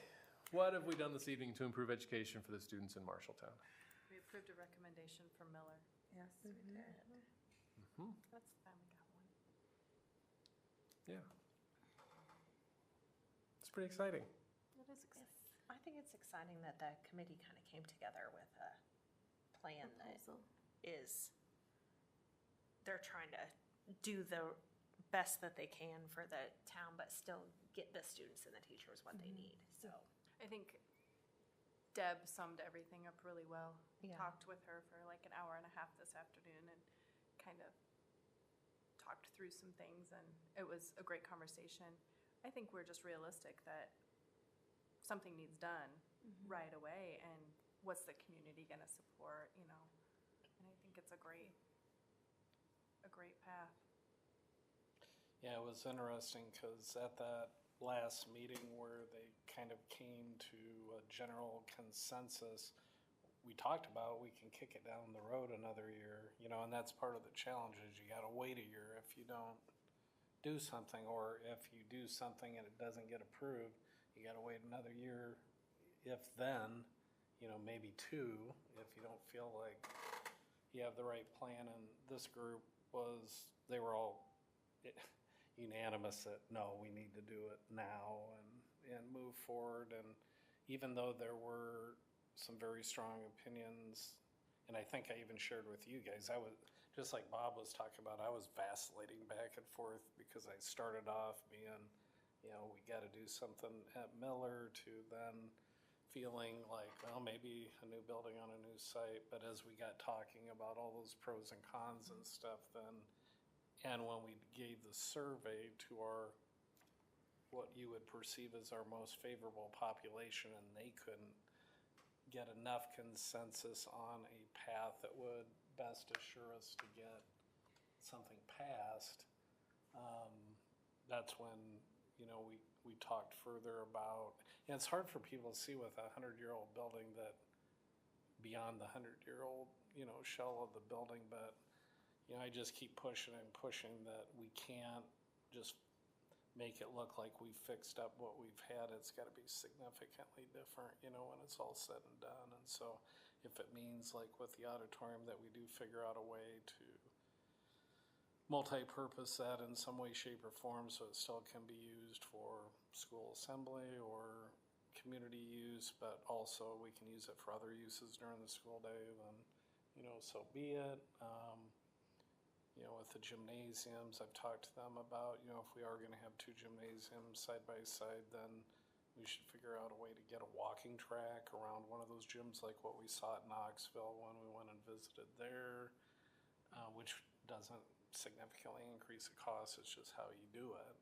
what have we done this evening to improve education for the students in Marshalltown? We approved a recommendation for Miller. Yes, we did. That's the time we got one. Yeah. It's pretty exciting. It is exciting. I think it's exciting that the committee kind of came together with a plan that is, they're trying to do the best that they can for the town, but still get the students and the teachers what they need, so. I think Deb summed everything up really well. Yeah. Talked with her for like an hour and a half this afternoon and kind of talked through some things, and it was a great conversation. I think we're just realistic that something needs done right away, and what's the community gonna support, you know? And I think it's a great path. Yeah, it was interesting because at that last meeting where they kind of came to a general consensus, we talked about we can kick it down the road another year, you know, and that's part of the challenge is you gotta wait a year if you don't do something, or if you do something and it doesn't get approved, you gotta wait another year, if then, you know, maybe two, if you don't feel like you have the right plan. And this group was, they were all unanimous that, no, we need to do it now and move forward. And even though there were some very strong opinions, and I think I even shared with you guys, I was, just like Bob was talking about, I was vacillating back and forth because I started off being, you know, we got to do something at Miller, to then feeling like, well, maybe a new building on a new site. But as we got talking about all those pros and cons and stuff, then, and when we gave the survey to our, what you would perceive as our most favorable population, and they couldn't get enough consensus on a path that would best assure us to get something passed, that's when, you know, we talked further about, and it's hard for people to see with a 100-year-old building that beyond the 100-year-old, you know, shell of the building, but, you know, I just keep pushing and pushing that we can't just make it look like we fixed up what we've had. It's got to be significantly different, you know, when it's all said and done. And so if it means, like with the auditorium, that we do figure out a way to multi-purpose that in some way, shape, or form so it still can be used for school assembly or community use, but also we can use it for other uses during the school day, then, you know, so be it. You know, with the gymnasiums, I've talked to them about, you know, if we are going to have two gymnasiums side by side, then we should figure out a way to get a walking track around one of those gyms, like what we saw at Knoxville when we went and visited there, which doesn't significantly increase the cost. It's just how you do it.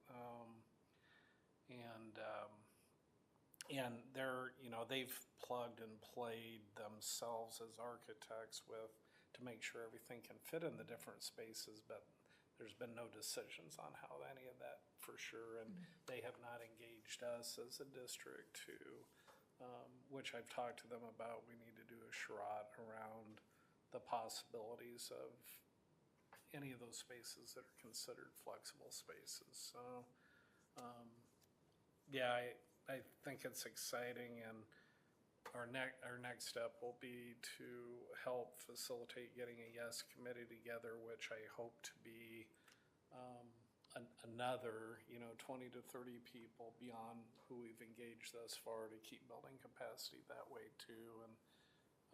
And they're, you know, they've plugged and played themselves as architects with, to make sure everything can fit in the different spaces, but there's been no decisions on how any of that for sure. And they have not engaged us as a district to, which I've talked to them about, we need to do a charrette around the possibilities of any of those spaces that are considered flexible spaces. So, yeah, I think it's exciting, and our next step will be to help facilitate getting a yes committee together, which I hope to be another, you know, 20 to 30 people beyond who we've engaged thus far to keep building capacity that way too. And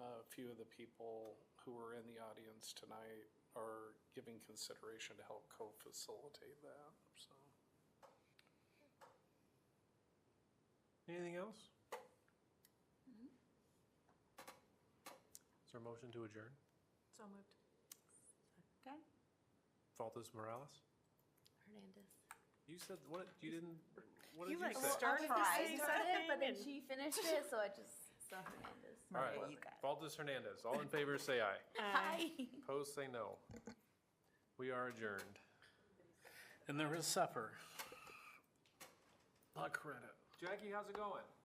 a few of the people who are in the audience tonight are giving consideration to help co-facilitate that. So, anything else? Is there a motion to adjourn? So moved. Okay. Faltus Morales? Hernandez. You said, what, you didn't, what You did like you say? started to say I started, but then something. she finished it, so I just saw Hernandez. All right, you got it. Faltus Hernandez. All in favor, say aye. Hi. Opposed, say no. We are adjourned. And there is supper. A lot of credit. Jackie, how's it going?